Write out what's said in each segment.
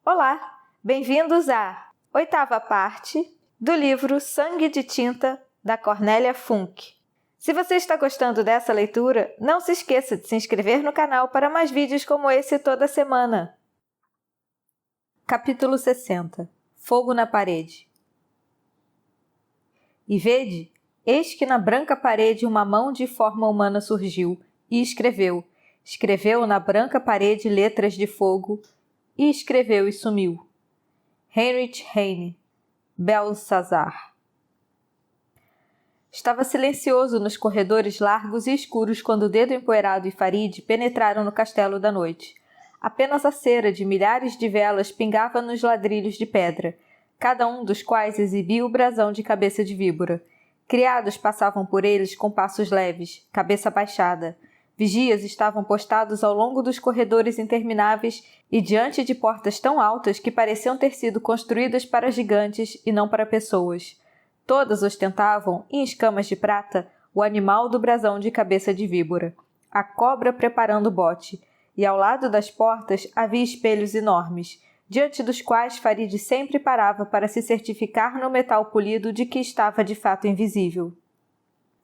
Olá, bem-vindos à 8ª parte do livro Sangue de Tinta, da Cornélia Funk. Se você está gostando dessa leitura, não se esqueça de se inscrever no canal para mais vídeos como esse toda semana. Capítulo 60. Fogo na parede. E vede, eis que na branca parede uma mão de forma humana surgiu e escreveu. Escreveu na branca parede letras de fogo e escreveu e sumiu. Heinrich Heine, Belsazar. Estava silencioso nos corredores largos e escuros quando o Dedo Empoeirado e Farid penetraram no castelo da noite. Apenas a cera de milhares de velas pingava nos ladrilhos de pedra, cada um dos quais exibia o brasão de cabeça de víbora. Criados passavam por eles com passos leves, cabeça baixada. Vigias estavam postados ao longo dos corredores intermináveis e diante de portas tão altas que pareciam ter sido construídas para gigantes e não para pessoas. Todas ostentavam, em escamas de prata, o animal do brasão de cabeça de víbora, a cobra preparando o bote, e ao lado das portas havia espelhos enormes, diante dos quais Farid sempre parava para se certificar no metal polido de que estava de fato invisível.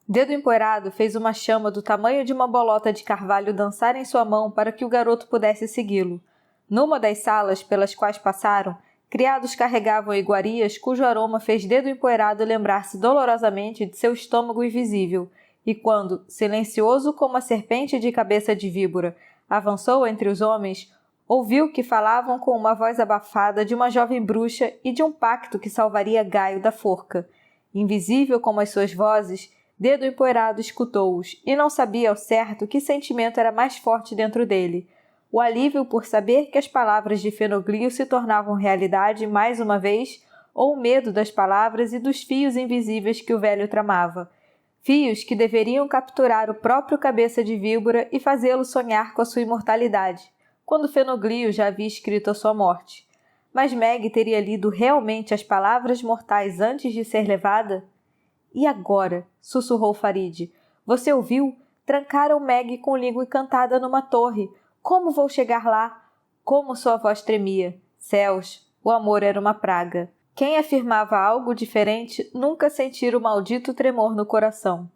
Dedo Empoeirado fez uma chama do tamanho de uma bolota de carvalho dançar em sua mão para que o garoto pudesse segui-lo. Numa das salas pelas quais passaram, criados carregavam iguarias cujo aroma fez Dedo Empoeirado lembrar-se dolorosamente de seu estômago invisível, e quando, silencioso como a serpente de cabeça de víbora, avançou entre os homens, ouviu que falavam com uma voz abafada de uma jovem bruxa e de um pacto que salvaria Gaio da forca. Invisível como as suas vozes, Dedo Empoeirado escutou-os e não sabia ao certo que sentimento era mais forte dentro dele. O alívio por saber que as palavras de Fenoglio se tornavam realidade mais uma vez, ou o medo das palavras e dos fios invisíveis que o velho tramava. Fios que deveriam capturar o próprio cabeça de víbora e fazê-lo sonhar com a sua imortalidade, quando Fenoglio já havia escrito a sua morte. Mas Meg teria lido realmente as palavras mortais antes de ser levada? E agora? Sussurrou Farid. Você ouviu? Trancaram Meg com língua encantada numa torre. Como vou chegar lá? Como sua voz tremia. Céus, o amor era uma praga. Quem afirmava algo diferente nunca sentira o maldito tremor no coração.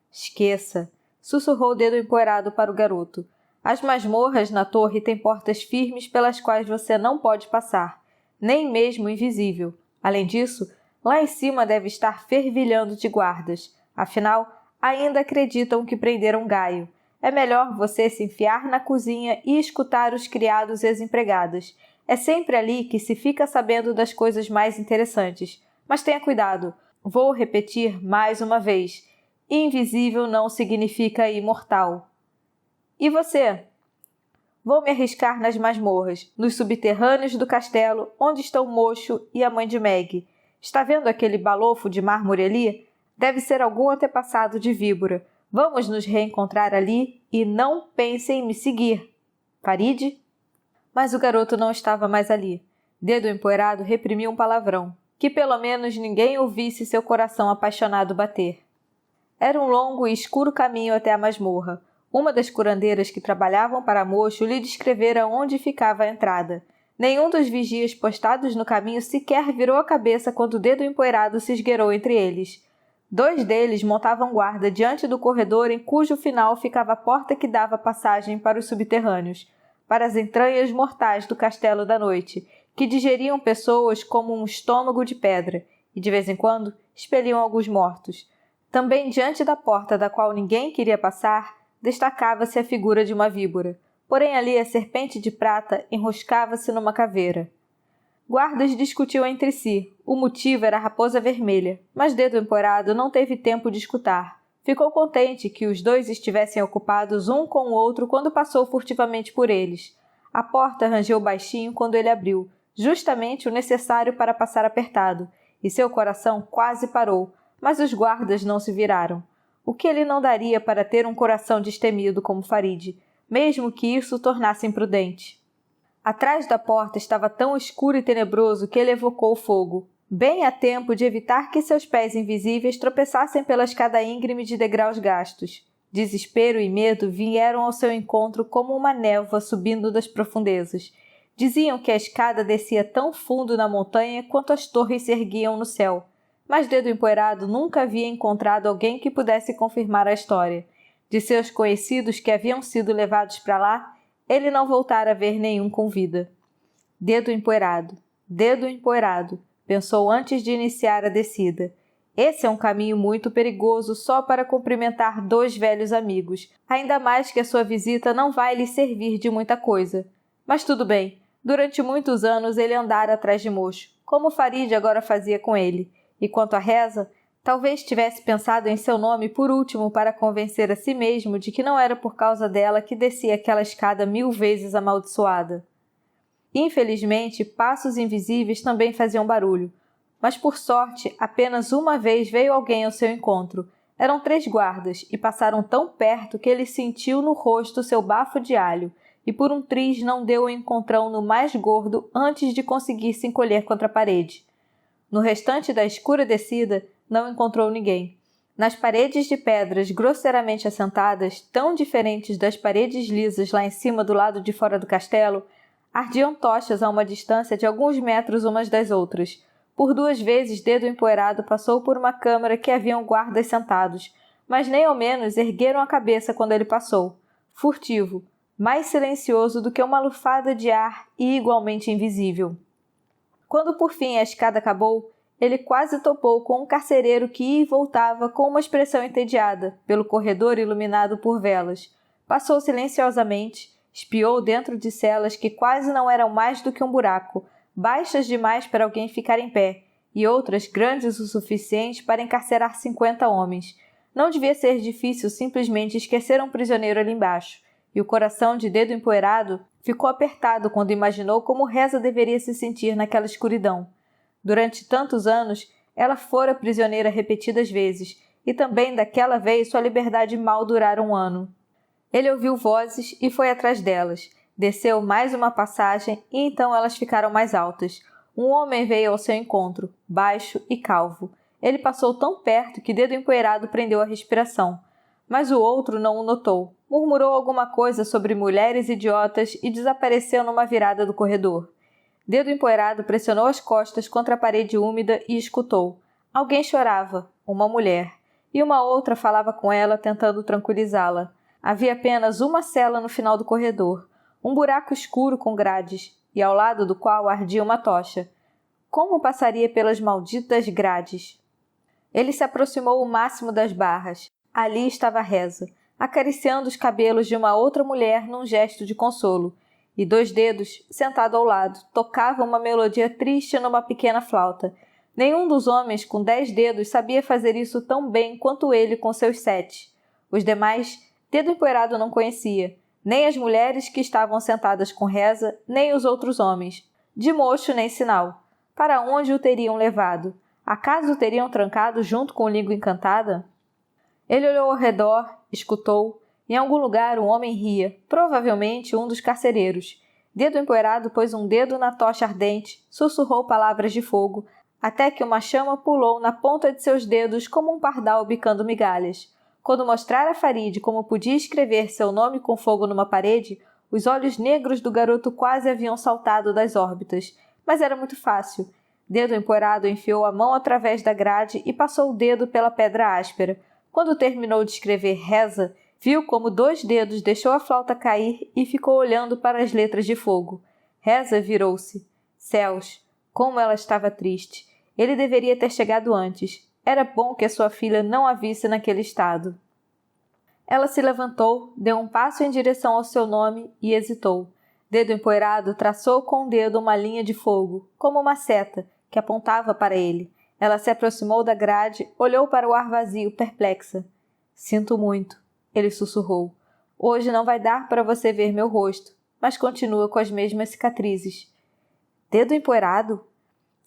Esqueça, sussurrou o Dedo Empoeirado para o garoto. As masmorras na torre têm portas firmes pelas quais você não pode passar, nem mesmo invisível. Além disso, lá em cima deve estar fervilhando de guardas. Afinal, ainda acreditam que prenderam Gaio. É melhor você se enfiar na cozinha e escutar os criados e as empregadas. É sempre ali que se fica sabendo das coisas mais interessantes. Mas tenha cuidado. Vou repetir mais uma vez. Invisível não significa imortal. E você? Vou me arriscar nas masmorras, nos subterrâneos do castelo, onde estão Mocho e a mãe de Meg. Está vendo aquele balofo de mármore ali? Deve ser algum antepassado de víbora. Vamos nos reencontrar ali e não pense em me seguir. Farid? Mas o garoto não estava mais ali. Dedo Empoeirado reprimiu um palavrão, que pelo menos ninguém ouvisse seu coração apaixonado bater. Era um longo e escuro caminho até a masmorra. Uma das curandeiras que trabalhavam para Mocho lhe descrevera onde ficava a entrada. Nenhum dos vigias postados no caminho sequer virou a cabeça quando o Dedo Empoeirado se esgueirou entre eles. 2 deles montavam guarda diante do corredor em cujo final ficava a porta que dava passagem para os subterrâneos, para as entranhas mortais do castelo da noite, que digeriam pessoas como um estômago de pedra e, de vez em quando, expeliam alguns mortos. Também diante da porta da qual ninguém queria passar, destacava-se a figura de uma víbora. Porém ali a serpente de prata enroscava-se numa caveira. Guardas discutiam entre si. O motivo era a raposa vermelha, mas Dedo Empoeirado não teve tempo de escutar. Ficou contente que os 2 estivessem ocupados um com o outro quando passou furtivamente por eles. A porta rangeu baixinho quando ele abriu, justamente o necessário para passar apertado, e seu coração quase parou, mas os guardas não se viraram. O que ele não daria para ter um coração destemido como Farid, mesmo que isso o tornasse imprudente? Atrás da porta estava tão escuro e tenebroso que ele evocou o fogo, bem a tempo de evitar que seus pés invisíveis tropeçassem pela escada íngreme de degraus gastos. Desespero e medo vieram ao seu encontro como uma névoa subindo das profundezas. Diziam que a escada descia tão fundo na montanha quanto as torres se erguiam no céu, mas Dedo Empoeirado nunca havia encontrado alguém que pudesse confirmar a história. De seus conhecidos que haviam sido levados para lá, ele não voltara a ver nenhum com vida. Dedo Empoeirado, pensou antes de iniciar a descida. Esse é um caminho muito perigoso só para cumprimentar 2 velhos amigos, ainda mais que a sua visita não vai lhe servir de muita coisa. Mas tudo bem, durante muitos anos ele andara atrás de Mocho, como Farid agora fazia com ele, e quanto à reza, talvez tivesse pensado em seu nome por último para convencer a si mesmo de que não era por causa dela que descia aquela escada 1000 vezes amaldiçoada. Infelizmente, passos invisíveis também faziam barulho, mas por sorte, apenas uma vez veio alguém ao seu encontro. Eram 3 guardas e passaram tão perto que ele sentiu no rosto seu bafo de alho e por um triz não deu o encontrão no mais gordo antes de conseguir se encolher contra a parede. No restante da escura descida, não encontrou ninguém. Nas paredes de pedras grosseiramente assentadas, tão diferentes das paredes lisas lá em cima do lado de fora do castelo, ardiam tochas a uma distância de alguns metros umas das outras. Por 2 vezes Dedo Empoeirado passou por uma câmara que haviam guardas sentados, mas nem ao menos ergueram a cabeça quando ele passou. Furtivo, mais silencioso do que uma lufada de ar e igualmente invisível. Quando por fim a escada acabou, ele quase topou com um carcereiro que ia e voltava com uma expressão entediada, pelo corredor iluminado por velas. Passou silenciosamente, espiou dentro de celas que quase não eram mais do que um buraco, baixas demais para alguém ficar em pé, e outras grandes o suficiente para encarcerar 50 homens. Não devia ser difícil simplesmente esquecer um prisioneiro ali embaixo, e o coração de Dedo Empoeirado ficou apertado quando imaginou como Reza deveria se sentir naquela escuridão. Durante tantos anos, ela fora prisioneira repetidas vezes, e também daquela vez sua liberdade mal durara 1 ano. Ele ouviu vozes e foi atrás delas. Desceu mais uma passagem e então elas ficaram mais altas. Um homem veio ao seu encontro, baixo e calvo. Ele passou tão perto que Dedo Empoeirado prendeu a respiração. Mas o outro não o notou. Murmurou alguma coisa sobre mulheres idiotas e desapareceu numa virada do corredor. Dedo Empoeirado pressionou as costas contra a parede úmida e escutou. Alguém chorava, uma mulher, e uma outra falava com ela tentando tranquilizá-la. Havia apenas uma cela no final do corredor, um buraco escuro com grades, e ao lado do qual ardia uma tocha. Como passaria pelas malditas grades? Ele se aproximou o máximo das barras. Ali estava Reza, acariciando os cabelos de uma outra mulher num gesto de consolo, e 2 dedos, sentado ao lado, tocavam uma melodia triste numa pequena flauta. Nenhum dos homens com 10 dedos sabia fazer isso tão bem quanto ele com seus 7. Os demais, Dedo Empoeirado não conhecia, nem as mulheres que estavam sentadas com Reza, nem os outros homens. De Mocho nem sinal. Para onde o teriam levado? Acaso o teriam trancado junto com Língua Encantada? Ele olhou ao redor, escutou. Em algum lugar um homem ria, provavelmente um dos carcereiros. Dedo Empoeirado pôs um dedo na tocha ardente, sussurrou palavras de fogo, até que uma chama pulou na ponta de seus dedos como um pardal bicando migalhas. Quando mostrara a Farid como podia escrever seu nome com fogo numa parede, os olhos negros do garoto quase haviam saltado das órbitas. Mas era muito fácil. Dedo Empoeirado enfiou a mão através da grade e passou o dedo pela pedra áspera. Quando terminou de escrever Reza, viu como 2 dedos deixou a flauta cair e ficou olhando para as letras de fogo. Reza virou-se. Céus, como ela estava triste. Ele deveria ter chegado antes. Era bom que a sua filha não a visse naquele estado. Ela se levantou, deu um passo em direção ao seu nome e hesitou. Dedo Empoeirado traçou com o dedo uma linha de fogo, como uma seta, que apontava para ele. Ela se aproximou da grade, olhou para o ar vazio, perplexa. Sinto muito, ele sussurrou. Hoje não vai dar para você ver meu rosto, mas continua com as mesmas cicatrizes. Dedo Empoeirado?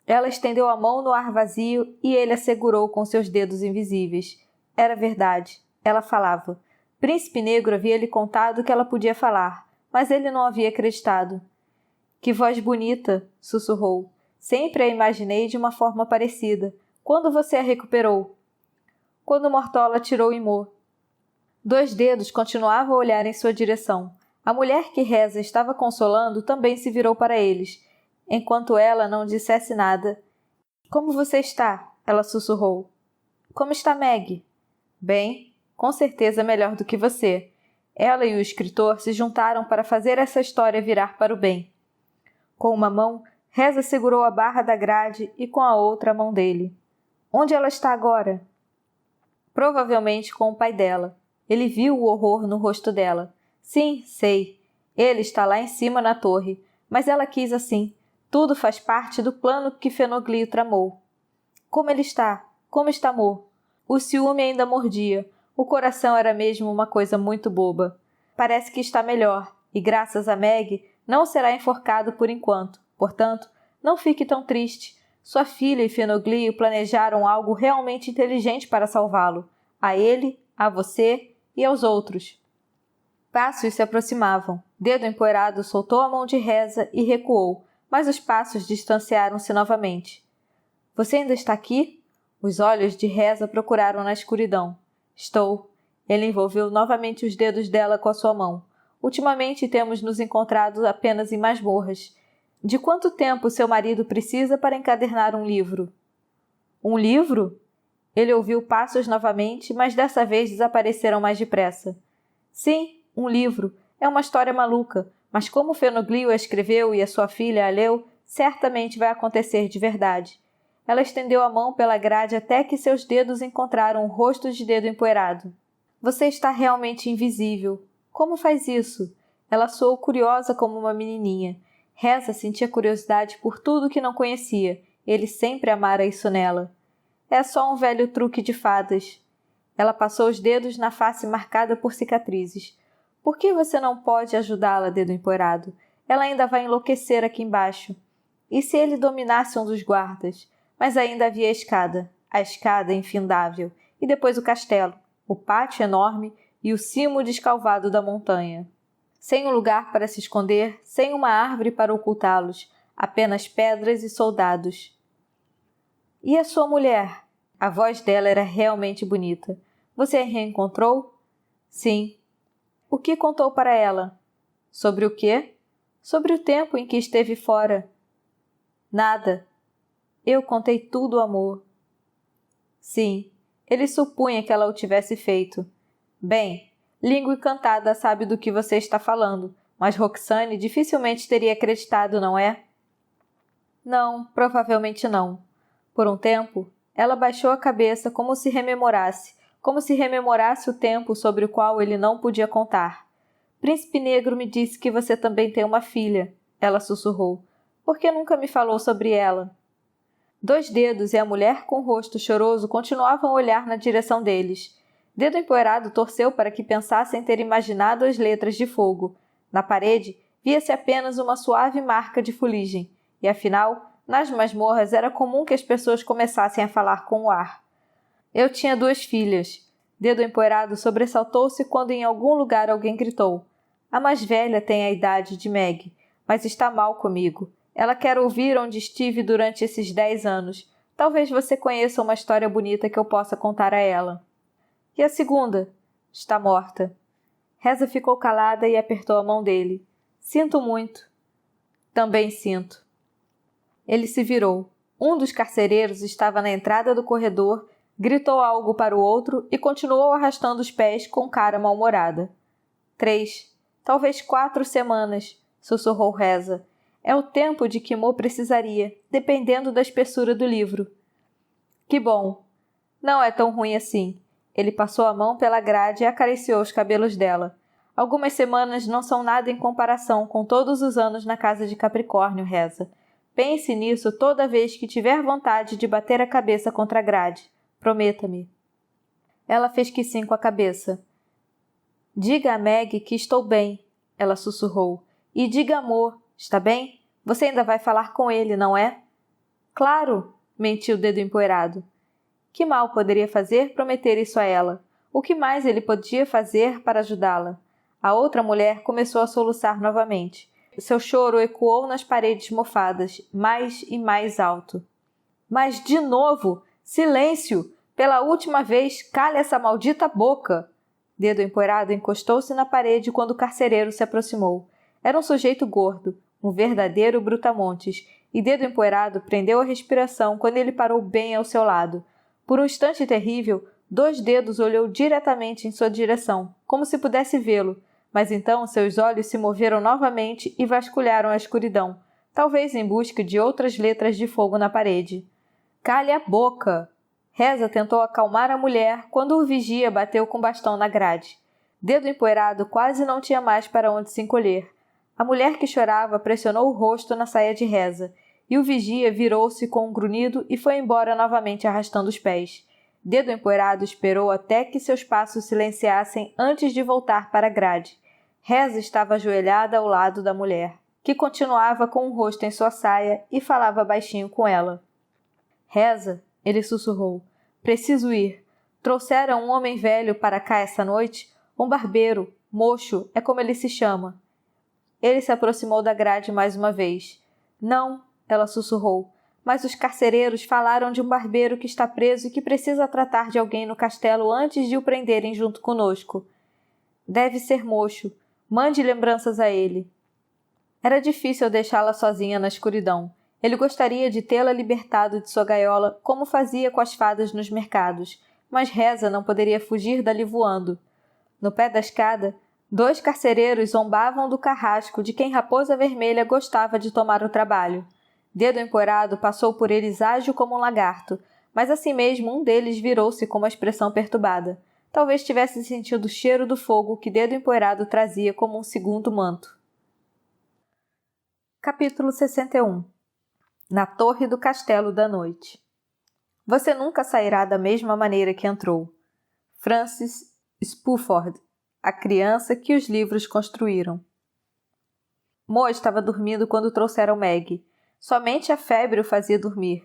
Ela estendeu a mão no ar vazio e ele a segurou com seus dedos invisíveis. Era verdade. Ela falava. Príncipe Negro havia lhe contado que ela podia falar, mas ele não havia acreditado. Que voz bonita, sussurrou. Sempre a imaginei de uma forma parecida. Quando você a recuperou? Quando Mortola tirou o imô. 2 dedos continuavam a olhar em sua direção. A mulher que Reza estava consolando também se virou para eles, enquanto ela não dissesse nada. Como você está? Ela sussurrou. Como está Meg? Bem, com certeza melhor do que você. Ela e o escritor se juntaram para fazer essa história virar para o bem. Com uma mão, Reza segurou a barra da grade e com a outra a mão dele. Onde ela está agora? Provavelmente com o pai dela. Ele viu o horror no rosto dela. Sim, sei. Ele está lá em cima na torre, mas ela quis assim. Tudo faz parte do plano que Fenoglio tramou. Como ele está? Como está Mo? O ciúme ainda mordia. O coração era mesmo uma coisa muito boba. Parece que está melhor, e graças a Meg, não será enforcado por enquanto. Portanto, não fique tão triste. Sua filha e Fenoglio planejaram algo realmente inteligente para salvá-lo. A ele, a você e aos outros. Passos se aproximavam. Dedo empoeirado soltou a mão de Reza e recuou, mas os passos distanciaram-se novamente. Você ainda está aqui? Os olhos de Reza procuraram na escuridão. Estou. Ele envolveu novamente os dedos dela com a sua mão. Ultimamente temos nos encontrado apenas em masmorras. De quanto tempo seu marido precisa para encadernar um livro? Um livro? Ele ouviu passos novamente, mas dessa vez desapareceram mais depressa. Sim, um livro. É uma história maluca, mas como Fenoglio a escreveu e a sua filha a leu, certamente vai acontecer de verdade. Ela estendeu a mão pela grade até que seus dedos encontraram o rosto de Dedo empoeirado. Você está realmente invisível. Como faz isso? Ela soou curiosa como uma menininha. Reza sentia curiosidade por tudo que não conhecia. Ele sempre amara isso nela. É só um velho truque de fadas. Ela passou os dedos na face marcada por cicatrizes. Por que você não pode ajudá-la, Dedo empoeirado? Ela ainda vai enlouquecer aqui embaixo. E se ele dominasse um dos guardas? Mas ainda havia a escada infindável, e depois o castelo, o pátio enorme e o cimo descalvado da montanha. Sem um lugar para se esconder, sem uma árvore para ocultá-los, apenas pedras e soldados. E a sua mulher? A voz dela era realmente bonita. Você a reencontrou? Sim. O que contou para ela? Sobre o quê? Sobre o tempo em que esteve fora. Nada. Eu contei tudo, amor. Sim, ele supunha que ela o tivesse feito. Bem, língua encantada sabe do que você está falando, mas Roxane dificilmente teria acreditado, não é? Não, provavelmente não. Por um tempo, ela baixou a cabeça como se rememorasse o tempo sobre o qual ele não podia contar. Príncipe Negro me disse que você também tem uma filha, ela sussurrou. Por que nunca me falou sobre ela? 2 dedos e a mulher com o rosto choroso continuavam a olhar na direção deles. Dedo empoeirado torceu para que pensassem ter imaginado as letras de fogo. Na parede, via-se apenas uma suave marca de fuligem, e afinal, nas masmorras era comum que as pessoas começassem a falar com o ar. Eu tinha 2 filhas. Dedo empoeirado sobressaltou-se quando em algum lugar alguém gritou. A mais velha tem a idade de Meg, mas está mal comigo. Ela quer ouvir onde estive durante esses 10 anos. Talvez você conheça uma história bonita que eu possa contar a ela. E a segunda? Está morta. Reza ficou calada e apertou a mão dele. Sinto muito. Também sinto. Ele se virou. Um dos carcereiros estava na entrada do corredor, gritou algo para o outro e continuou arrastando os pés com cara mal-humorada. 3, talvez 4 semanas, sussurrou Reza. É o tempo de que Mo precisaria, dependendo da espessura do livro. Que bom. Não é tão ruim assim. Ele passou a mão pela grade e acariciou os cabelos dela. Algumas semanas não são nada em comparação com todos os anos na casa de Capricórnio, Reza. Pense nisso toda vez que tiver vontade de bater a cabeça contra a grade. Prometa-me. Ela fez que sim com a cabeça. Diga a Meg que estou bem, ela sussurrou. E diga amor, está bem? Você ainda vai falar com ele, não é? Claro, mentiu o Dedo empoeirado. Que mal poderia fazer prometer isso a ela? O que mais ele podia fazer para ajudá-la? A outra mulher começou a soluçar novamente. Seu choro ecoou nas paredes mofadas, mais e mais alto. Mas, de novo, silêncio! Pela última vez, cale essa maldita boca! Dedo Empoeirado encostou-se na parede quando o carcereiro se aproximou. Era um sujeito gordo, um verdadeiro brutamontes, e Dedo Empoeirado prendeu a respiração quando ele parou bem ao seu lado. Por um instante terrível, Dois Dedos olhou diretamente em sua direção, como se pudesse vê-lo, mas então seus olhos se moveram novamente e vasculharam a escuridão, talvez em busca de outras letras de fogo na parede. Cale a boca! Reza tentou acalmar a mulher quando o vigia bateu com o bastão na grade. Dedo Empoeirado quase não tinha mais para onde se encolher. A mulher que chorava pressionou o rosto na saia de Reza, e o vigia virou-se com um grunhido e foi embora novamente arrastando os pés. Dedo Empoeirado esperou até que seus passos silenciassem antes de voltar para a grade. Reza estava ajoelhada ao lado da mulher, que continuava com o rosto em sua saia e falava baixinho com ela. Reza, ele sussurrou. Preciso ir. Trouxeram um homem velho para cá essa noite? Um barbeiro, mocho, é como ele se chama. Ele se aproximou da grade mais uma vez. Não, ela sussurrou, mas os carcereiros falaram de um barbeiro que está preso e que precisa tratar de alguém no castelo antes de o prenderem junto conosco. Deve ser mocho. Mande lembranças a ele. Era difícil deixá-la sozinha na escuridão. Ele gostaria de tê-la libertado de sua gaiola, como fazia com as fadas nos mercados, mas Reza não poderia fugir dali voando. No pé da escada, 2 carcereiros zombavam do carrasco de quem Raposa Vermelha gostava de tomar o trabalho. Dedo Empoeirado passou por eles ágil como um lagarto, mas assim mesmo um deles virou-se com uma expressão perturbada. Talvez tivesse sentido o cheiro do fogo que Dedo Empoeirado trazia como um segundo manto. Capítulo 61. Na Torre do Castelo da Noite. Você nunca sairá da mesma maneira que entrou. Francis Spofford, a criança que os livros construíram. Mo estava dormindo quando trouxeram Meg. Somente a febre o fazia dormir.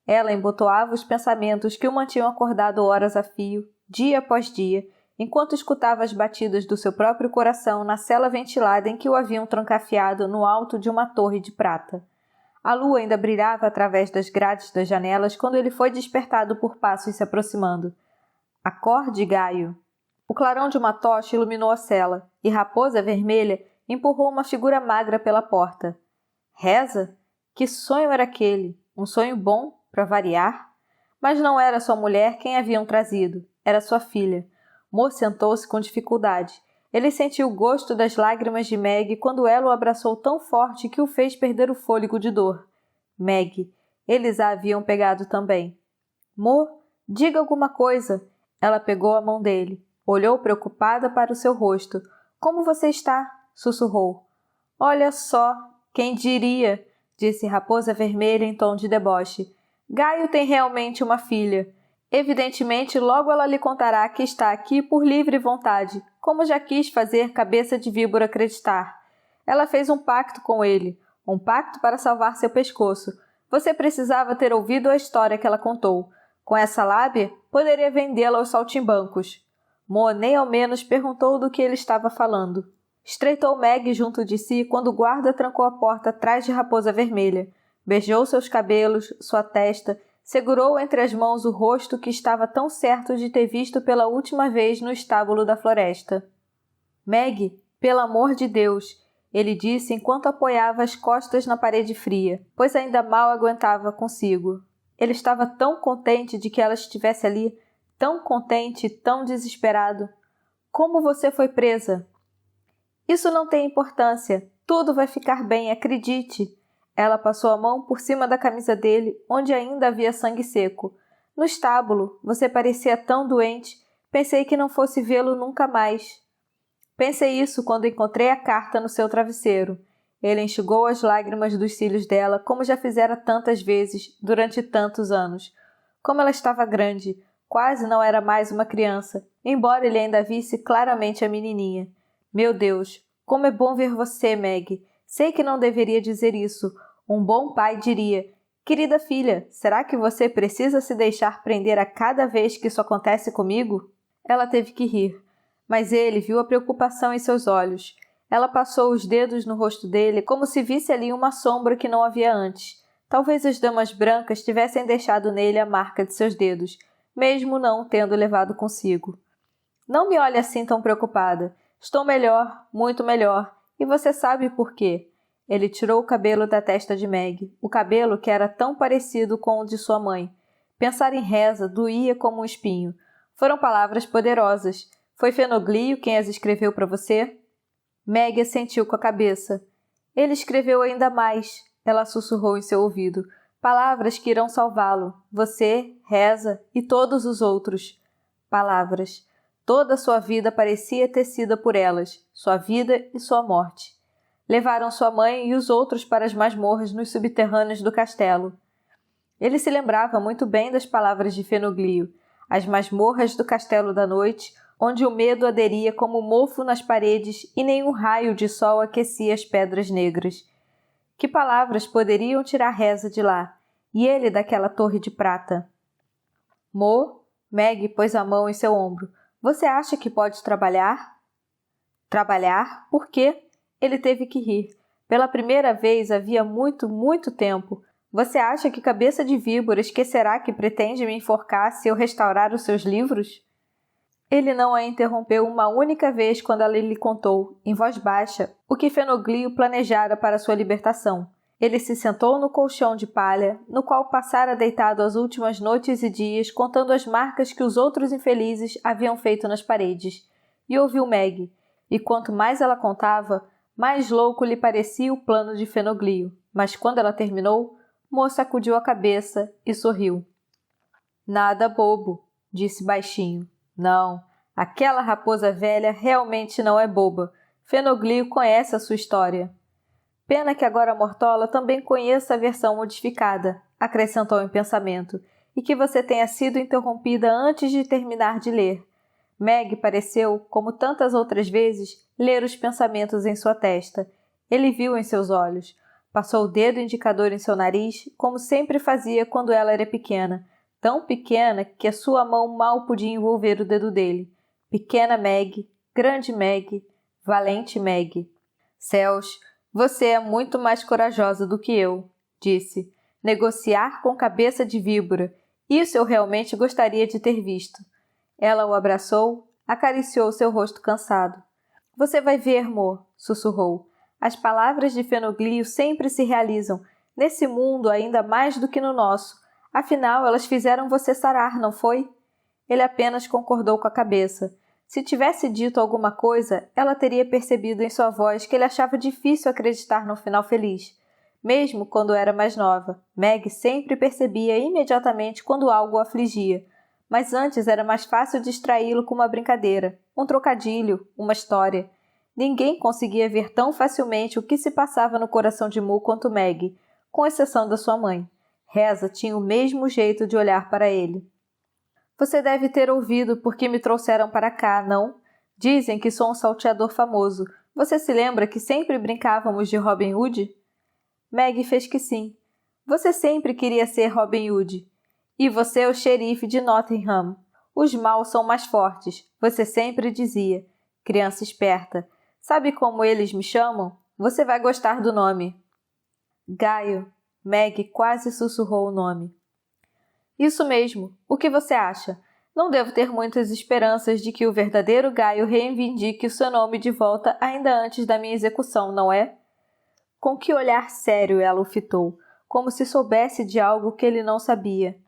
Ela embotoava os pensamentos que o mantinham acordado horas a fio, dia após dia, enquanto escutava as batidas do seu próprio coração na cela ventilada em que o haviam trancafiado no alto de uma torre de prata. A lua ainda brilhava através das grades das janelas quando ele foi despertado por passos se aproximando. Acorde, Gaio! O clarão de uma tocha iluminou a cela, e Raposa Vermelha empurrou uma figura magra pela porta. Reza? Que sonho era aquele? Um sonho bom, para variar? Mas não era sua mulher quem haviam trazido, era sua filha. Mo sentou-se com dificuldade. Ele sentiu o gosto das lágrimas de Meg quando ela o abraçou tão forte que o fez perder o fôlego de dor. Meg. Eles a haviam pegado também. Mo, diga alguma coisa. Ela pegou a mão dele. Olhou preocupada para o seu rosto. Como você está? Sussurrou. Olha só, quem diria, disse Raposa Vermelha em tom de deboche. Gaio tem realmente uma filha. Evidentemente, logo ela lhe contará que está aqui por livre vontade, como já quis fazer Cabeça de Víbora acreditar. Ela fez um pacto com ele, um pacto para salvar seu pescoço. Você precisava ter ouvido a história que ela contou. Com essa lábia, poderia vendê-la aos saltimbancos. Mo nem ao menos perguntou do que ele estava falando. Estreitou Meg junto de si quando o guarda trancou a porta atrás de Raposa Vermelha. Beijou seus cabelos, sua testa, segurou entre as mãos o rosto que estava tão certo de ter visto pela última vez no estábulo da floresta. Meg, pelo amor de Deus, ele disse enquanto apoiava as costas na parede fria, pois ainda mal aguentava consigo. Ele estava tão contente de que ela estivesse ali, tão contente e tão desesperado. Como você foi presa? Isso não tem importância. Tudo vai ficar bem, acredite. Ela passou a mão por cima da camisa dele, onde ainda havia sangue seco. No estábulo, você parecia tão doente. Pensei que não fosse vê-lo nunca mais. Pensei isso quando encontrei a carta no seu travesseiro. Ele enxugou as lágrimas dos cílios dela, como já fizera tantas vezes, durante tantos anos. Como ela estava grande, quase não era mais uma criança, embora ele ainda visse claramente a menininha. Meu Deus, como é bom ver você, Meg. Sei que não deveria dizer isso. Um bom pai diria, querida filha, será que você precisa se deixar prender a cada vez que isso acontece comigo? Ela teve que rir, mas ele viu a preocupação em seus olhos. Ela passou os dedos no rosto dele como se visse ali uma sombra que não havia antes. Talvez as damas brancas tivessem deixado nele a marca de seus dedos, mesmo não o tendo levado consigo. Não me olhe assim tão preocupada. Estou melhor, muito melhor, e você sabe por quê. Ele tirou o cabelo da testa de Meg, o cabelo que era tão parecido com o de sua mãe. Pensar em Reza doía como um espinho. Foram palavras poderosas. Foi Fenoglio quem as escreveu para você? Meg assentiu com a cabeça. Ele escreveu ainda mais, ela sussurrou em seu ouvido. Palavras que irão salvá-lo. Você, Reza e todos os outros. Palavras. Toda a sua vida parecia tecida por elas, sua vida e sua morte. Levaram sua mãe e os outros para as masmorras nos subterrâneos do castelo. Ele se lembrava muito bem das palavras de Fenoglio, as masmorras do castelo da noite, onde o medo aderia como mofo nas paredes e nenhum raio de sol aquecia as pedras negras. Que palavras poderiam tirar Reza de lá, e ele daquela torre de prata? Mo, Meg pôs a mão em seu ombro. Você acha que pode trabalhar? Trabalhar? Por quê? Ele teve que rir. Pela primeira vez havia muito, muito tempo. Você acha que cabeça de víbora esquecerá que pretende me enforcar se eu restaurar os seus livros? Ele não a interrompeu uma única vez quando ela lhe contou, em voz baixa, o que Fenoglio planejara para sua libertação. Ele se sentou no colchão de palha, no qual passara deitado as últimas noites e dias, contando as marcas que os outros infelizes haviam feito nas paredes, e ouviu Meg. E quanto mais ela contava, mais louco lhe parecia o plano de Fenoglio. Mas quando ela terminou, Mo sacudiu a cabeça e sorriu. Nada bobo, disse baixinho. Não, aquela raposa velha realmente não é boba. Fenoglio conhece a sua história. Pena que agora a Mortola também conheça a versão modificada, acrescentou em pensamento, e que você tenha sido interrompida antes de terminar de ler. Meg pareceu, como tantas outras vezes, ler os pensamentos em sua testa. Ele viu em seus olhos. Passou o dedo indicador em seu nariz, como sempre fazia quando ela era pequena, tão pequena que a sua mão mal podia envolver o dedo dele. Pequena Meg, grande Meg, valente Meg. Céus, você é muito mais corajosa do que eu, disse. Negociar com cabeça de víbora. Isso eu realmente gostaria de ter visto. Ela o abraçou, acariciou seu rosto cansado. Você vai ver, Mo, sussurrou. As palavras de Fenoglio sempre se realizam, nesse mundo ainda mais do que no nosso. Afinal, elas fizeram você sarar, não foi? Ele apenas concordou com a cabeça. Se tivesse dito alguma coisa, ela teria percebido em sua voz que ele achava difícil acreditar no final feliz. Mesmo quando era mais nova, Meg sempre percebia imediatamente quando algo o afligia. Mas antes era mais fácil distraí-lo com uma brincadeira, um trocadilho, uma história. Ninguém conseguia ver tão facilmente o que se passava no coração de Mo quanto Meg, com exceção da sua mãe. Reza tinha o mesmo jeito de olhar para ele. Você deve ter ouvido porque me trouxeram para cá, não? Dizem que sou um salteador famoso. Você se lembra que sempre brincávamos de Robin Hood? Meg fez que sim. Você sempre queria ser Robin Hood. E você é o xerife de Nottingham. Os maus são mais fortes, você sempre dizia. Criança esperta. Sabe como eles me chamam? Você vai gostar do nome. Gaio. Meg quase sussurrou o nome. Isso mesmo. O que você acha? Não devo ter muitas esperanças de que o verdadeiro Gaio reivindique o seu nome de volta ainda antes da minha execução, não é? Com que olhar sério ela o fitou, como se soubesse de algo que ele não sabia.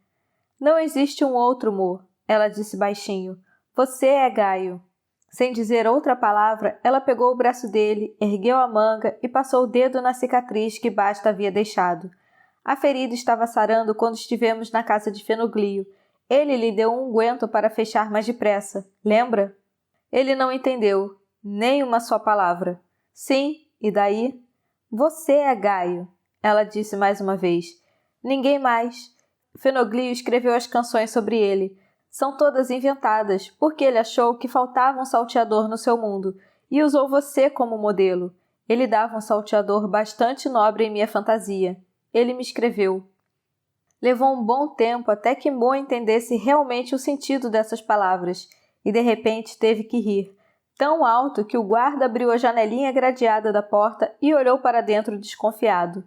Não existe um outro, Mo, ela disse baixinho. Você é Gaio. Sem dizer outra palavra, ela pegou o braço dele, ergueu a manga e passou o dedo na cicatriz que Basta havia deixado. A ferida estava sarando quando estivemos na casa de Fenoglio. Ele lhe deu um unguento para fechar mais depressa. Lembra? Ele não entendeu, nem uma só palavra. Sim, e daí? Você é Gaio, ela disse mais uma vez. Ninguém mais. Fenoglio escreveu as canções sobre ele. São todas inventadas, porque ele achou que faltava um salteador no seu mundo, e usou você como modelo. Ele dava um salteador bastante nobre em minha fantasia. Ele me escreveu. Levou um bom tempo até que Mo entendesse realmente o sentido dessas palavras, e de repente teve que rir, tão alto que o guarda abriu a janelinha gradeada da porta e olhou para dentro desconfiado.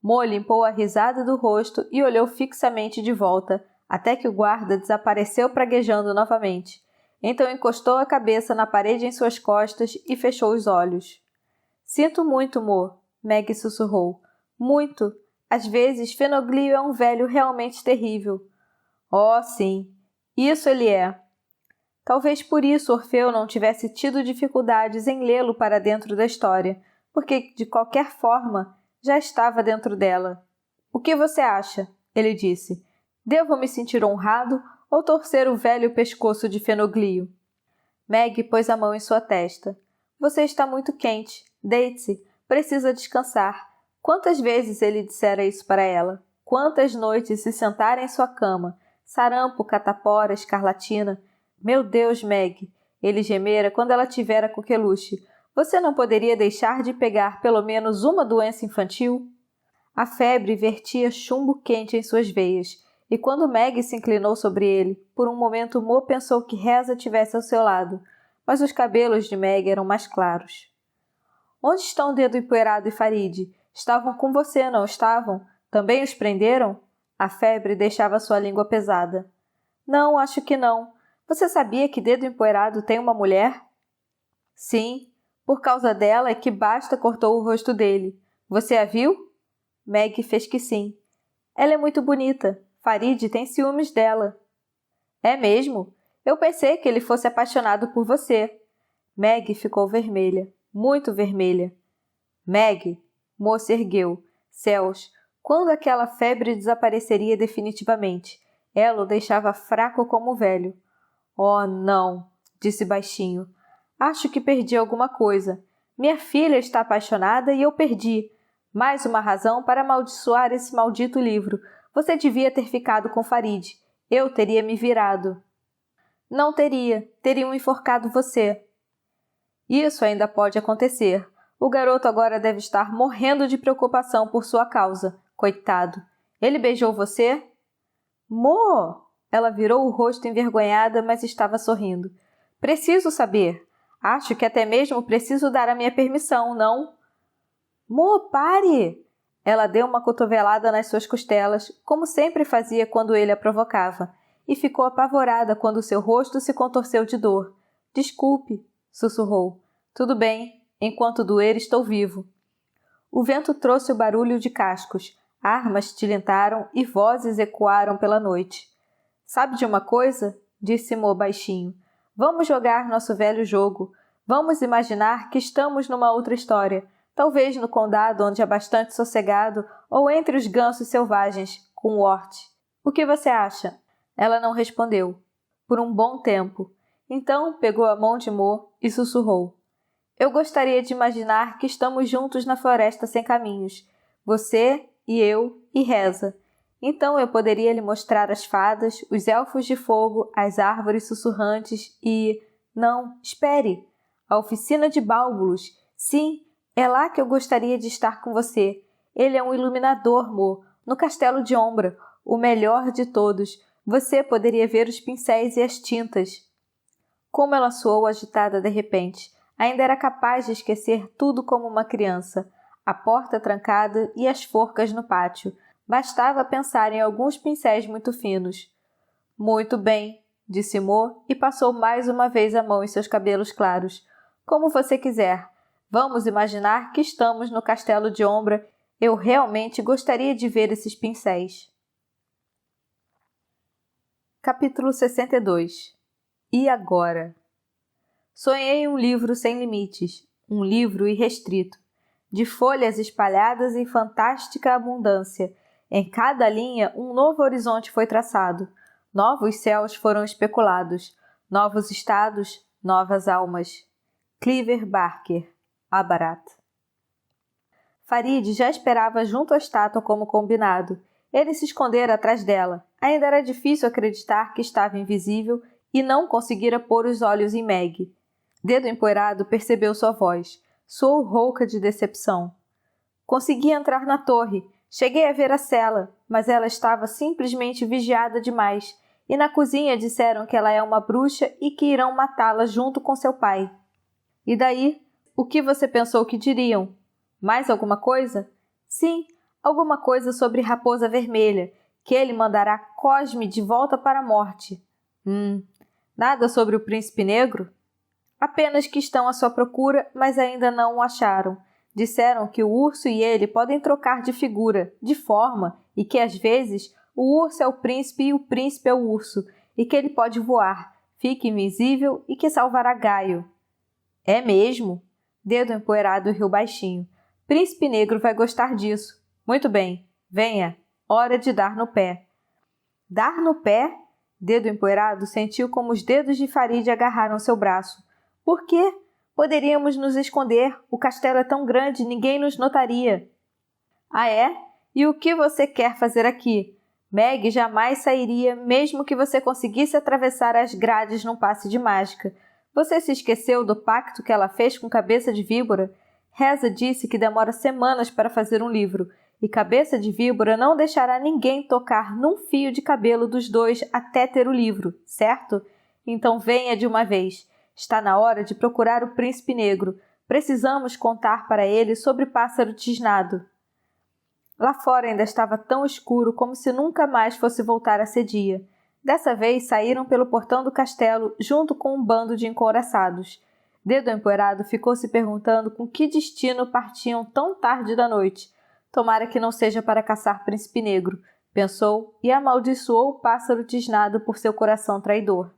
Mo limpou a risada do rosto e olhou fixamente de volta, até que o guarda desapareceu praguejando novamente. Então encostou a cabeça na parede em suas costas e fechou os olhos. Sinto muito, Mo, Meg sussurrou. Muito. Às vezes, Fenoglio é um velho realmente terrível. Oh, sim. Isso ele é. Talvez por isso Orfeu não tivesse tido dificuldades em lê-lo para dentro da história, porque, de qualquer forma, já estava dentro dela. O que você acha? Ele disse. Devo me sentir honrado ou torcer o velho pescoço de Fenoglio? Meg pôs a mão em sua testa. Você está muito quente. Deite-se. Precisa descansar. Quantas vezes ele dissera isso para ela? Quantas noites se sentara em sua cama? Sarampo, catapora, escarlatina. Meu Deus, Meg! Ele gemera quando ela tivera coqueluche. Você não poderia deixar de pegar pelo menos uma doença infantil? A febre vertia chumbo quente em suas veias, e quando Meg se inclinou sobre ele, por um momento Mo pensou que Reza tivesse ao seu lado, mas os cabelos de Meg eram mais claros. Onde estão Dedo Empoeirado e Farid? Estavam com você, não estavam? Também os prenderam? A febre deixava sua língua pesada. Não, acho que não. Você sabia que Dedo Empoeirado tem uma mulher? Sim, por causa dela é que Basta cortou o rosto dele. Você a viu? Meg fez que sim. Ela é muito bonita. Farid tem ciúmes dela. É mesmo? Eu pensei que ele fosse apaixonado por você. Meg ficou vermelha, muito vermelha. Meg, Mo se ergueu. Céus, quando aquela febre desapareceria definitivamente? Ela o deixava fraco como velho. Oh, não, disse baixinho. Acho que perdi alguma coisa. Minha filha está apaixonada e eu perdi. Mais uma razão para amaldiçoar esse maldito livro. Você devia ter ficado com Farid. Eu teria me virado. Não teria. Teriam enforcado você. Isso ainda pode acontecer. O garoto agora deve estar morrendo de preocupação por sua causa. Coitado. Ele beijou você? Mo! Ela virou o rosto envergonhada, mas estava sorrindo. Preciso saber. Acho que até mesmo preciso dar a minha permissão, não? Mo, pare! Ela deu uma cotovelada nas suas costelas, como sempre fazia quando ele a provocava, e ficou apavorada quando seu rosto se contorceu de dor. Desculpe, sussurrou. Tudo bem, enquanto doer estou vivo. O vento trouxe o barulho de cascos, armas tilintaram e vozes ecoaram pela noite. Sabe de uma coisa? Disse Mo baixinho. Vamos jogar nosso velho jogo. Vamos imaginar que estamos numa outra história, talvez no condado onde é bastante sossegado ou entre os gansos selvagens, com Wart. O que você acha? Ela não respondeu. Por um bom tempo. Então pegou a mão de Mo e sussurrou. Eu gostaria de imaginar que estamos juntos na floresta sem caminhos. Você e eu e Reza. Então eu poderia lhe mostrar as fadas, os elfos de fogo, as árvores sussurrantes e... Não, espere! A oficina de Bálbulos. Sim, é lá que eu gostaria de estar com você. Ele é um iluminador, Mo, no castelo de Ombra, o melhor de todos. Você poderia ver os pincéis e as tintas. Como ela soou agitada de repente. Ainda era capaz de esquecer tudo como uma criança. A porta trancada e as forcas no pátio. Bastava pensar em alguns pincéis muito finos. Muito bem, disse Mo e passou mais uma vez a mão em seus cabelos claros. Como você quiser. Vamos imaginar que estamos no castelo de Ombra. Eu realmente gostaria de ver esses pincéis. Capítulo 62. E agora? Sonhei um livro sem limites, um livro irrestrito, de folhas espalhadas em fantástica abundância. Em cada linha, um novo horizonte foi traçado. Novos céus foram especulados. Novos estados, novas almas. Cliver Barker, Abarat. Farid já esperava junto à estátua como combinado. Ele se escondera atrás dela. Ainda era difícil acreditar que estava invisível e não conseguira pôr os olhos em Meg. Dedo Empoeirado percebeu sua voz. Soou rouca de decepção. Consegui entrar na torre. Cheguei a ver a cela, mas ela estava simplesmente vigiada demais. E na cozinha disseram que ela é uma bruxa e que irão matá-la junto com seu pai. E daí? O que você pensou que diriam? Mais alguma coisa? Sim, alguma coisa sobre Raposa Vermelha, que ele mandará Cosme de volta para a morte. Nada sobre o príncipe negro? Apenas que estão à sua procura, mas ainda não o acharam. Disseram que o urso e ele podem trocar de figura, de forma, e que às vezes o urso é o príncipe e o príncipe é o urso, e que ele pode voar, fica invisível e que salvará Gaio. É mesmo? Dedo empoeirado riu baixinho. Príncipe Negro vai gostar disso. Muito bem, venha, hora de dar no pé. Dar no pé? Dedo empoeirado sentiu como os dedos de Farid agarraram seu braço. Por quê? Poderíamos nos esconder. O castelo é tão grande, ninguém nos notaria. Ah, é? E o que você quer fazer aqui? Meg jamais sairia, mesmo que você conseguisse atravessar as grades num passe de mágica. Você se esqueceu do pacto que ela fez com Cabeça de Víbora? Reza disse que demora semanas para fazer um livro, e Cabeça de Víbora não deixará ninguém tocar num fio de cabelo dos dois até ter o livro, certo? Então venha de uma vez. Está na hora de procurar o Príncipe Negro. Precisamos contar para ele sobre Pássaro Tisnado. Lá fora ainda estava tão escuro como se nunca mais fosse voltar a ser dia. Dessa vez saíram pelo portão do castelo junto com um bando de encouraçados. Dedo empoeirado ficou se perguntando com que destino partiam tão tarde da noite. Tomara que não seja para caçar Príncipe Negro, pensou e amaldiçoou o pássaro tisnado por seu coração traidor.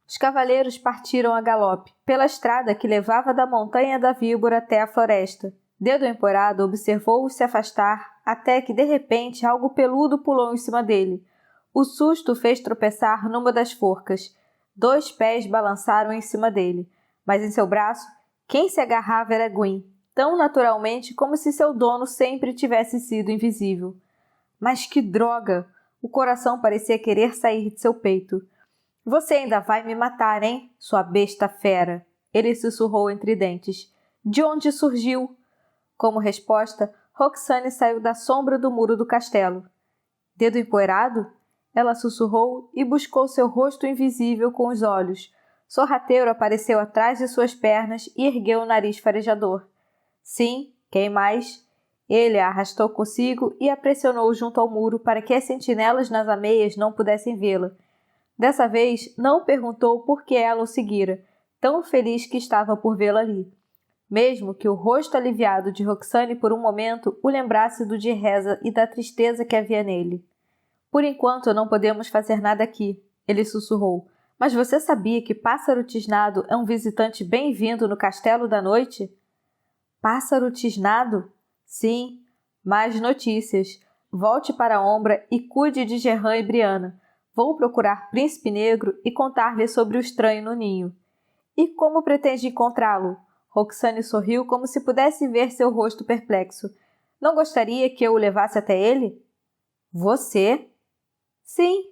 Os cavaleiros partiram a galope, pela estrada que levava da Montanha da Víbora até a floresta. Dedo empoeirado observou-os se afastar, até que, de repente, algo peludo pulou em cima dele. O susto fez tropeçar numa das forcas. 2 pés balançaram em cima dele, mas em seu braço, quem se agarrava era Gwyn, tão naturalmente como se seu dono sempre tivesse sido invisível. Mas que droga! O coração parecia querer sair de seu peito. Você ainda vai me matar, hein, sua besta fera? Ele sussurrou entre dentes. De onde surgiu? Como resposta, Roxane saiu da sombra do muro do castelo. Dedo empoeirado? Ela sussurrou e buscou seu rosto invisível com os olhos. Sorrateiro apareceu atrás de suas pernas e ergueu o nariz farejador. Sim, quem mais? Ele a arrastou consigo e a pressionou junto ao muro para que as sentinelas nas ameias não pudessem vê-la. Dessa vez, não perguntou por que ela o seguira, tão feliz que estava por vê-la ali. Mesmo que o rosto aliviado de Roxane por um momento o lembrasse do de Reza e da tristeza que havia nele. Por enquanto não podemos fazer nada aqui, ele sussurrou. Mas você sabia que Pássaro Tisnado é um visitante bem-vindo no Castelo da Noite? Pássaro Tisnado? Sim. Mais notícias. Volte para a Ombra e cuide de Gerran e Briana. Vou procurar Príncipe Negro e contar-lhe sobre o estranho no ninho. E como pretende encontrá-lo? Roxane sorriu como se pudesse ver seu rosto perplexo. Não gostaria que eu o levasse até ele? Você? Sim.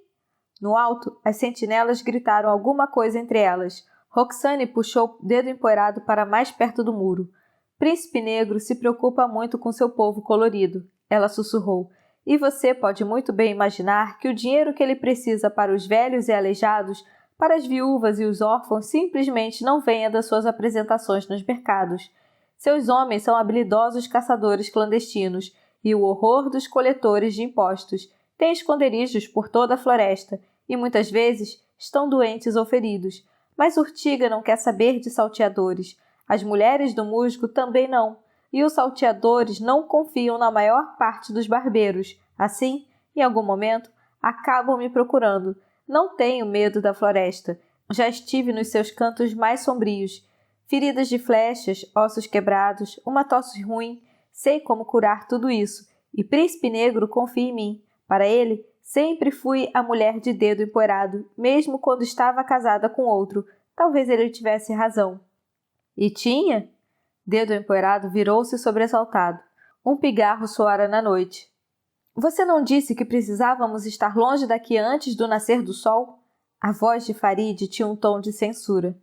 No alto, as sentinelas gritaram alguma coisa entre elas. Roxane puxou o dedo empoeirado para mais perto do muro. Príncipe Negro se preocupa muito com seu povo colorido. Ela sussurrou. E você pode muito bem imaginar que o dinheiro que ele precisa para os velhos e aleijados, para as viúvas e os órfãos, simplesmente não venha das suas apresentações nos mercados. Seus homens são habilidosos caçadores clandestinos e o horror dos coletores de impostos. Têm esconderijos por toda a floresta e muitas vezes estão doentes ou feridos. Mas Urtiga não quer saber de salteadores. As mulheres do musgo também não. E os salteadores não confiam na maior parte dos barbeiros. Assim, em algum momento, acabam me procurando. Não tenho medo da floresta. Já estive nos seus cantos mais sombrios. Feridas de flechas, ossos quebrados, uma tosse ruim. Sei como curar tudo isso. E Príncipe Negro confia em mim. Para ele, sempre fui a mulher de dedo empoeirado, mesmo quando estava casada com outro. Talvez ele tivesse razão. E tinha? Dedo empoeirado virou-se sobressaltado. Um pigarro soara na noite. Você não disse que precisávamos estar longe daqui antes do nascer do sol? A voz de Farid tinha um tom de censura.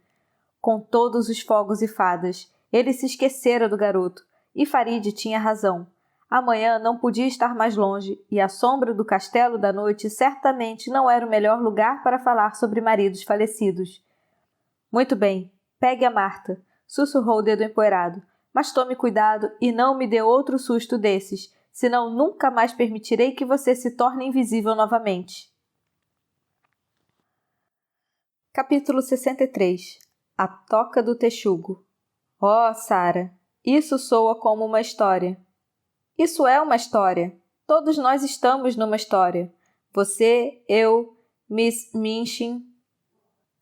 Com todos os fogos e fadas, ele se esquecera do garoto. E Farid tinha razão. Amanhã não podia estar mais longe, e a sombra do Castelo da Noite certamente não era o melhor lugar para falar sobre maridos falecidos. Muito bem, pegue a Marta, sussurrou o dedo empoeirado, mas tome cuidado e não me dê outro susto desses, senão nunca mais permitirei que você se torne invisível novamente. Capítulo 63. A Toca do Texugo. Oh, Sara, isso soa como uma história. Isso é uma história. Todos nós estamos numa história. Você, eu, Miss Minchin,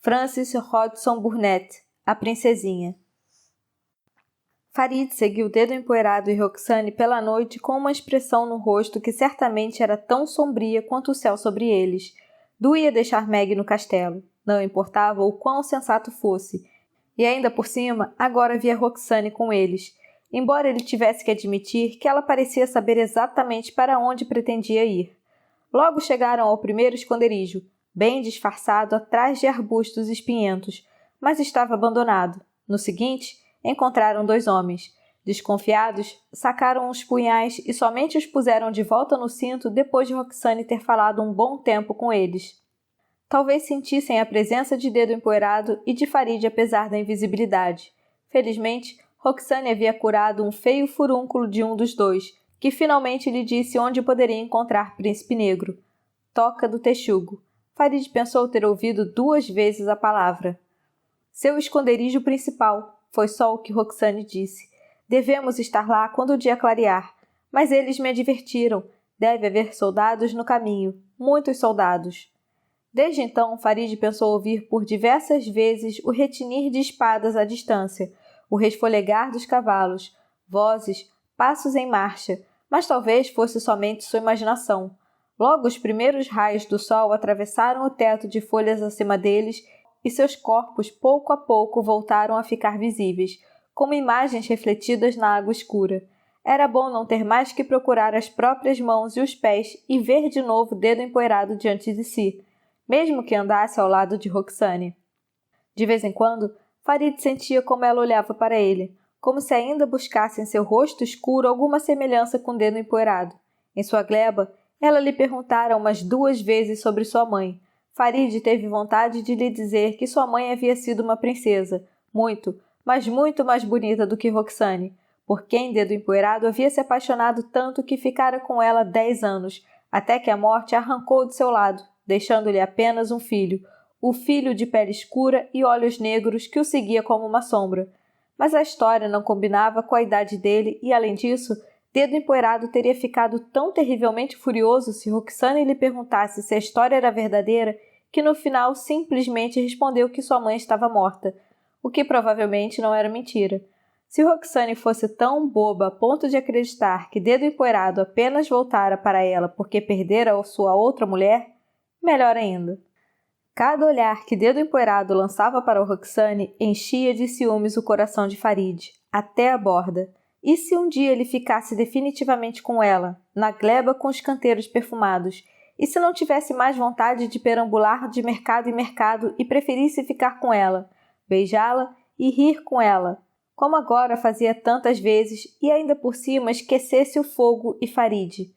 Frances Hodgson Burnett, a princesinha. Farid seguiu o dedo empoeirado e Roxane pela noite com uma expressão no rosto que certamente era tão sombria quanto o céu sobre eles. Doía deixar Meg no castelo. Não importava o quão sensato fosse. E ainda por cima, agora via Roxane com eles, embora ele tivesse que admitir que ela parecia saber exatamente para onde pretendia ir. Logo chegaram ao primeiro esconderijo, bem disfarçado atrás de arbustos espinhentos, mas estava abandonado. No seguinte, encontraram 2 homens. Desconfiados, sacaram os punhais e somente os puseram de volta no cinto depois de Roxane ter falado um bom tempo com eles. Talvez sentissem a presença de Dedo Empoeirado e de Farid apesar da invisibilidade. Felizmente, Roxane havia curado um feio furúnculo de um dos 2, que finalmente lhe disse onde poderia encontrar Príncipe Negro. Toca do Texugo. Farid pensou ter ouvido 2 vezes a palavra. Seu esconderijo principal, foi só o que Roxane disse. Devemos estar lá quando o dia clarear, mas eles me advertiram. Deve haver soldados no caminho, muitos soldados. Desde então, Farid pensou ouvir por diversas vezes o retinir de espadas à distância, o resfolegar dos cavalos, vozes, passos em marcha, mas talvez fosse somente sua imaginação. Logo os primeiros raios do sol atravessaram o teto de folhas acima deles e seus corpos pouco a pouco voltaram a ficar visíveis, como imagens refletidas na água escura. Era bom não ter mais que procurar as próprias mãos e os pés e ver de novo o dedo empoeirado diante de si, mesmo que andasse ao lado de Roxane. De vez em quando, Farid sentia como ela olhava para ele, como se ainda buscasse em seu rosto escuro alguma semelhança com o dedo empoeirado. Em sua gleba, ela lhe perguntara umas 2 vezes sobre sua mãe. Farid teve vontade de lhe dizer que sua mãe havia sido uma princesa, muito, mas muito mais bonita do que Roxane, por quem Dedo Empoeirado havia se apaixonado tanto que ficara com ela 10 anos, até que a morte a arrancou de seu lado, deixando-lhe apenas um filho, o filho de pele escura e olhos negros que o seguia como uma sombra. Mas a história não combinava com a idade dele e, além disso, Dedo Empoeirado teria ficado tão terrivelmente furioso se Roxane lhe perguntasse se a história era verdadeira que no final simplesmente respondeu que sua mãe estava morta, o que provavelmente não era mentira. Se Roxane fosse tão boba a ponto de acreditar que Dedo Empoeirado apenas voltara para ela porque perdera a sua outra mulher, melhor ainda. Cada olhar que Dedo Empoeirado lançava para Roxane enchia de ciúmes o coração de Farid, até a borda. E se um dia ele ficasse definitivamente com ela, na gleba com os canteiros perfumados, e se não tivesse mais vontade de perambular de mercado em mercado e preferisse ficar com ela, beijá-la e rir com ela, como agora fazia tantas vezes e ainda por cima esquecesse o fogo e Farid?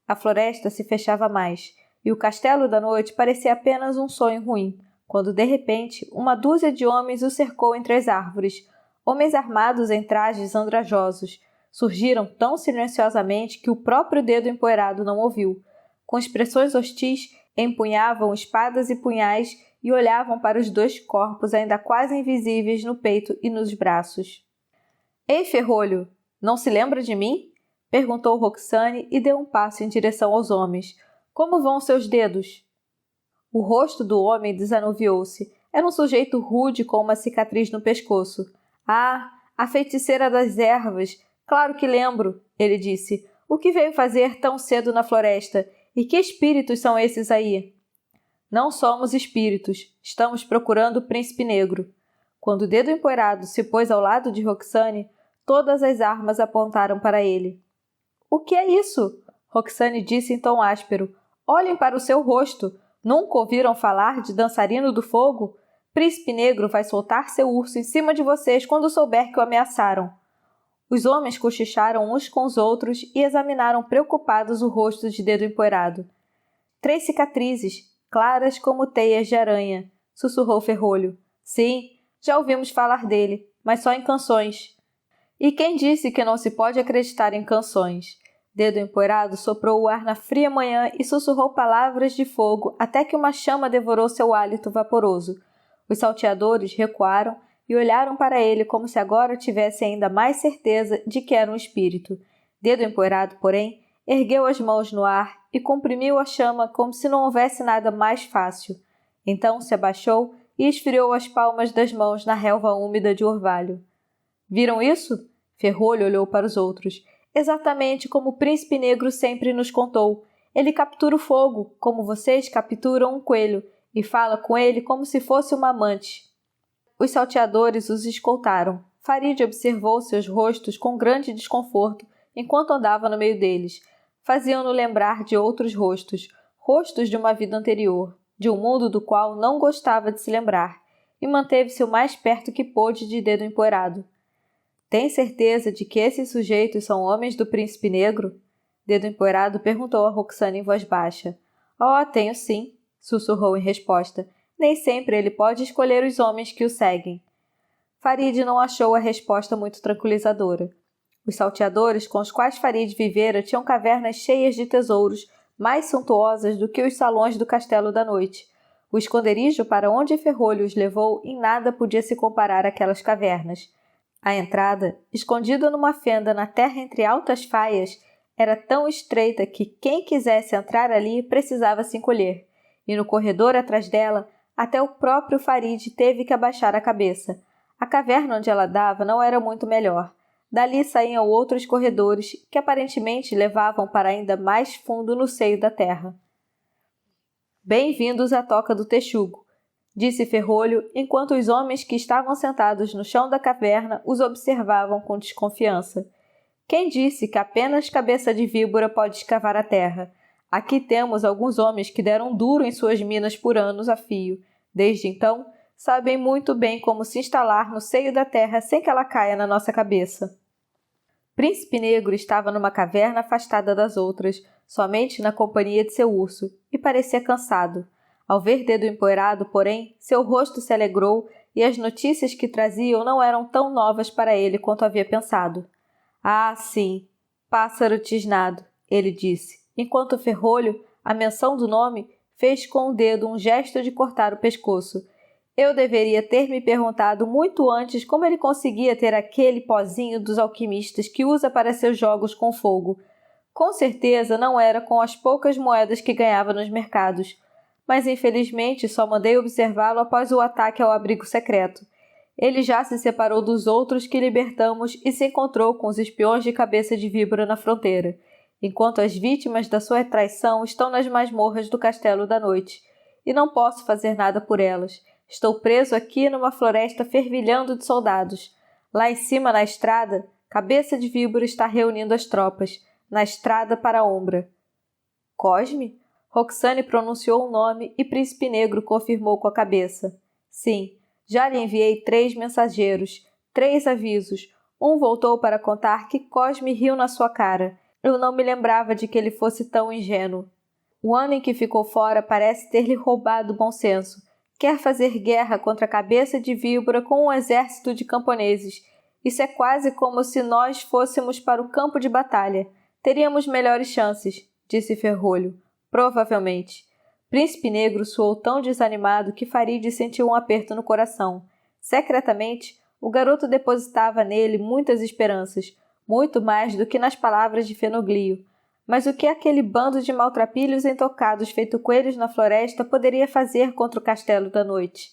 A floresta se fechava mais, e o castelo da noite parecia apenas um sonho ruim, quando de repente uma dúzia de homens o cercou entre as árvores. Homens armados em trajes andrajosos. Surgiram tão silenciosamente que o próprio Dedo Empoeirado não ouviu. Com expressões hostis, empunhavam espadas e punhais e olhavam para os 2 corpos ainda quase invisíveis no peito e nos braços. — Ei, ferrolho! Não se lembra de mim? Perguntou Roxane e deu um passo em direção aos homens. Como vão seus dedos? O rosto do homem desanuviou-se. Era um sujeito rude com uma cicatriz no pescoço. Ah, a feiticeira das ervas! Claro que lembro, ele disse. O que veio fazer tão cedo na floresta? E que espíritos são esses aí? Não somos espíritos. Estamos procurando o Príncipe Negro. Quando o Dedo Empoeirado se pôs ao lado de Roxane, todas as armas apontaram para ele. O que é isso? Roxane disse em tom áspero. Olhem para o seu rosto. Nunca ouviram falar de dançarino do fogo? Príncipe Negro vai soltar seu urso em cima de vocês quando souber que o ameaçaram. Os homens cochicharam uns com os outros e examinaram preocupados o rosto de Dedo Empoeirado. 3 cicatrizes, claras como teias de aranha, sussurrou Ferrolho. Sim, já ouvimos falar dele, mas só em canções. E quem disse que não se pode acreditar em canções? Dedo Empoeirado soprou o ar na fria manhã e sussurrou palavras de fogo até que uma chama devorou seu hálito vaporoso. Os salteadores recuaram e olharam para ele como se agora tivessem ainda mais certeza de que era um espírito. Dedo Empoeirado, porém, ergueu as mãos no ar e comprimiu a chama como se não houvesse nada mais fácil. Então se abaixou e esfriou as palmas das mãos na relva úmida de orvalho. Viram isso? Ferrolho olhou para os outros. Exatamente como o príncipe negro sempre nos contou. Ele captura o fogo, como vocês capturam um coelho, e fala com ele como se fosse uma amante. Os salteadores os escoltaram. Farid observou seus rostos com grande desconforto enquanto andava no meio deles. Faziam-no lembrar de outros rostos, rostos de uma vida anterior, de um mundo do qual não gostava de se lembrar, e manteve-se o mais perto que pôde de Dedo Empoeirado. Tem certeza de que esses sujeitos são homens do príncipe negro? Dedo Empoeirado perguntou a Roxane em voz baixa. Oh, tenho sim, sussurrou em resposta. Nem sempre ele pode escolher os homens que o seguem. Farid não achou a resposta muito tranquilizadora. Os salteadores com os quais Farid vivera tinham cavernas cheias de tesouros, mais suntuosas do que os salões do Castelo da Noite. O esconderijo para onde Ferrolho os levou em nada podia se comparar àquelas cavernas. A entrada, escondida numa fenda na terra entre altas faias, era tão estreita que quem quisesse entrar ali precisava se encolher, e no corredor atrás dela, até o próprio Farid teve que abaixar a cabeça. A caverna onde ela dava não era muito melhor. Dali saíam outros corredores que aparentemente levavam para ainda mais fundo no seio da terra. Bem-vindos à Toca do Texugo, disse Ferrolho, enquanto os homens que estavam sentados no chão da caverna os observavam com desconfiança. Quem disse que apenas cabeça de víbora pode escavar a terra? Aqui temos alguns homens que deram duro em suas minas por anos a fio. Desde então, sabem muito bem como se instalar no seio da terra sem que ela caia na nossa cabeça. Príncipe Negro estava numa caverna afastada das outras, somente na companhia de seu urso, e parecia cansado. Ao ver Dedo Empoeirado, porém, seu rosto se alegrou e as notícias que traziam não eram tão novas para ele quanto havia pensado. Ah, sim, pássaro tisnado, ele disse, enquanto Ferrolho, a menção do nome, fez com o dedo um gesto de cortar o pescoço. Eu deveria ter me perguntado muito antes como ele conseguia ter aquele pozinho dos alquimistas que usa para seus jogos com fogo. Com certeza não era com as poucas moedas que ganhava nos mercados, mas infelizmente só mandei observá-lo após o ataque ao abrigo secreto. Ele já se separou dos outros que libertamos e se encontrou com os espiões de cabeça de víbora na fronteira, enquanto as vítimas da sua traição estão nas masmorras do Castelo da Noite, e não posso fazer nada por elas. Estou preso aqui numa floresta fervilhando de soldados. Lá em cima, na estrada, Cabeça de Víbora está reunindo as tropas, na estrada para a Ombra. Cosme? Roxane pronunciou o nome e Príncipe Negro confirmou com a cabeça. Sim, já lhe enviei 3 mensageiros, 3 avisos. Um voltou para contar que Cosme riu na sua cara. Eu não me lembrava de que ele fosse tão ingênuo. O ano em que ficou fora parece ter-lhe roubado o bom senso. Quer fazer guerra contra a Cabeça de Víbora com um exército de camponeses. Isso é quase como se nós fôssemos para o campo de batalha. Teríamos melhores chances, disse Ferrolho. Provavelmente. Príncipe Negro soou tão desanimado que Farid sentiu um aperto no coração. Secretamente, o garoto depositava nele muitas esperanças, muito mais do que nas palavras de Fenoglio. Mas o que aquele bando de maltrapilhos intocados feito coelhos na floresta poderia fazer contra o Castelo da Noite?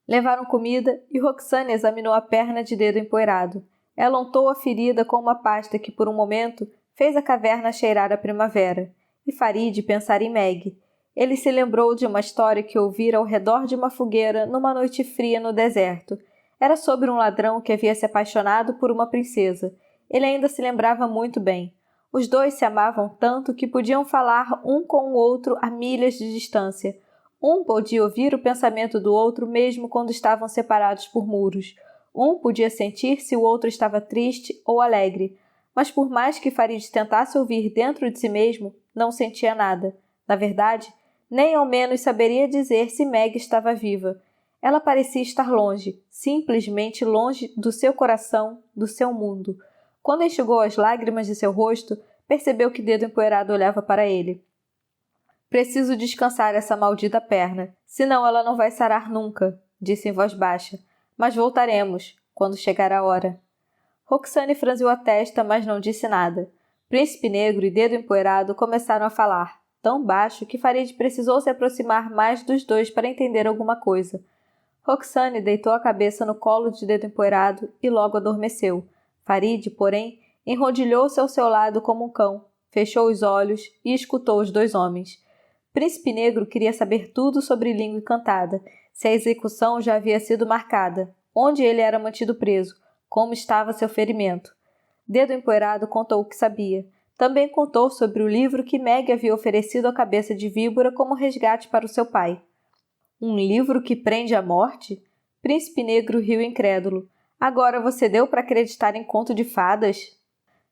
Levaram comida e Roxane examinou a perna de Dedo Empoeirado. Ela untou a ferida com uma pasta que, por um momento, fez a caverna cheirar a primavera. E Farid pensar em Meg. Ele se lembrou de uma história que ouvira ao redor de uma fogueira numa noite fria no deserto. Era sobre um ladrão que havia se apaixonado por uma princesa. Ele ainda se lembrava muito bem. Os dois se amavam tanto que podiam falar um com o outro a milhas de distância. Um podia ouvir o pensamento do outro mesmo quando estavam separados por muros. Um podia sentir se o outro estava triste ou alegre. Mas por mais que Farid tentasse ouvir dentro de si mesmo, não sentia nada. Na verdade, nem ao menos saberia dizer se Meg estava viva. Ela parecia estar longe, simplesmente longe do seu coração, do seu mundo. Quando enxugou as lágrimas de seu rosto, percebeu que Dedo Empoeirado olhava para ele. Preciso descansar essa maldita perna, senão ela não vai sarar nunca, disse em voz baixa, mas voltaremos, quando chegar a hora. Roxane franziu a testa, mas não disse nada. Príncipe Negro e Dedo Empoeirado começaram a falar, tão baixo que Farid precisou se aproximar mais dos dois para entender alguma coisa. Roxane deitou a cabeça no colo de Dedo Empoeirado e logo adormeceu. Farid, porém, enrodilhou-se ao seu lado como um cão, fechou os olhos e escutou os dois homens. Príncipe Negro queria saber tudo sobre Língua Encantada, se a execução já havia sido marcada, onde ele era mantido preso, como estava seu ferimento. Dedo Empoeirado contou o que sabia. Também contou sobre o livro que Meg havia oferecido à cabeça de víbora como resgate para o seu pai. Um livro que prende à morte? Príncipe Negro riu incrédulo. Agora você deu para acreditar em conto de fadas?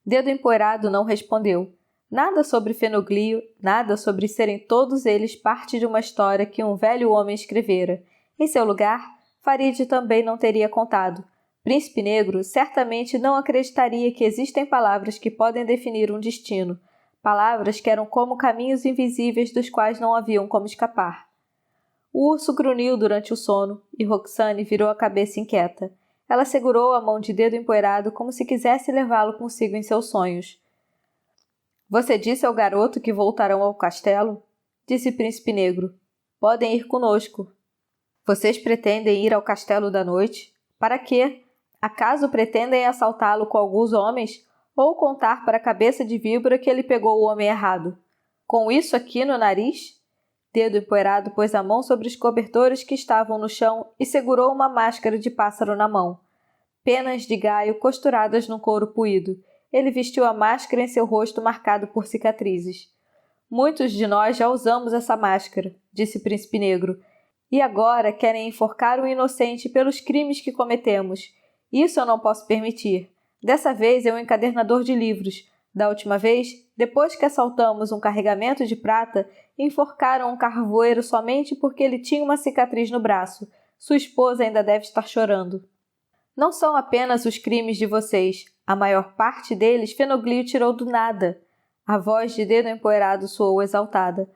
Dedo Empoeirado não respondeu. Nada sobre Fenoglio, nada sobre serem todos eles parte de uma história que um velho homem escrevera. Em seu lugar, Farid também não teria contado. Príncipe Negro certamente não acreditaria que existem palavras que podem definir um destino, palavras que eram como caminhos invisíveis dos quais não haviam como escapar. O urso grunhiu durante o sono e Roxane virou a cabeça inquieta. Ela segurou a mão de Dedo Empoeirado como se quisesse levá-lo consigo em seus sonhos. Você disse ao garoto que voltarão ao castelo? Disse Príncipe Negro. Podem ir conosco. Vocês pretendem ir ao castelo da noite? Para quê? Acaso pretendem assaltá-lo com alguns homens? Ou contar para a cabeça de víbora que ele pegou o homem errado? Com isso aqui no nariz? Dedo Empoeirado pôs a mão sobre os cobertores que estavam no chão e segurou uma máscara de pássaro na mão. Penas de gaio costuradas num couro puído. Ele vestiu a máscara em seu rosto marcado por cicatrizes. Muitos de nós já usamos essa máscara, disse Príncipe Negro, e agora querem enforcar um inocente pelos crimes que cometemos. Isso eu não posso permitir. Dessa vez é um encadernador de livros. Da última vez, depois que assaltamos um carregamento de prata, enforcaram um carvoeiro somente porque ele tinha uma cicatriz no braço. Sua esposa ainda deve estar chorando. Não são apenas os crimes de vocês. A maior parte deles Fenoglio tirou do nada. A voz de Dedo Empoeirado soou exaltada.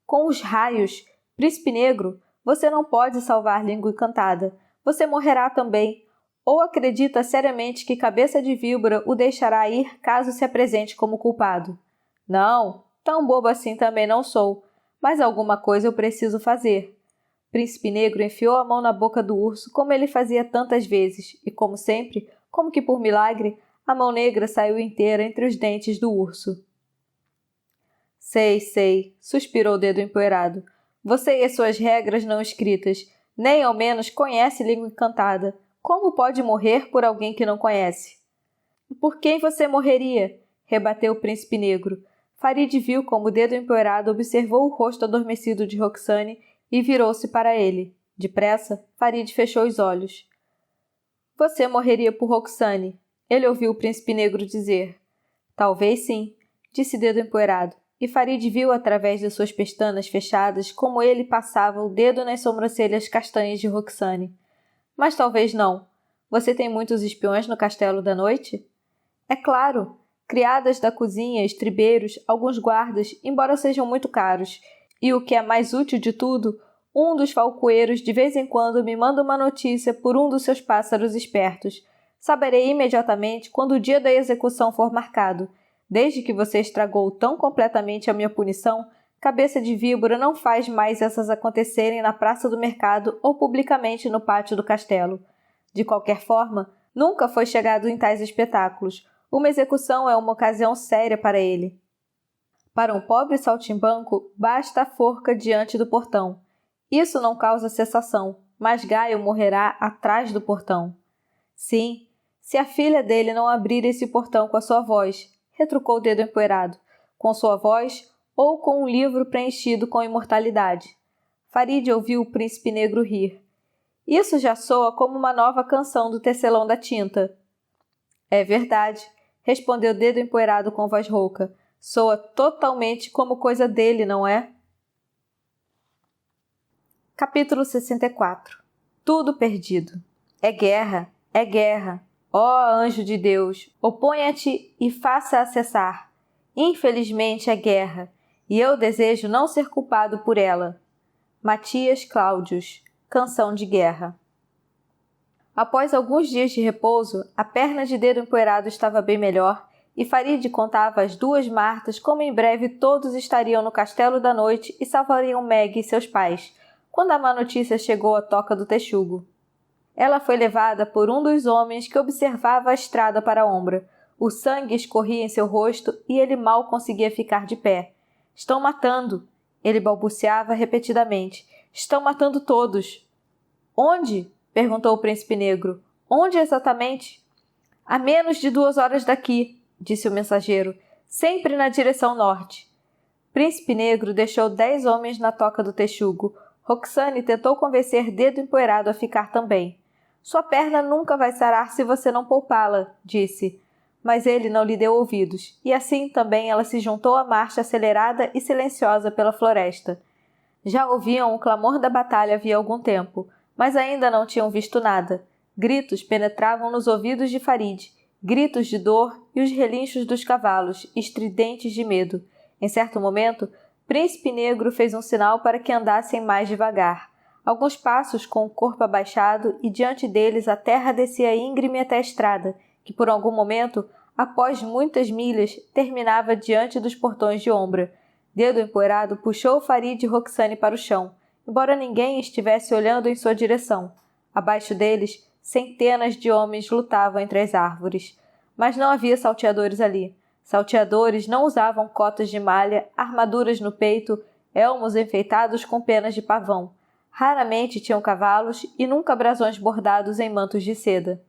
Com os raios, Príncipe Negro, você não pode salvar Língua Encantada. Você morrerá também. Ou acredita seriamente que Cabeça de Víbora o deixará ir caso se apresente como culpado? Não, tão bobo assim também não sou. Mas alguma coisa eu preciso fazer. Príncipe Negro enfiou a mão na boca do urso como ele fazia tantas vezes, e como sempre, como que por milagre, a mão negra saiu inteira entre os dentes do urso. Sei, suspirou o Dedo Empoeirado. Você e as suas regras não escritas, nem ao menos conhece Língua Encantada. Como pode morrer por alguém que não conhece? Por quem você morreria? Rebateu o Príncipe Negro. Farid viu como o Dedo Empoeirado observou o rosto adormecido de Roxane e virou-se para ele. Depressa, Farid fechou os olhos. Você morreria por Roxane, ele ouviu o Príncipe Negro dizer. Talvez sim, disse Dedo Empoeirado, e Farid viu através de suas pestanas fechadas como ele passava o dedo nas sobrancelhas castanhas de Roxane. Mas talvez não. Você tem muitos espiões no Castelo da Noite? É claro, criadas da cozinha, estribeiros, alguns guardas, embora sejam muito caros. E o que é mais útil de tudo, um dos falcoeiros de vez em quando me manda uma notícia por um dos seus pássaros espertos. Saberei imediatamente quando o dia da execução for marcado. Desde que você estragou tão completamente a minha punição, Cabeça de Víbora não faz mais essas acontecerem na praça do mercado ou publicamente no pátio do castelo. De qualquer forma, nunca foi chegado em tais espetáculos. Uma execução é uma ocasião séria para ele. Para um pobre saltimbanco, basta a forca diante do portão. Isso não causa cessação, mas Gaio morrerá atrás do portão. Sim, se a filha dele não abrir esse portão com a sua voz, retrucou o Dedo Empoeirado, com sua voz ou com um livro preenchido com imortalidade. Farid ouviu o Príncipe Negro rir. Isso já soa como uma nova canção do Tecelão da Tinta. É verdade, respondeu Dedo Empoeirado com voz rouca. Soa totalmente como coisa dele, não é? Capítulo 64. Tudo perdido. É guerra, é guerra. Ó anjo de Deus, oponha-te e faça-a cessar. Infelizmente é guerra, e eu desejo não ser culpado por ela. Matias Cláudios, Canção de guerra. Após alguns dias de repouso, a perna de Dedo Empoeirado estava bem melhor e Farid contava às 2 Martas como em breve todos estariam no Castelo da Noite e salvariam Meg e seus pais, quando a má notícia chegou à toca do texugo. Ela foi levada por um dos homens que observava a estrada para a ombra. O sangue escorria em seu rosto e ele mal conseguia ficar de pé. — Estão matando! Ele balbuciava repetidamente. — Estão matando todos! — Onde? Perguntou o príncipe negro. — Onde exatamente? — A menos de 2 horas daqui, disse o mensageiro, sempre na direção norte. Príncipe Negro deixou 10 homens na toca do texugo. Roxane tentou convencer Dedo Empoeirado a ficar também. Sua perna nunca vai sarar se você não poupá-la, disse. Mas ele não lhe deu ouvidos, e assim também ela se juntou à marcha acelerada e silenciosa pela floresta. Já ouviam o clamor da batalha havia algum tempo, mas ainda não tinham visto nada. Gritos penetravam nos ouvidos de Farid, gritos de dor e os relinchos dos cavalos, estridentes de medo. Em certo momento, Príncipe Negro fez um sinal para que andassem mais devagar. Alguns passos com o corpo abaixado e diante deles a terra descia íngreme até a estrada, que por algum momento, após muitas milhas, terminava diante dos portões de ombra. Dedo Empoeirado puxou Farid e Roxane para o chão, embora ninguém estivesse olhando em sua direção. Abaixo deles, centenas de homens lutavam entre as árvores. Mas não havia salteadores ali. Salteadores não usavam cotas de malha, armaduras no peito, elmos enfeitados com penas de pavão. Raramente tinham cavalos e nunca brasões bordados em mantos de seda.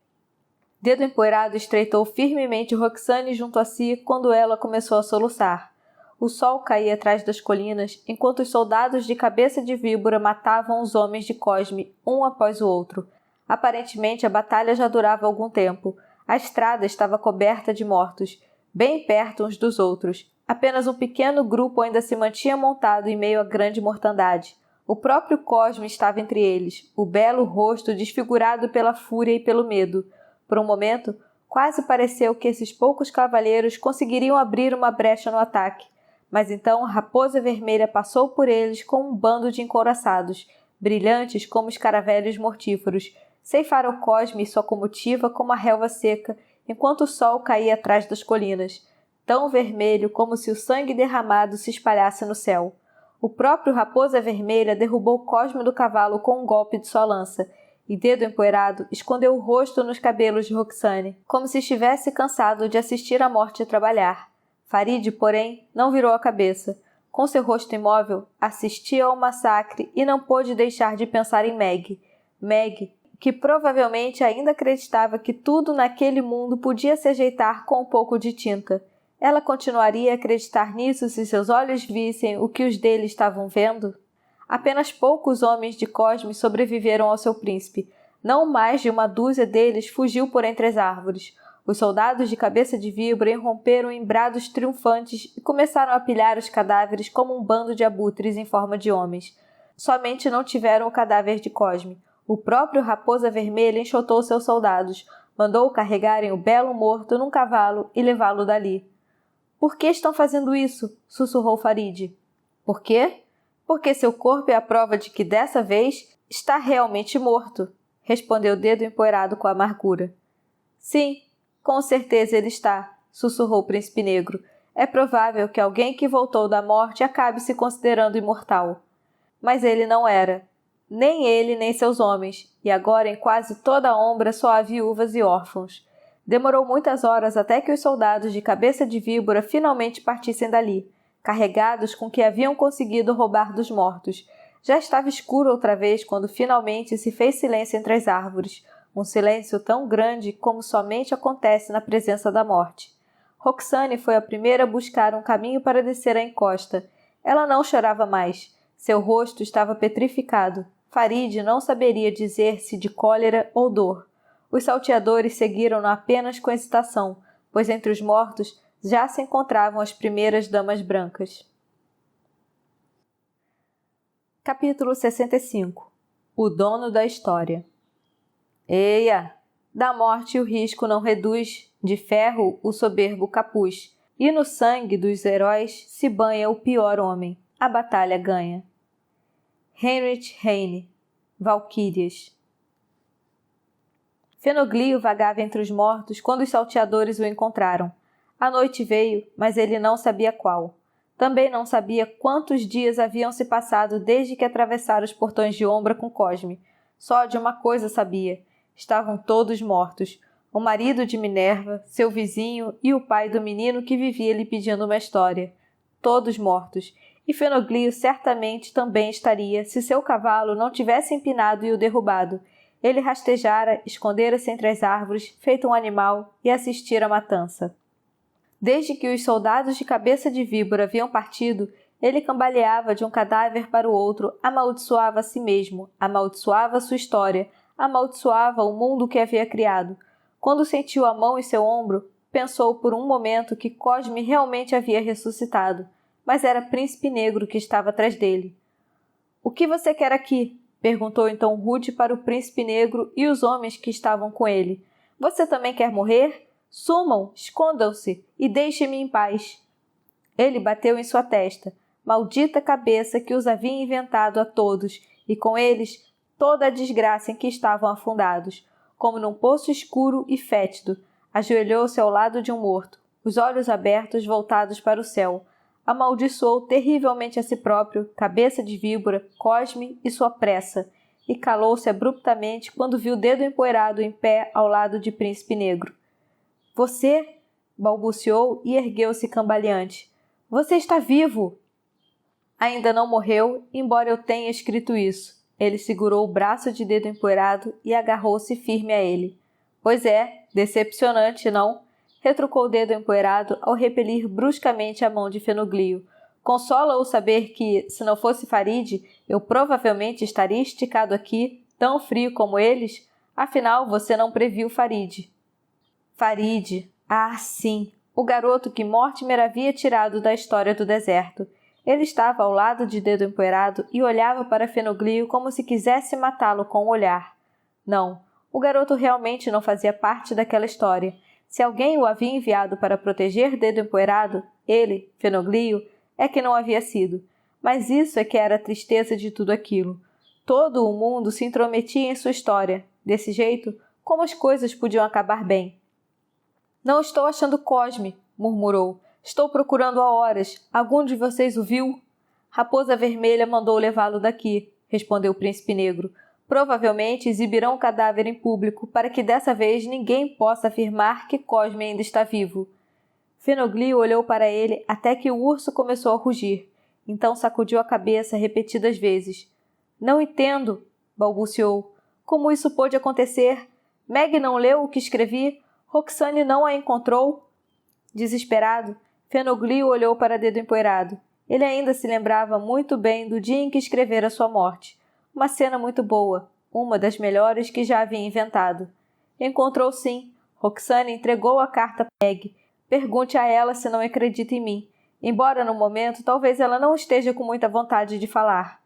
Dedo Empoeirado estreitou firmemente Roxane junto a si quando ela começou a soluçar. O sol caía atrás das colinas, enquanto os soldados de cabeça de víbora matavam os homens de Cosme, um após o outro. Aparentemente a batalha já durava algum tempo. A estrada estava coberta de mortos, bem perto uns dos outros. Apenas um pequeno grupo ainda se mantinha montado em meio à grande mortandade. O próprio Cosme estava entre eles, o belo rosto desfigurado pela fúria e pelo medo. Por um momento, quase pareceu que esses poucos cavaleiros conseguiriam abrir uma brecha no ataque. Mas então a Raposa Vermelha passou por eles com um bando de encouraçados, brilhantes como escaravelhos mortíferos. Ceifaram Cosme e sua comitiva como a relva seca, enquanto o sol caía atrás das colinas, tão vermelho como se o sangue derramado se espalhasse no céu. O próprio Raposa Vermelha derrubou Cosme do cavalo com um golpe de sua lança, e Dedo Empoeirado escondeu o rosto nos cabelos de Roxane, como se estivesse cansado de assistir a morte trabalhar. Farid, porém, não virou a cabeça. Com seu rosto imóvel, assistia ao massacre e não pôde deixar de pensar em Meg. Meg, que provavelmente ainda acreditava que tudo naquele mundo podia se ajeitar com um pouco de tinta. Ela continuaria a acreditar nisso se seus olhos vissem o que os dele estavam vendo? Apenas poucos homens de Cosme sobreviveram ao seu príncipe. Não mais de 1 dúzia deles fugiu por entre as árvores. Os soldados de cabeça de víbora irromperam em brados triunfantes e começaram a pilhar os cadáveres como um bando de abutres em forma de homens. Somente não tiveram o cadáver de Cosme. O próprio Raposa Vermelha enxotou seus soldados, mandou carregarem o belo morto num cavalo e levá-lo dali. — Por que estão fazendo isso? Sussurrou Farid. — Por quê? Porque seu corpo é a prova de que dessa vez está realmente morto, respondeu Dedo Empoeirado com amargura. — Sim, com certeza ele está, sussurrou o príncipe negro. É provável que alguém que voltou da morte acabe se considerando imortal. Mas ele não era. Nem ele, nem seus homens, e agora em quase toda a ombra só há viúvas e órfãos. Demorou muitas horas até que os soldados de cabeça de víbora finalmente partissem dali, carregados com o que haviam conseguido roubar dos mortos. Já estava escuro outra vez quando finalmente se fez silêncio entre as árvores, um silêncio tão grande como somente acontece na presença da morte. Roxane foi a primeira a buscar um caminho para descer a encosta. Ela não chorava mais. Seu rosto estava petrificado. Farid não saberia dizer se de cólera ou dor. Os salteadores seguiram-no apenas com hesitação, pois entre os mortos já se encontravam as primeiras damas brancas. Capítulo 65. O dono da história. Eia! Da morte o risco não reduz de ferro o soberbo capuz, e no sangue dos heróis se banha o pior homem. A batalha ganha. Heinrich Heine, Valquírias. Fenoglio vagava entre os mortos quando os salteadores o encontraram. A noite veio, mas ele não sabia qual. Também não sabia quantos dias haviam se passado desde que atravessara os portões de Ombra com Cosme. Só de uma coisa sabia: estavam todos mortos. O marido de Minerva, seu vizinho e o pai do menino que vivia lhe pedindo uma história. Todos mortos. E Fenoglio certamente também estaria, se seu cavalo não tivesse empinado e o derrubado. Ele rastejara, escondera-se entre as árvores, feito um animal, e assistira à matança. Desde que os soldados de cabeça de víbora haviam partido, ele cambaleava de um cadáver para o outro, amaldiçoava a si mesmo, amaldiçoava sua história, amaldiçoava o mundo que havia criado. Quando sentiu a mão em seu ombro, pensou por um momento que Cosme realmente havia ressuscitado, mas era Príncipe Negro que estava atrás dele. — O que você quer aqui? Perguntou então Rude para o Príncipe Negro e os homens que estavam com ele. — Você também quer morrer? Sumam, escondam-se e deixem-me em paz. Ele bateu em sua testa, maldita cabeça que os havia inventado a todos, e com eles toda a desgraça em que estavam afundados. Como num poço escuro e fétido, ajoelhou-se ao lado de um morto, os olhos abertos voltados para o céu. Amaldiçoou terrivelmente a si próprio, cabeça de víbora, Cosme e sua pressa, e calou-se abruptamente quando viu o dedo empoeirado em pé ao lado de Príncipe Negro. — Você? — balbuciou e ergueu-se cambaleante. — Você está vivo! — Ainda não morreu, embora eu tenha escrito isso. Ele segurou o braço de dedo empoeirado e agarrou-se firme a ele. — Pois é, decepcionante, não? Retrucou o dedo empoeirado ao repelir bruscamente a mão de Fenoglio. Consola-o saber que, se não fosse Farid, eu provavelmente estaria esticado aqui, tão frio como eles. Afinal, você não previu Farid. Farid. Ah, sim! O garoto que Mortimer havia tirado da história do deserto. Ele estava ao lado de Dedo Empoeirado e olhava para Fenoglio como se quisesse matá-lo com o olhar. Não, o garoto realmente não fazia parte daquela história. Se alguém o havia enviado para proteger Dedo Empoeirado, ele, Fenoglio, é que não havia sido. Mas isso é que era a tristeza de tudo aquilo. Todo o mundo se intrometia em sua história. Desse jeito, como as coisas podiam acabar bem? — Não estou achando Cosme, murmurou. Estou procurando há horas. Algum de vocês o viu? Raposa Vermelha mandou levá-lo daqui, respondeu o Príncipe Negro. Provavelmente exibirão o cadáver em público para que dessa vez ninguém possa afirmar que Cosme ainda está vivo. Fenoglio olhou para ele até que o urso começou a rugir. Então sacudiu a cabeça repetidas vezes. — Não entendo, balbuciou. Como isso pôde acontecer? Meg não leu o que escrevi? Roxane não a encontrou? Desesperado, Fenoglio olhou para Dedo Empoeirado. Ele ainda se lembrava muito bem do dia em que escrevera sua morte. Uma cena muito boa, uma das melhores que já havia inventado. Encontrou sim. Roxane entregou a carta para Meg. Pergunte a ela se não acredita em mim. Embora no momento talvez ela não esteja com muita vontade de falar.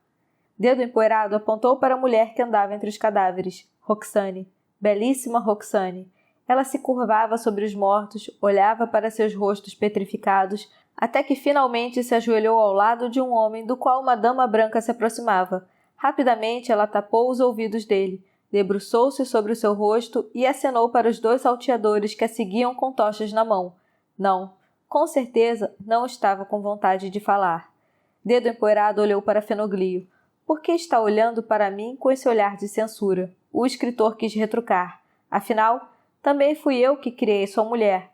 Dedo Empoeirado apontou para a mulher que andava entre os cadáveres. Roxane. Belíssima Roxane. Ela se curvava sobre os mortos, olhava para seus rostos petrificados, até que finalmente se ajoelhou ao lado de um homem do qual uma dama branca se aproximava. Rapidamente ela tapou os ouvidos dele, debruçou-se sobre o seu rosto e acenou para os 2 salteadores que a seguiam com tochas na mão. Não, com certeza não estava com vontade de falar. Dedo Empoeirado olhou para Fenoglio. — Por que está olhando para mim com esse olhar de censura? O escritor quis retrucar. Afinal, também fui eu que criei sua mulher.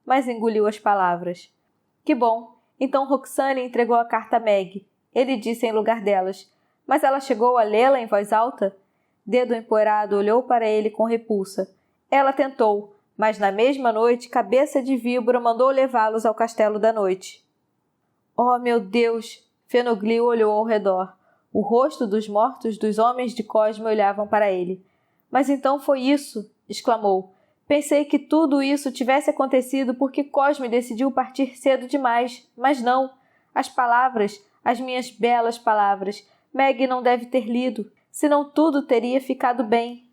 Mas engoliu as palavras. — Que bom. Então Roxane entregou a carta a Meg. Ele disse em lugar delas. Mas ela chegou a lê-la em voz alta? Dedo Empoeirado olhou para ele com repulsa. Ela tentou, mas na mesma noite Cabeça de Víbora mandou levá-los ao Castelo da Noite. — Oh, meu Deus! Fenoglio olhou ao redor. O rosto dos mortos dos homens de Cosme olhavam para ele. — Mas então foi isso! Exclamou. Pensei que tudo isso tivesse acontecido porque Cosme decidiu partir cedo demais, mas não. As palavras, as minhas belas palavras, Meg não deve ter lido, senão tudo teria ficado bem.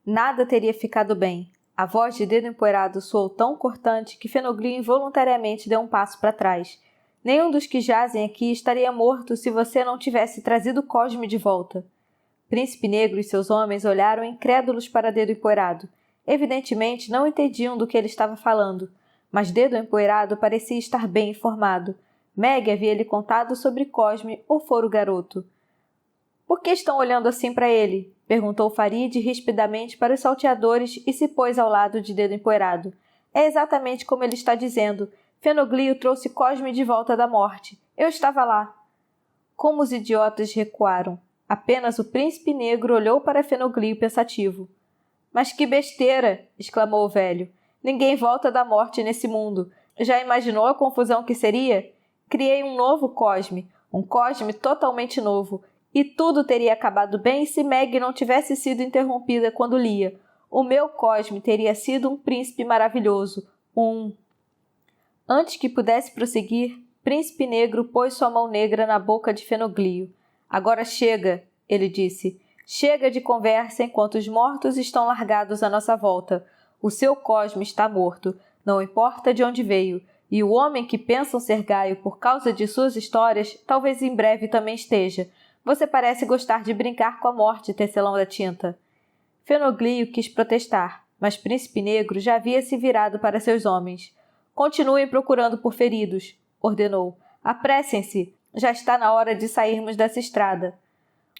Nada teria ficado bem. A voz de Dedo Empoeirado soou tão cortante que Fenoglio involuntariamente deu um passo para trás. Nenhum dos que jazem aqui estaria morto se você não tivesse trazido Cosme de volta. Príncipe Negro e seus homens olharam incrédulos para Dedo Empoeirado. Evidentemente não entendiam do que ele estava falando, mas Dedo Empoeirado parecia estar bem informado. Meg havia lhe contado sobre Cosme, ou fora o garoto. Por que estão olhando assim para ele? Perguntou Farid rispidamente para os salteadores e se pôs ao lado de Dedo Empoeirado. É exatamente como ele está dizendo. Fenoglio trouxe Cosme de volta da morte. Eu estava lá. Como os idiotas recuaram. Apenas o príncipe negro olhou para Fenoglio pensativo. Mas que besteira! Exclamou o velho. Ninguém volta da morte nesse mundo. Já imaginou a confusão que seria? Criei um novo Cosme, um Cosme totalmente novo, e tudo teria acabado bem se Meg não tivesse sido interrompida quando lia. O meu Cosme teria sido um príncipe maravilhoso, Antes que pudesse prosseguir, Príncipe Negro pôs sua mão negra na boca de Fenoglio. Agora chega, ele disse. Chega de conversa enquanto os mortos estão largados à nossa volta. O seu Cosme está morto, não importa de onde veio, e o homem que pensam ser Gaio por causa de suas histórias talvez em breve também esteja. Você parece gostar de brincar com a morte, tecelão da tinta. Fenoglio quis protestar, mas Príncipe Negro já havia se virado para seus homens. Continuem procurando por feridos, ordenou. Apressem-se, já está na hora de sairmos dessa estrada.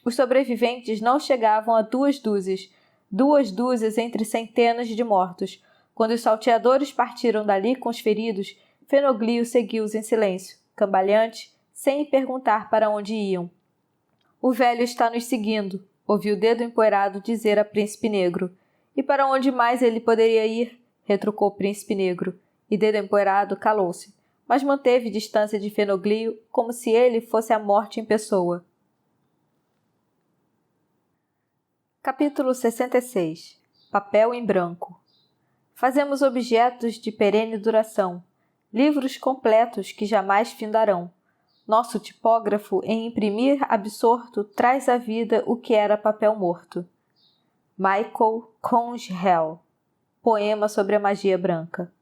Os sobreviventes não chegavam a 2 dúzias entre centenas de mortos. Quando os salteadores partiram dali com os feridos, Fenoglio seguiu-os em silêncio, cambaleante, sem perguntar para onde iam. O velho está nos seguindo, ouviu Dedo Empoeirado dizer a Príncipe Negro. E para onde mais ele poderia ir? Retrucou Príncipe Negro, e Dedo Empoeirado calou-se, mas manteve distância de Fenoglio como se ele fosse a morte em pessoa. Capítulo 66. Papel em branco. Fazemos objetos de perene duração, livros completos que jamais findarão. Nosso tipógrafo, em imprimir absorto, traz à vida o que era papel morto. Michael Congel. Poema sobre a magia branca.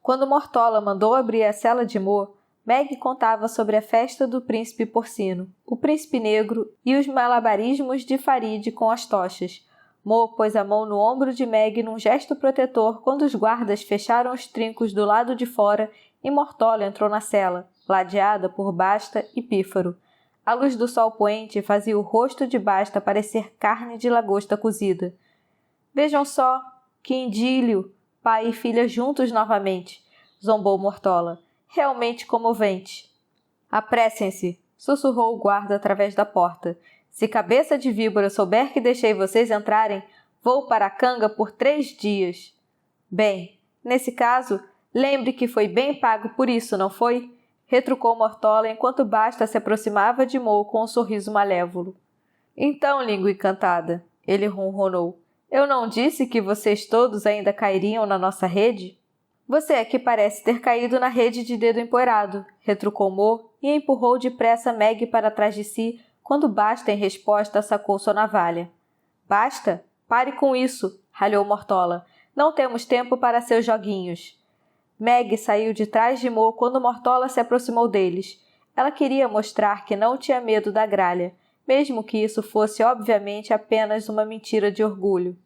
Quando Mortola mandou abrir a cela de Mo, Meg contava sobre a festa do príncipe porcino, o príncipe negro e os malabarismos de Farid com as tochas. Mo pôs a mão no ombro de Meg num gesto protetor quando os guardas fecharam os trincos do lado de fora e Mortola entrou na cela, ladeada por Basta e Pífaro. A luz do sol poente fazia o rosto de Basta parecer carne de lagosta cozida. Vejam só, que idílio, pai e filha juntos novamente, zombou Mortola. Realmente comovente. Apressem-se, sussurrou o guarda através da porta. Se Cabeça de Víbora souber que deixei vocês entrarem, vou para a canga por 3 dias. Bem, nesse caso, lembre que foi bem pago por isso, não foi? Retrucou Mortola enquanto Basta se aproximava de Mo com um sorriso malévolo. Então, língua encantada, ele ronronou, eu não disse que vocês todos ainda cairiam na nossa rede? Você é que parece ter caído na rede de Dedo Empoeirado, retrucou Mo e empurrou depressa Meg para trás de si quando Basta, em resposta, sacou sua navalha. Basta? Pare com isso, ralhou Mortola. Não temos tempo para seus joguinhos. Meg saiu de trás de Mo quando Mortola se aproximou deles. Ela queria mostrar que não tinha medo da gralha, mesmo que isso fosse obviamente apenas uma mentira de orgulho.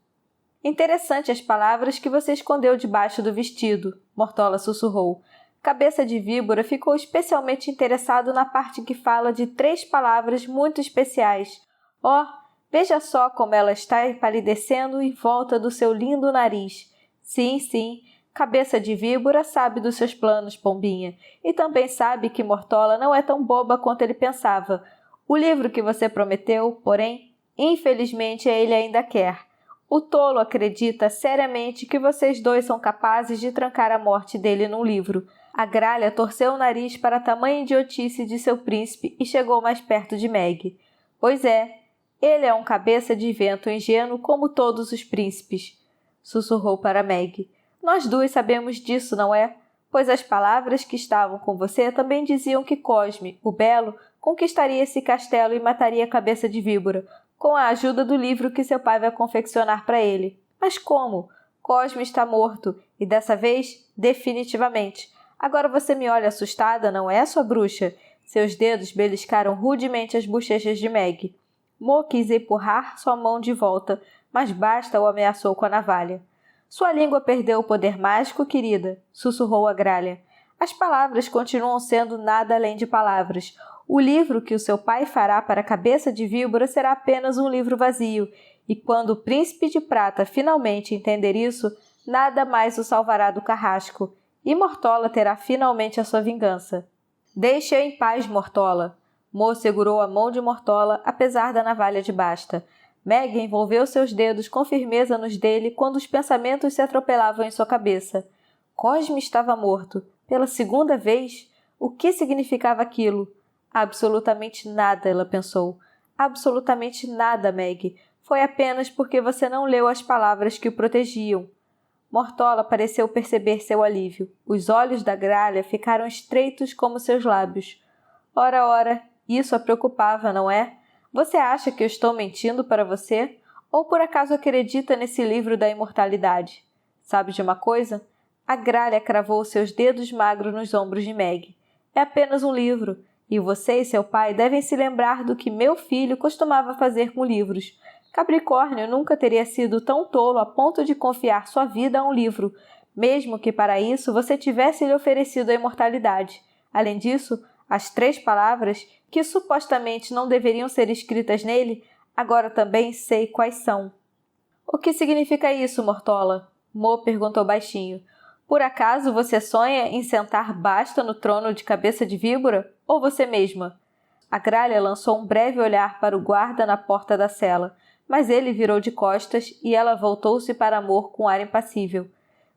Interessante as palavras que você escondeu debaixo do vestido, Mortola sussurrou. Cabeça de Víbora ficou especialmente interessado na parte que fala de 3 palavras muito especiais. Oh, veja só como ela está empalidecendo em volta do seu lindo nariz. Sim, Cabeça de Víbora sabe dos seus planos, Pombinha, e também sabe que Mortola não é tão boba quanto ele pensava. O livro que você prometeu, porém, infelizmente ele ainda quer. O tolo acredita seriamente que vocês dois são capazes de trancar a morte dele num livro. A gralha torceu o nariz para a tamanha idiotice de seu príncipe e chegou mais perto de Meg. Pois é, ele é um cabeça de vento ingênuo como todos os príncipes, sussurrou para Meg. Nós duas sabemos disso, não é? Pois as palavras que estavam com você também diziam que Cosme, o Belo, conquistaria esse castelo e mataria a Cabeça de Víbora, com a ajuda do livro que seu pai vai confeccionar para ele. Mas como? Cosme está morto, e dessa vez, definitivamente. Agora você me olha assustada, não é, sua bruxa? Seus dedos beliscaram rudemente as bochechas de Meg. Mo quis empurrar sua mão de volta, mas Basta o ameaçou com a navalha. Sua língua perdeu o poder mágico, querida, sussurrou a Gralha. As palavras continuam sendo nada além de palavras. O livro que o seu pai fará para a cabeça de víbora será apenas um livro vazio, e quando o príncipe de prata finalmente entender isso, nada mais o salvará do carrasco, e Mortola terá finalmente a sua vingança. Deixe-a em paz, Mortola. Mo segurou a mão de Mortola, apesar da navalha de Basta. Meg envolveu seus dedos com firmeza nos dele quando os pensamentos se atropelavam em sua cabeça. Cosme estava morto. Pela segunda vez? O que significava aquilo? Absolutamente nada, ela pensou. Absolutamente nada, Meg. Foi apenas porque você não leu as palavras que o protegiam. Mortola pareceu perceber seu alívio. Os olhos da Gralha ficaram estreitos como seus lábios. Ora, ora, isso a preocupava, não é? Você acha que eu estou mentindo para você? Ou por acaso acredita nesse livro da imortalidade? Sabe de uma coisa? A Gralha cravou seus dedos magros nos ombros de Meg. É apenas um livro, e você e seu pai devem se lembrar do que meu filho costumava fazer com livros. Capricórnio nunca teria sido tão tolo a ponto de confiar sua vida a um livro, mesmo que para isso você tivesse lhe oferecido a imortalidade. Além disso, as 3 palavras, que supostamente não deveriam ser escritas nele, agora também sei quais são. O que significa isso, Mortola? Mo perguntou baixinho. Por acaso você sonha em sentar Basta no trono de cabeça de víbora? Ou você mesma? A Gralha lançou um breve olhar para o guarda na porta da cela, mas ele virou de costas e ela voltou-se para Mo com ar impassível.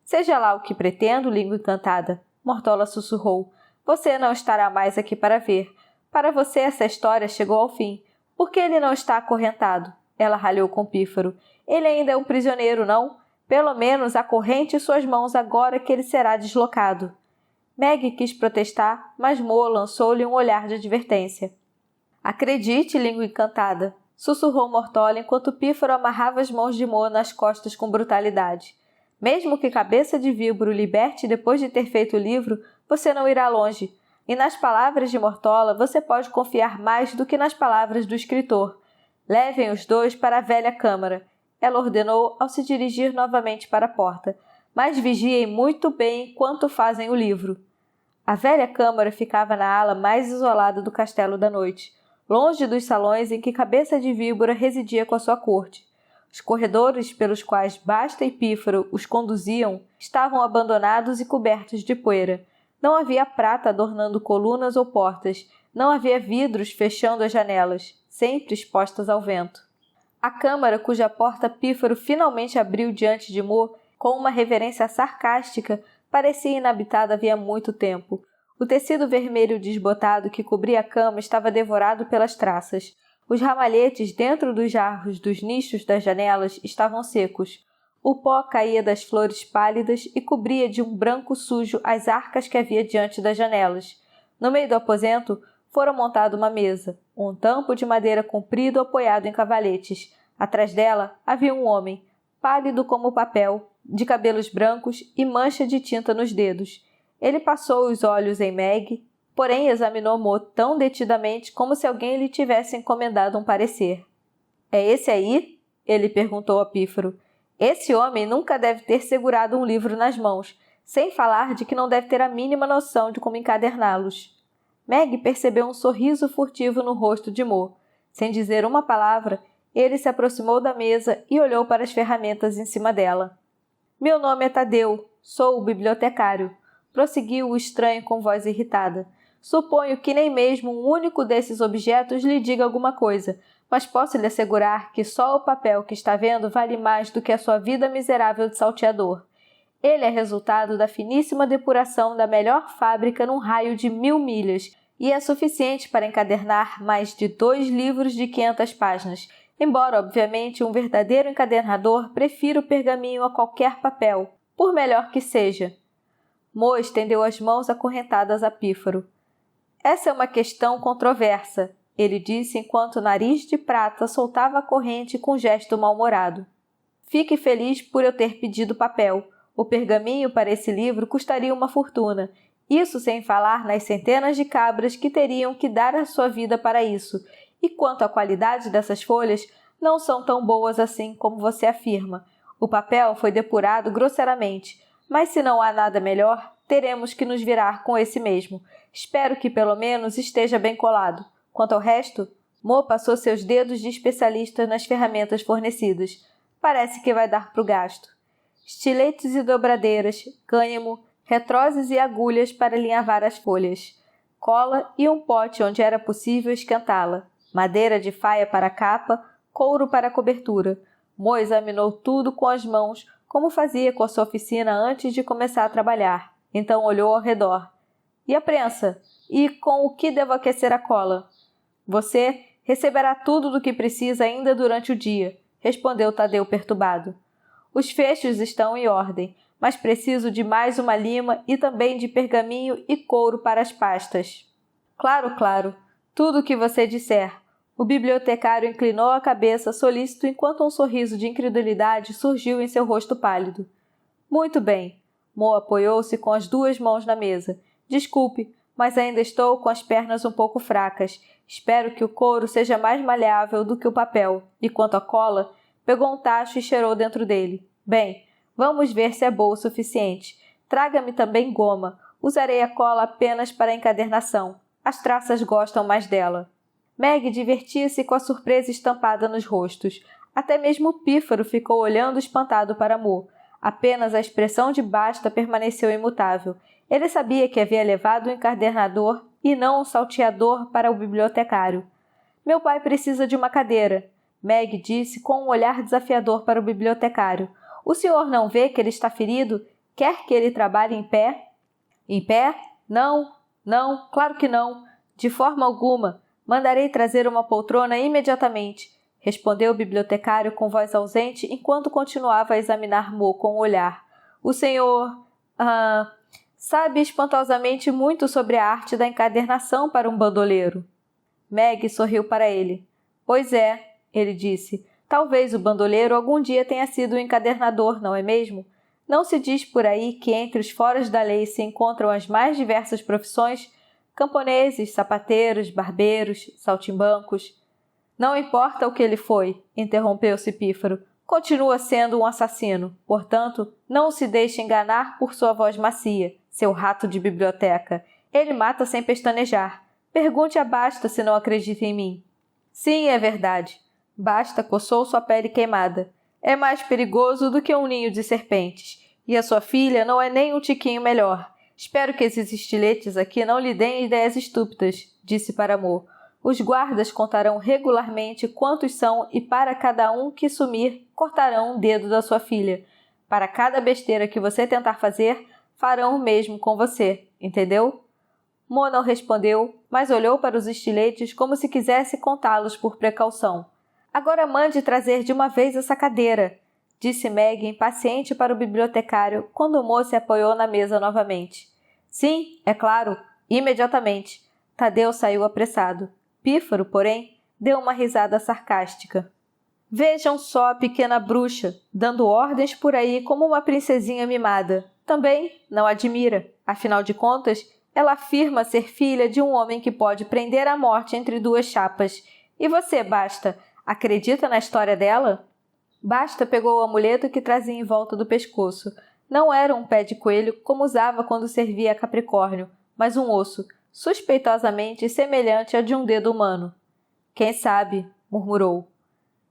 Seja lá o que pretendo, língua encantada, Mortola sussurrou. Você não estará mais aqui para ver. Para você essa história chegou ao fim. Por que ele não está acorrentado? Ela ralhou com Pífaro. Ele ainda é um prisioneiro, não? Pelo menos acorrente suas mãos agora que ele será deslocado. Meg quis protestar, mas Mo lançou-lhe um olhar de advertência. Acredite, língua encantada, sussurrou Mortola enquanto Pífaro amarrava as mãos de Mo nas costas com brutalidade. Mesmo que cabeça de víbora o liberte depois de ter feito o livro, você não irá longe. E nas palavras de Mortola você pode confiar mais do que nas palavras do escritor. Levem os 2 para a velha câmara. Ela ordenou ao se dirigir novamente para a porta. Mas vigiem muito bem enquanto fazem o livro. A velha câmara ficava na ala mais isolada do Castelo da Noite, longe dos salões em que Cabeça de Víbora residia com a sua corte. Os corredores pelos quais Basta e Pífaro os conduziam estavam abandonados e cobertos de poeira. Não havia prata adornando colunas ou portas, não havia vidros fechando as janelas, sempre expostas ao vento. A câmara cuja porta Pífaro finalmente abriu diante de Mo, com uma reverência sarcástica, parecia inabitada havia muito tempo. O tecido vermelho desbotado que cobria a cama estava devorado pelas traças. Os ramalhetes dentro dos jarros dos nichos das janelas estavam secos. O pó caía das flores pálidas e cobria de um branco sujo as arcas que havia diante das janelas. No meio do aposento, fora montada uma mesa, um tampo de madeira comprido apoiado em cavaletes. Atrás dela havia um homem, pálido como papel, de cabelos brancos e mancha de tinta nos dedos. Ele passou os olhos em Meg, porém examinou Mo tão detidamente como se alguém lhe tivesse encomendado um parecer. — É esse aí? Ele perguntou a Pífaro. Esse homem nunca deve ter segurado um livro nas mãos, sem falar de que não deve ter a mínima noção de como encaderná-los. Meg percebeu um sorriso furtivo no rosto de Mo. Sem dizer uma palavra, ele se aproximou da mesa e olhou para as ferramentas em cima dela. — Meu nome é Tadeu, sou o bibliotecário, prosseguiu o estranho com voz irritada. Suponho que nem mesmo um único desses objetos lhe diga alguma coisa, mas posso lhe assegurar que só o papel que está vendo vale mais do que a sua vida miserável de salteador. Ele é resultado da finíssima depuração da melhor fábrica num raio de 1000 milhas e é suficiente para encadernar mais de 2 livros de 500 páginas, embora, obviamente, um verdadeiro encadernador prefira o pergaminho a qualquer papel, por melhor que seja. Mo estendeu as mãos acorrentadas a Pífaro. Essa é uma questão controversa, ele disse enquanto o nariz de prata soltava a corrente com gesto mal-humorado. Fique feliz por eu ter pedido papel. O pergaminho para esse livro custaria uma fortuna. Isso sem falar nas centenas de cabras que teriam que dar a sua vida para isso. E quanto à qualidade dessas folhas, não são tão boas assim como você afirma. O papel foi depurado grosseiramente, mas se não há nada melhor, teremos que nos virar com esse mesmo. Espero que pelo menos esteja bem colado. Quanto ao resto, Mo passou seus dedos de especialista nas ferramentas fornecidas. Parece que vai dar para o gasto. Estiletes e dobradeiras, cânhamo, retroses e agulhas para alinhavar as folhas. Cola e um pote onde era possível esquentá-la. Madeira de faia para a capa, couro para a cobertura. Mo examinou tudo com as mãos, como fazia com a sua oficina antes de começar a trabalhar. Então olhou ao redor. E a prensa? E com o que devo aquecer a cola? Você receberá tudo do que precisa ainda durante o dia, respondeu Tadeu perturbado. Os fechos estão em ordem, mas preciso de mais uma lima e também de pergaminho e couro para as pastas. Claro, claro. Tudo o que você disser. O bibliotecário inclinou a cabeça solícito enquanto um sorriso de incredulidade surgiu em seu rosto pálido. Muito bem. Mo apoiou-se com as duas mãos na mesa. Desculpe, mas ainda estou com as pernas um pouco fracas. Espero que o couro seja mais maleável do que o papel. E quanto à cola, pegou um tacho e cheirou dentro dele. Bem, vamos ver se é boa o suficiente. Traga-me também goma. Usarei a cola apenas para a encadernação. As traças gostam mais dela. Meg divertia-se com a surpresa estampada nos rostos. Até mesmo o pífaro ficou olhando espantado para Mo. Apenas a expressão de Basta permaneceu imutável. Ele sabia que havia levado um encadernador e não um salteador para o bibliotecário. Meu pai precisa de uma cadeira, Meg disse com um olhar desafiador para o bibliotecário. O senhor não vê que ele está ferido? Quer que ele trabalhe em pé? Em pé? Não, claro que não. De forma alguma. Mandarei trazer uma poltrona imediatamente, respondeu o bibliotecário com voz ausente enquanto continuava a examinar Mo com o olhar. O senhor... sabe espantosamente muito sobre a arte da encadernação para um bandoleiro. Meg sorriu para ele. Pois é, ele disse. Talvez o bandoleiro algum dia tenha sido um encadernador, não é mesmo? Não se diz por aí que entre os foras da lei se encontram as mais diversas profissões? Camponeses, sapateiros, barbeiros, saltimbancos. Não importa o que ele foi, interrompeu-se Pífaro. Continua sendo um assassino. Portanto, não se deixe enganar por sua voz macia, seu rato de biblioteca. Ele mata sem pestanejar. Pergunte a Basta se não acredita em mim. Sim, é verdade. Basta coçou sua pele queimada. É mais perigoso do que um ninho de serpentes. E a sua filha não é nem um tiquinho melhor. Espero que esses estiletes aqui não lhe deem ideias estúpidas, disse para Mo. Os guardas contarão regularmente quantos são e para cada um que sumir, cortarão um dedo da sua filha. Para cada besteira que você tentar fazer, farão o mesmo com você, entendeu? Mo não respondeu, mas olhou para os estiletes como se quisesse contá-los por precaução. Agora mande trazer de uma vez essa cadeira, disse Meg impaciente para o bibliotecário quando Mo se apoiou na mesa novamente. Sim, é claro, imediatamente. Tadeu saiu apressado. Pífaro, porém, deu uma risada sarcástica. Vejam só a pequena bruxa, dando ordens por aí como uma princesinha mimada. Também não admira. Afinal de contas, ela afirma ser filha de um homem que pode prender a morte entre duas chapas. E você, Basta, acredita na história dela? Basta pegou o amuleto que trazia em volta do pescoço. Não era um pé de coelho como usava quando servia a Capricórnio, mas um osso, suspeitosamente semelhante a de um dedo humano. Quem sabe, murmurou.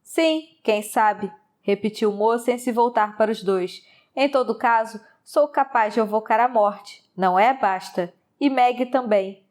Sim, quem sabe, repetiu Mo sem se voltar para os dois. Em todo caso, sou capaz de evocar a morte, não é, Basta? E Meg também.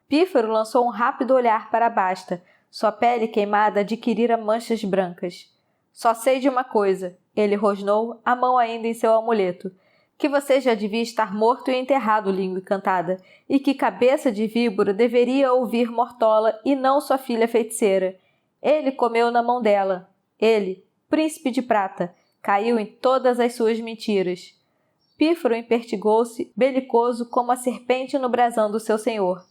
Pífaro lançou um rápido olhar para Basta. Sua pele queimada adquirira manchas brancas. Só sei de uma coisa, ele rosnou, a mão ainda em seu amuleto. Que você já devia estar morto e enterrado, língua encantada, e que cabeça de víbora deveria ouvir Mortola e não sua filha feiticeira. Ele comeu na mão dela. Ele, príncipe de prata, caiu em todas as suas mentiras. Pífaro empertigou-se, belicoso como a serpente no brasão do seu senhor.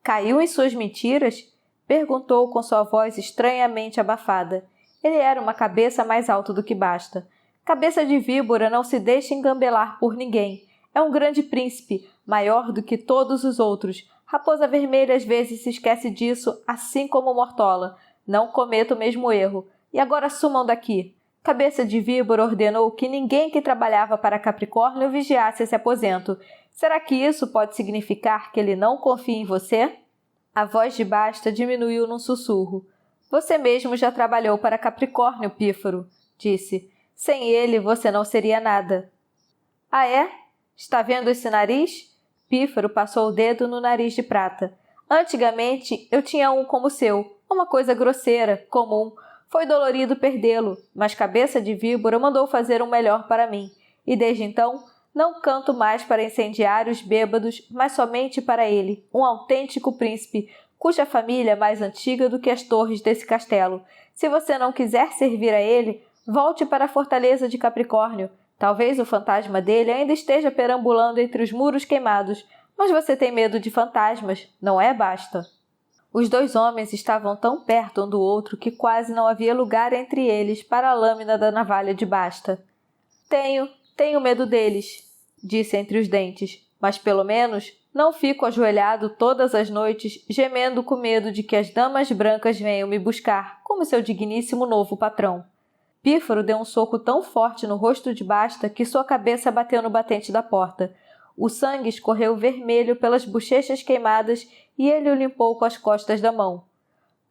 Caiu em suas mentiras? Perguntou com sua voz estranhamente abafada. Ele era uma cabeça mais alta do que Basta. Cabeça de víbora não se deixa engambelar por ninguém. É um grande príncipe, maior do que todos os outros, Raposa Vermelha às vezes se esquece disso, assim como Mortola. Não cometa o mesmo erro. E agora sumam daqui. Cabeça de Víbora ordenou que ninguém que trabalhava para Capricórnio vigiasse esse aposento. Será que isso pode significar que ele não confia em você? A voz de Basta diminuiu num sussurro. Você mesmo já trabalhou para Capricórnio, Pífaro, disse. Sem ele você não seria nada. Ah, é? Está vendo esse nariz? Pífaro passou o dedo no nariz de prata. Antigamente eu tinha um como o seu, uma coisa grosseira, comum. Foi dolorido perdê-lo, mas Cabeça de Víbora mandou fazer um melhor para mim. E desde então, não canto mais para incendiários bêbados, mas somente para ele, um autêntico príncipe, cuja família é mais antiga do que as torres desse castelo. Se você não quiser servir a ele, volte para a fortaleza de Capricórnio. Talvez o fantasma dele ainda esteja perambulando entre os muros queimados, mas você tem medo de fantasmas, não é, Basta? Os dois homens estavam tão perto um do outro que quase não havia lugar entre eles para a lâmina da navalha de Basta. Tenho medo deles, disse entre os dentes, mas pelo menos não fico ajoelhado todas as noites gemendo com medo de que as damas brancas venham me buscar, como seu digníssimo novo patrão. Pífaro deu um soco tão forte no rosto de Basta que sua cabeça bateu no batente da porta. O sangue escorreu vermelho pelas bochechas queimadas e ele o limpou com as costas da mão.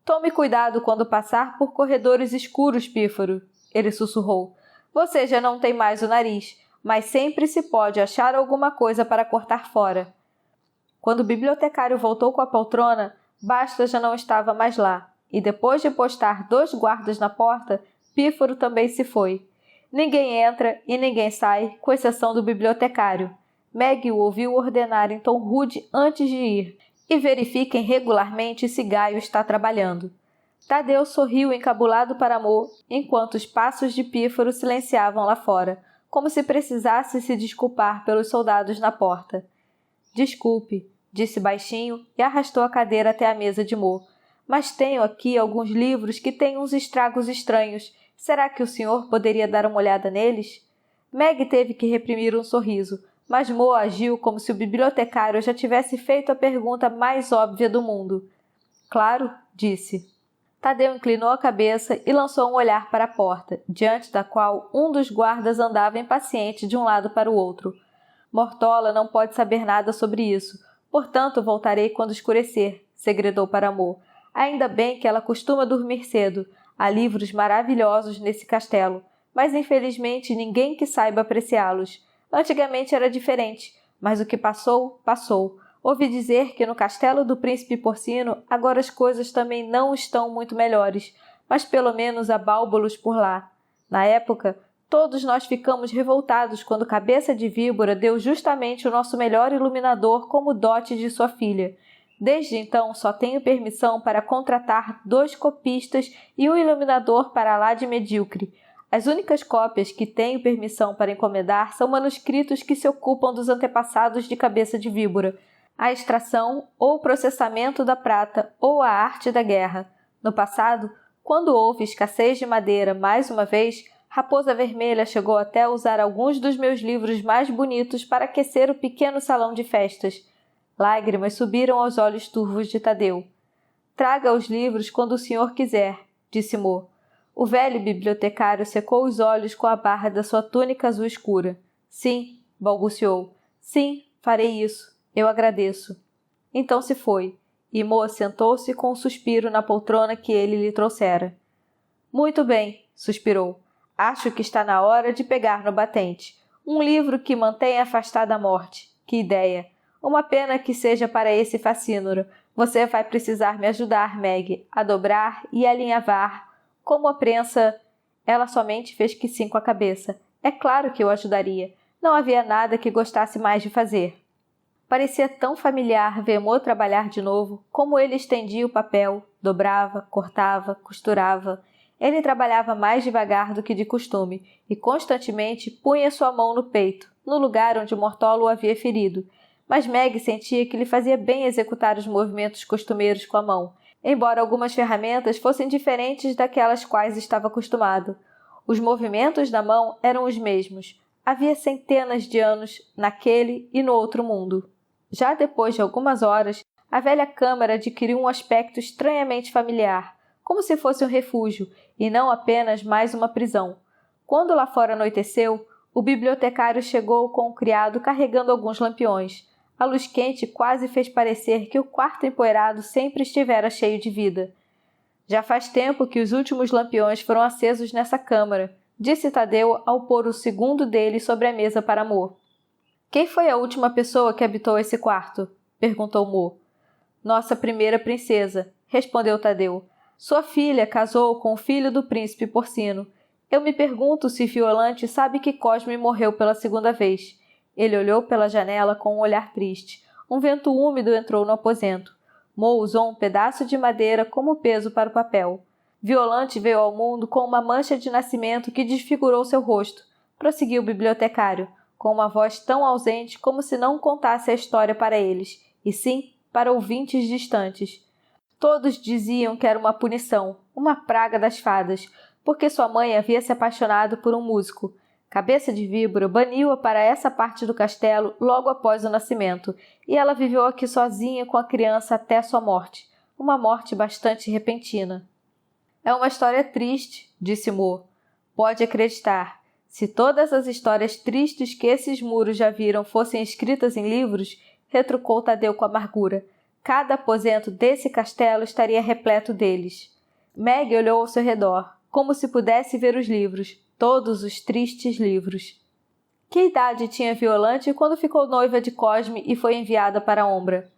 Tome cuidado quando passar por corredores escuros, Pífaro, ele sussurrou. Você já não tem mais o nariz, mas sempre se pode achar alguma coisa para cortar fora. Quando o bibliotecário voltou com a poltrona, Basta já não estava mais lá, e depois de postar 2 guardas na porta, Pífaro também se foi. Ninguém entra e ninguém sai, com exceção do bibliotecário. Meg o ouviu ordenar em tom rude antes de ir, e verifiquem regularmente se Gaio está trabalhando. Tadeu sorriu encabulado para Mo, enquanto os passos de Pífaro silenciavam lá fora, como se precisasse se desculpar pelos soldados na porta. Desculpe, disse baixinho e arrastou a cadeira até a mesa de Mo. Mas tenho aqui alguns livros que têm uns estragos estranhos. Será que o senhor poderia dar uma olhada neles? Meg teve que reprimir um sorriso, mas Mo agiu como se o bibliotecário já tivesse feito a pergunta mais óbvia do mundo. Claro, disse. Tadeu inclinou a cabeça e lançou um olhar para a porta, diante da qual um dos guardas andava impaciente de um lado para o outro. Mortola não pode saber nada sobre isso, portanto voltarei quando escurecer, segredou para Mo. Ainda bem que ela costuma dormir cedo. Há livros maravilhosos nesse castelo, mas infelizmente ninguém que saiba apreciá-los. Antigamente era diferente, mas o que passou, passou. Ouvi dizer que no castelo do príncipe porcino agora as coisas também não estão muito melhores, mas pelo menos há bálbulos por lá. Na época, todos nós ficamos revoltados quando Cabeça de Víbora deu justamente o nosso melhor iluminador como dote de sua filha. Desde então, só tenho permissão para contratar 2 copistas e um iluminador para lá de medíocre. As únicas cópias que tenho permissão para encomendar são manuscritos que se ocupam dos antepassados de Cabeça de Víbora, a extração ou processamento da prata ou a arte da guerra. No passado, quando houve escassez de madeira mais uma vez, Raposa Vermelha chegou até a usar alguns dos meus livros mais bonitos para aquecer o pequeno salão de festas. Lágrimas subiram aos olhos turvos de Tadeu. Traga os livros quando o senhor quiser, disse Mo. O velho bibliotecário secou os olhos com a barra da sua túnica azul escura. Sim, balbuciou. Sim, farei isso. Eu agradeço. Então se foi, e Mo sentou-se com um suspiro na poltrona que ele lhe trouxera. Muito bem, suspirou. Acho que está na hora de pegar no batente. Um livro que mantém afastada a morte. Que ideia! Uma pena que seja para esse facínoro. Você vai precisar me ajudar, Meg, a dobrar e alinhavar. Como a prensa... Ela somente fez que sim com a cabeça. É claro que eu ajudaria. Não havia nada que gostasse mais de fazer. Parecia tão familiar ver Mo trabalhar de novo, como ele estendia o papel, dobrava, cortava, costurava. Ele trabalhava mais devagar do que de costume e constantemente punha sua mão no peito, no lugar onde Mortola o havia ferido. Mas Meg sentia que lhe fazia bem executar os movimentos costumeiros com a mão, embora algumas ferramentas fossem diferentes daquelas quais estava acostumado. Os movimentos da mão eram os mesmos. Havia centenas de anos naquele e no outro mundo. Já depois de algumas horas, A velha câmara adquiriu um aspecto estranhamente familiar, como se fosse um refúgio, e não apenas mais uma prisão. Quando lá fora anoiteceu, o bibliotecário chegou com o criado carregando alguns lampiões. A luz quente quase fez parecer que o quarto empoeirado sempre estivera cheio de vida. Já faz tempo que os últimos lampiões foram acesos nessa câmara, disse Tadeu ao pôr o segundo dele sobre a mesa para Mo. Quem foi a última pessoa que habitou esse quarto? Perguntou Mo. Nossa primeira princesa, respondeu Tadeu. Sua filha casou com o filho do príncipe porcino. Eu me pergunto se Violante sabe que Cosme morreu pela segunda vez. Ele olhou pela janela com um olhar triste. Um vento úmido entrou no aposento. Mo usou um pedaço de madeira como peso para o papel. Violante veio ao mundo com uma mancha de nascimento que desfigurou seu rosto, prosseguiu o bibliotecário, com uma voz tão ausente como se não contasse a história para eles, e sim para ouvintes distantes. Todos diziam que era uma punição, uma praga das fadas, porque sua mãe havia se apaixonado por um músico. Cabeça de Víbora baniu-a para essa parte do castelo logo após o nascimento, e ela viveu aqui sozinha com a criança até sua morte, uma morte bastante repentina. É uma história triste, disse Mo. Pode acreditar. Se todas as histórias tristes que esses muros já viram fossem escritas em livros, retrucou Tadeu com amargura, cada aposento desse castelo estaria repleto deles. Meg olhou ao seu redor, como se pudesse ver os livros, todos os tristes livros. Que idade tinha Violante quando ficou noiva de Cosme e foi enviada para a Ombra?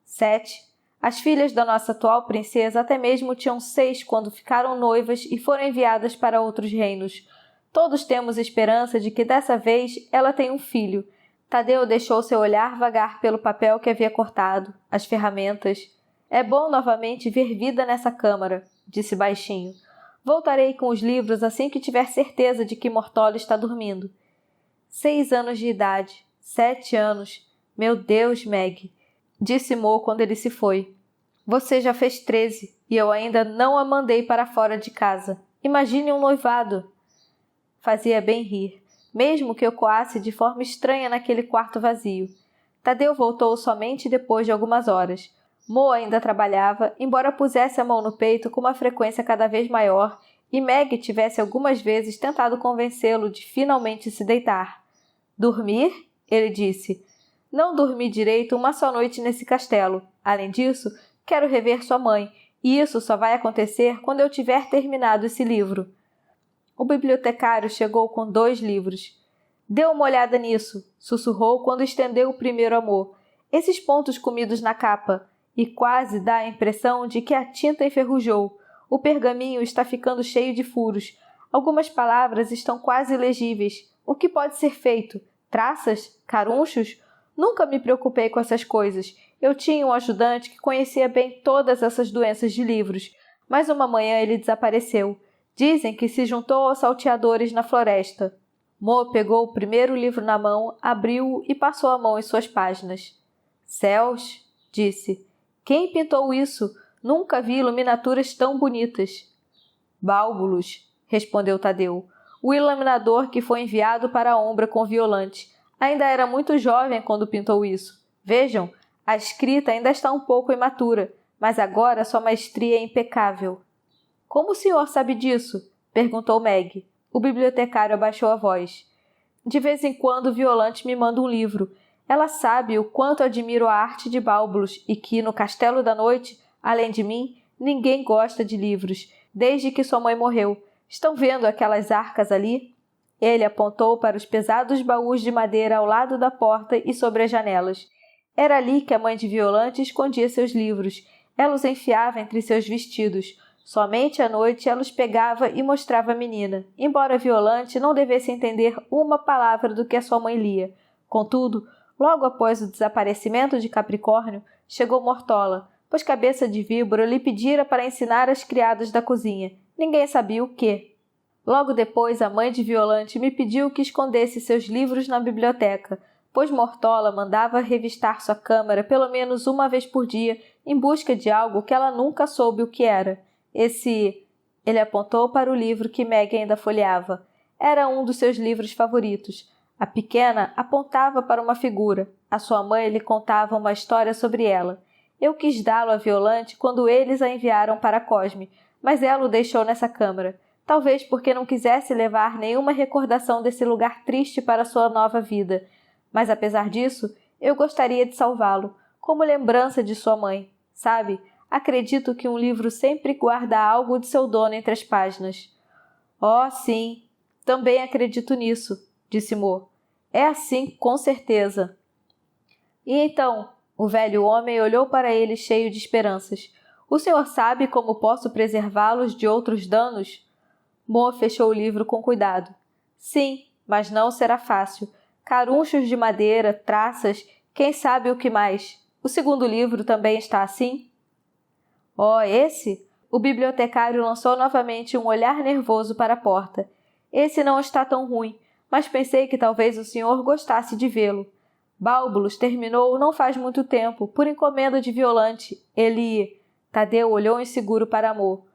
7. As filhas da nossa atual princesa até mesmo tinham 6 quando ficaram noivas e foram enviadas para outros reinos. Todos temos esperança de que dessa vez ela tenha um filho. Tadeu deixou seu olhar vagar pelo papel que havia cortado, as ferramentas. É bom novamente ver vida nessa câmara, disse baixinho. Voltarei com os livros assim que tiver certeza de que Mortola está dormindo. 6 anos de idade, 7 anos. Meu Deus, Meg, disse Mo quando ele se foi. Você já fez 13 e eu ainda não a mandei para fora de casa. Imagine um noivado. Fazia bem rir, mesmo que ecoasse de forma estranha naquele quarto vazio. Tadeu voltou somente depois de algumas horas. Mo ainda trabalhava, embora pusesse a mão no peito com uma frequência cada vez maior, e Meg tivesse algumas vezes tentado convencê-lo de finalmente se deitar. Dormir? Ele disse. Não dormi direito uma só noite nesse castelo. Além disso, quero rever sua mãe, e isso só vai acontecer quando eu tiver terminado esse livro. O bibliotecário chegou com 2 livros. Dê uma olhada nisso, sussurrou quando estendeu o primeiro a Mo. Esses pontos comidos na capa. E quase dá a impressão de que a tinta enferrujou. O pergaminho está ficando cheio de furos. Algumas palavras estão quase ilegíveis. O que pode ser feito? Traças? Carunchos? Nunca me preocupei com essas coisas. Eu tinha um ajudante que conhecia bem todas essas doenças de livros, mas uma manhã ele desapareceu. Dizem que se juntou aos salteadores na floresta. Mo pegou o primeiro livro na mão, abriu-o e passou a mão em suas páginas. Céus, disse. Quem pintou isso? Nunca vi iluminaturas tão bonitas. Bálbulos, respondeu Tadeu, o iluminador que foi enviado para a Ombra com Violante. Ainda era muito jovem quando pintou isso. Vejam, a escrita ainda está um pouco imatura, mas agora sua maestria é impecável. Como o senhor sabe disso? Perguntou Meg. O bibliotecário abaixou a voz. De vez em quando Violante me manda um livro. Ela sabe o quanto admiro a arte de Bálbulos e que, no Castelo da Noite, além de mim, ninguém gosta de livros, desde que sua mãe morreu. Estão vendo aquelas arcas ali? Ele apontou para os pesados baús de madeira ao lado da porta e sobre as janelas. Era ali que a mãe de Violante escondia seus livros. Ela os enfiava entre seus vestidos. Somente à noite ela os pegava e mostrava à menina, embora Violante não devesse entender uma palavra do que a sua mãe lia. Contudo, logo após o desaparecimento de Capricórnio, chegou Mortola, pois Cabeça de Víbora lhe pedira para ensinar as criadas da cozinha. Ninguém sabia o quê. Logo depois, a mãe de Violante me pediu que escondesse seus livros na biblioteca, pois Mortola mandava revistar sua câmara pelo menos uma vez por dia em busca de algo que ela nunca soube o que era. Ele apontou para o livro que Meg ainda folheava. Era um dos seus livros favoritos. A pequena apontava para uma figura. A sua mãe lhe contava uma história sobre ela. Eu quis dá-lo a Violante quando eles a enviaram para Cosme, mas ela o deixou nessa câmara. Talvez porque não quisesse levar nenhuma recordação desse lugar triste para sua nova vida. Mas apesar disso, eu gostaria de salvá-lo, como lembrança de sua mãe. Sabe, acredito que um livro sempre guarda algo de seu dono entre as páginas. Oh, sim, também acredito nisso, disse Mo. É assim, com certeza. E então, o velho homem olhou para ele cheio de esperanças. O senhor sabe como posso preservá-los de outros danos? Mo fechou o livro com cuidado. Sim, mas não será fácil. Carunchos de madeira, traças, quem sabe o que mais. O segundo livro também está assim? Oh, esse? O bibliotecário lançou novamente um olhar nervoso para a porta. Esse não está tão ruim, mas pensei que talvez o senhor gostasse de vê-lo. Bálbulos terminou não faz muito tempo, por encomenda de Violante. Ele... Tadeu olhou inseguro para Mo.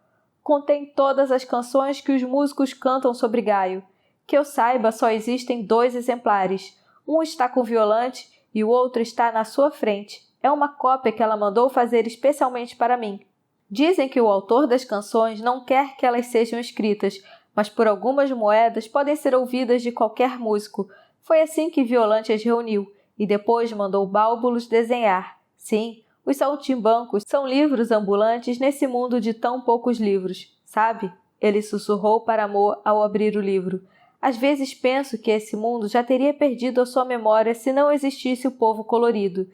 Contém todas as canções que os músicos cantam sobre Gaio. Que eu saiba, só existem 2 exemplares. Um está com Violante e o outro está na sua frente. É uma cópia que ela mandou fazer especialmente para mim. Dizem que o autor das canções não quer que elas sejam escritas, mas por algumas moedas podem ser ouvidas de qualquer músico. Foi assim que Violante as reuniu, e depois mandou Bálbulos desenhar. Sim, os saltimbancos são livros ambulantes nesse mundo de tão poucos livros, sabe? Ele sussurrou para Mo ao abrir o livro. Às vezes penso que esse mundo já teria perdido a sua memória se não existisse o povo colorido.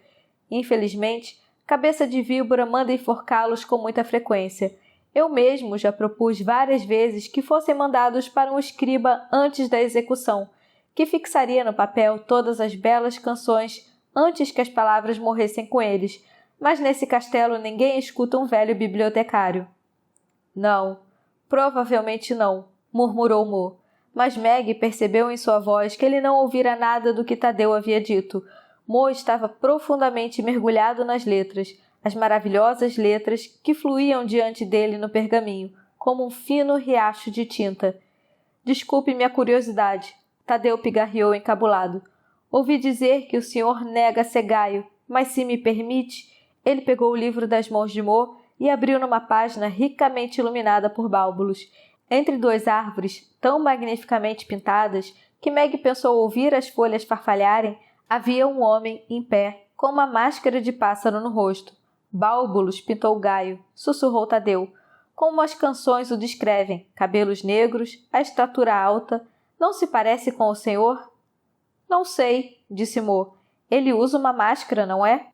Infelizmente, Cabeça de Víbora manda enforcá-los com muita frequência. Eu mesmo já propus várias vezes que fossem mandados para um escriba antes da execução, que fixaria no papel todas as belas canções antes que as palavras morressem com eles, mas nesse castelo ninguém escuta um velho bibliotecário. Não, provavelmente não, murmurou Mo, mas Meg percebeu em sua voz que ele não ouvira nada do que Tadeu havia dito. Mo estava profundamente mergulhado nas letras, as maravilhosas letras que fluíam diante dele no pergaminho, como um fino riacho de tinta. Desculpe minha curiosidade, Tadeu pigarreou encabulado. Ouvi dizer que o senhor nega ser Gaio, mas se me permite... Ele pegou o livro das mãos de Mo e abriu numa página ricamente iluminada por bálbulos. Entre 2 árvores, tão magnificamente pintadas, que Meg pensou ouvir as folhas farfalharem, havia um homem em pé, com uma máscara de pássaro no rosto. Bálbulos pintou Gaio, sussurrou Tadeu. Como as canções o descrevem, cabelos negros, a estatura alta. Não se parece com o senhor? Não sei, disse Mo. Ele usa uma máscara, não é?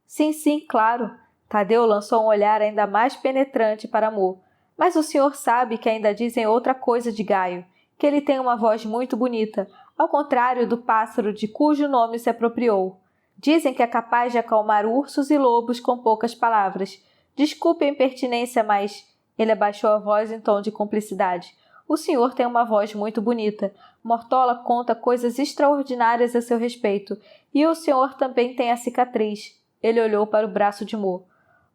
Sim, claro. Tadeu lançou um olhar ainda mais penetrante para Mo. Mas o senhor sabe que ainda dizem outra coisa de Gaio, que ele tem uma voz muito bonita, ao contrário do pássaro de cujo nome se apropriou. Dizem que é capaz de acalmar ursos e lobos com poucas palavras. Desculpe a impertinência, mas... Ele abaixou a voz em tom de cumplicidade. O senhor tem uma voz muito bonita. Mortola conta coisas extraordinárias a seu respeito. E o senhor também tem a cicatriz. Ele olhou para o braço de Mo.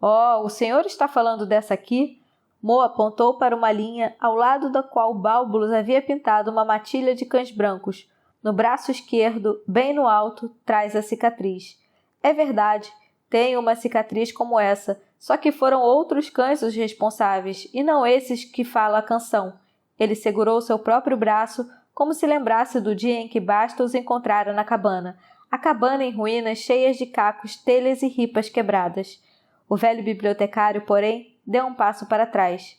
Oh, o senhor está falando dessa aqui? Mo apontou para uma linha ao lado da qual Bálbulos havia pintado uma matilha de cães brancos. No braço esquerdo, bem no alto, traz a cicatriz. É verdade, tenho uma cicatriz como essa, só que foram outros cães os responsáveis, e não esses que fala a canção. Ele segurou seu próprio braço, como se lembrasse do dia em que Basta os encontrara na cabana. A cabana em ruínas cheias de cacos, telhas e ripas quebradas. O velho bibliotecário, porém, deu um passo para trás.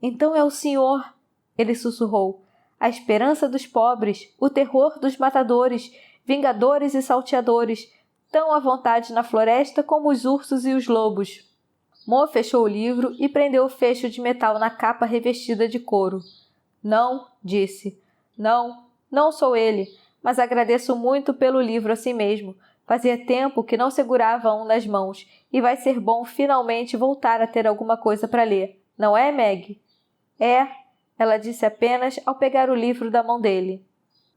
Então é o senhor, ele sussurrou. A esperança dos pobres, o terror dos matadores, vingadores e salteadores, tão à vontade na floresta como os ursos e os lobos. Mo fechou o livro e prendeu o fecho de metal na capa revestida de couro. Não, disse. Não sou ele, mas agradeço muito pelo livro assim mesmo. Fazia tempo que não segurava um nas mãos, e vai ser bom finalmente voltar a ter alguma coisa para ler. Não é, Meg? É, ela disse apenas ao pegar o livro da mão dele.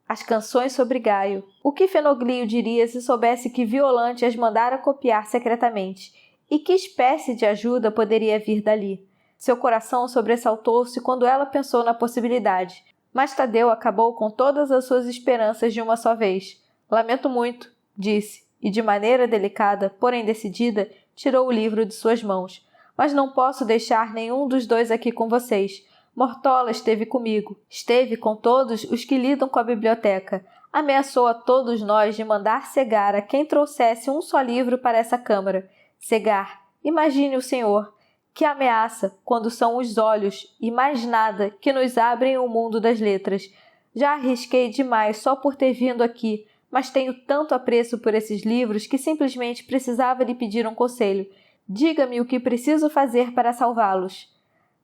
As canções sobre Gaio. O que Fenoglio diria se soubesse que Violante as mandara copiar secretamente? E que espécie de ajuda poderia vir dali? Seu coração sobressaltou-se quando ela pensou na possibilidade. Mas Tadeu acabou com todas as suas esperanças de uma só vez. Lamento muito, disse, e de maneira delicada, porém decidida, tirou o livro de suas mãos. Mas não posso deixar nenhum dos dois aqui com vocês. Mortola esteve comigo. Esteve com todos os que lidam com a biblioteca. Ameaçou a todos nós de mandar cegar a quem trouxesse um só livro para essa câmara. Cegar. Imagine o senhor. Que ameaça, quando são os olhos, e mais nada, que nos abrem o mundo das letras. Já arrisquei demais só por ter vindo aqui, mas tenho tanto apreço por esses livros que simplesmente precisava lhe pedir um conselho. Diga-me o que preciso fazer para salvá-los.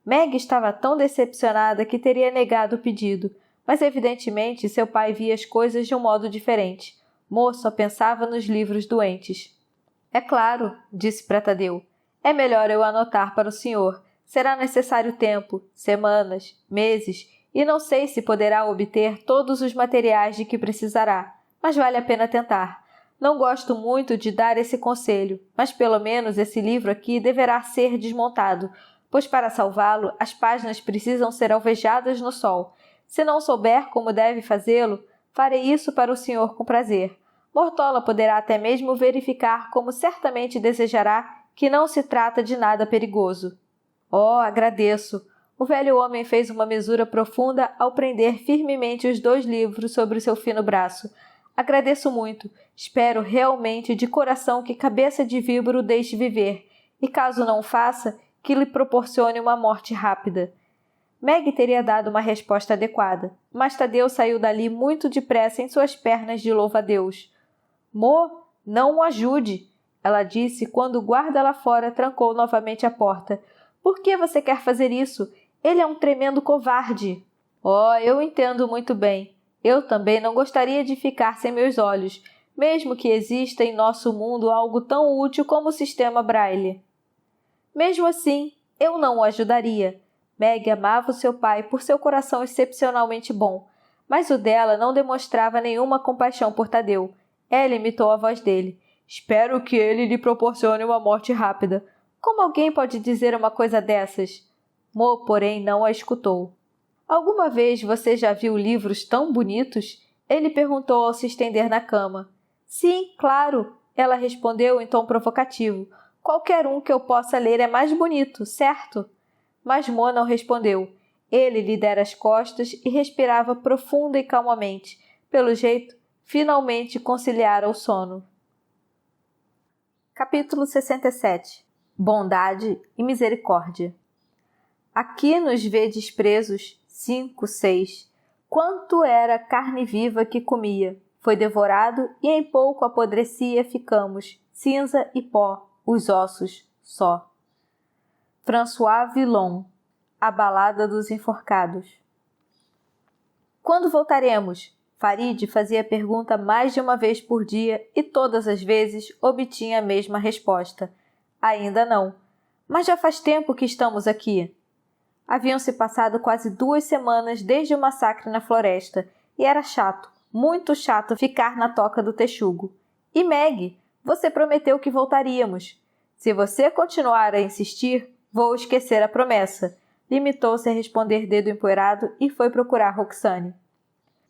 Meg estava tão decepcionada que teria negado o pedido, mas evidentemente seu pai via as coisas de um modo diferente. Mo só pensava nos livros doentes. É claro, disse para Tadeu. É melhor eu anotar para o senhor. Será necessário tempo, semanas, meses, e não sei se poderá obter todos os materiais de que precisará, mas vale a pena tentar. Não gosto muito de dar esse conselho, mas pelo menos esse livro aqui deverá ser desmontado, pois para salvá-lo as páginas precisam ser alvejadas no sol. Se não souber como deve fazê-lo, farei isso para o senhor com prazer. Mortola poderá até mesmo verificar como certamente desejará que não se trata de nada perigoso. Oh, agradeço! O velho homem fez uma mesura profunda ao prender firmemente os 2 livros sobre o seu fino braço. Agradeço muito. Espero realmente de coração que Cabeça de Víbora o deixe viver, e caso não o faça, que lhe proporcione uma morte rápida. Meg teria dado uma resposta adequada, mas Tadeu saiu dali muito depressa em suas pernas de louva-a-Deus. Mo, não o ajude! Ela disse quando o guarda lá fora trancou novamente a porta. Por que você quer fazer isso? Ele é um tremendo covarde. Oh, eu entendo muito bem. Eu também não gostaria de ficar sem meus olhos, mesmo que exista em nosso mundo algo tão útil como o sistema Braille. Mesmo assim, eu não o ajudaria. Meg amava o seu pai por seu coração excepcionalmente bom, mas o dela não demonstrava nenhuma compaixão por Tadeu. Ela imitou a voz dele. Espero que ele lhe proporcione uma morte rápida. Como alguém pode dizer uma coisa dessas? Mo, porém, não a escutou. Alguma vez você já viu livros tão bonitos? Ele perguntou ao se estender na cama. Sim, claro, ela respondeu em tom provocativo. Qualquer um que eu possa ler é mais bonito, certo? Mas Mo não respondeu. Ele lhe dera as costas e respirava profunda e calmamente. Pelo jeito, finalmente conciliara o sono. Capítulo 67. Bondade e misericórdia. Aqui nos vedes presos, 5, 6. Quanto era carne viva que comia, foi devorado e em pouco apodrecia ficamos, cinza e pó, os ossos, só. François Villon, A Balada dos Enforcados. Quando voltaremos? Farid fazia a pergunta mais de uma vez por dia e todas as vezes obtinha a mesma resposta. Ainda não. Mas já faz tempo que estamos aqui. Haviam-se passado quase 2 semanas desde o massacre na floresta, e era chato, muito chato ficar na toca do texugo. E Meg, você prometeu que voltaríamos. Se você continuar a insistir, vou esquecer a promessa. Limitou-se a responder dedo empoeirado e foi procurar Roxane.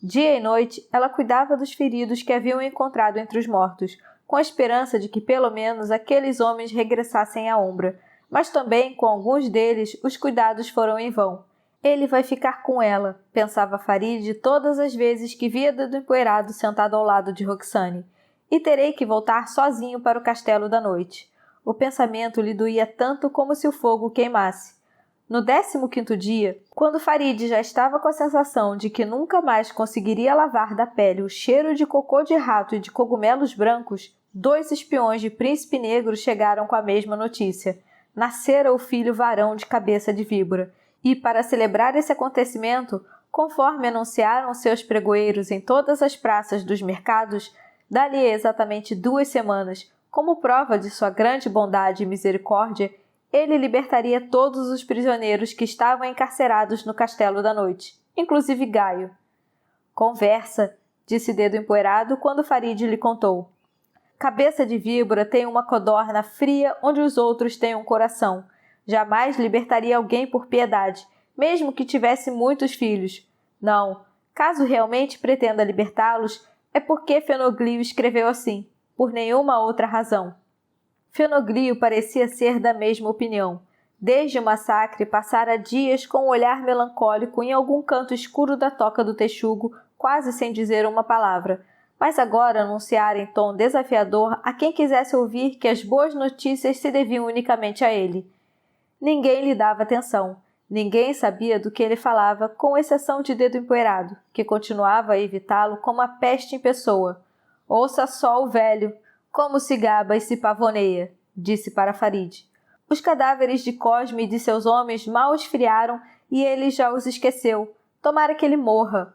Dia e noite, ela cuidava dos feridos que haviam encontrado entre os mortos, com a esperança de que pelo menos aqueles homens regressassem à Umbra, mas também com alguns deles os cuidados foram em vão. Ele vai ficar com ela, pensava Farid todas as vezes que via Dedo Empoeirado sentado ao lado de Roxane, e terei que voltar sozinho para o castelo da noite. O pensamento lhe doía tanto como se o fogo queimasse. No 15º dia, quando Farid já estava com a sensação de que nunca mais conseguiria lavar da pele o cheiro de cocô de rato e de cogumelos brancos, 2 espiões de Príncipe Negro chegaram com a mesma notícia. Nascera o filho varão de Cabeça de Víbora, e para celebrar esse acontecimento, conforme anunciaram seus pregoeiros em todas as praças dos mercados, dali exatamente 2 semanas, como prova de sua grande bondade e misericórdia, ele libertaria todos os prisioneiros que estavam encarcerados no Castelo da Noite, inclusive Gaio. Conversa, disse Dedo Empoeirado quando Farid lhe contou. Cabeça de Víbora tem uma codorna fria onde os outros têm um coração. Jamais libertaria alguém por piedade, mesmo que tivesse muitos filhos. Não, caso realmente pretenda libertá-los, é porque Fenoglio escreveu assim, por nenhuma outra razão. Fenoglio parecia ser da mesma opinião. Desde o massacre, passara dias com um olhar melancólico em algum canto escuro da toca do texugo, quase sem dizer uma palavra. Mas agora anunciara em tom desafiador a quem quisesse ouvir que as boas notícias se deviam unicamente a ele. Ninguém lhe dava atenção. Ninguém sabia do que ele falava, com exceção de Dedo Empoeirado, que continuava a evitá-lo como a peste em pessoa. Ouça só o velho, como se gaba e se pavoneia, disse para Farid. Os cadáveres de Cosme e de seus homens mal esfriaram e ele já os esqueceu. Tomara que ele morra.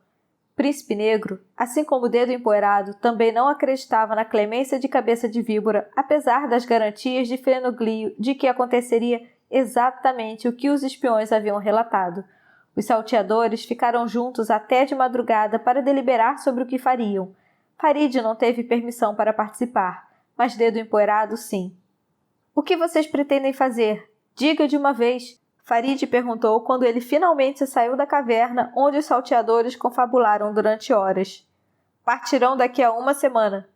Príncipe Negro, assim como Dedo Empoeirado, também não acreditava na clemência de Cabeça de Víbora, apesar das garantias de Fenoglio de que aconteceria exatamente o que os espiões haviam relatado. Os salteadores ficaram juntos até de madrugada para deliberar sobre o que fariam. Farid não teve permissão para participar, mas Dedo Empoeirado sim. O que vocês pretendem fazer? Diga de uma vez, Farid perguntou quando ele finalmente saiu da caverna onde os salteadores confabularam durante horas. Partirão daqui a 1 semana.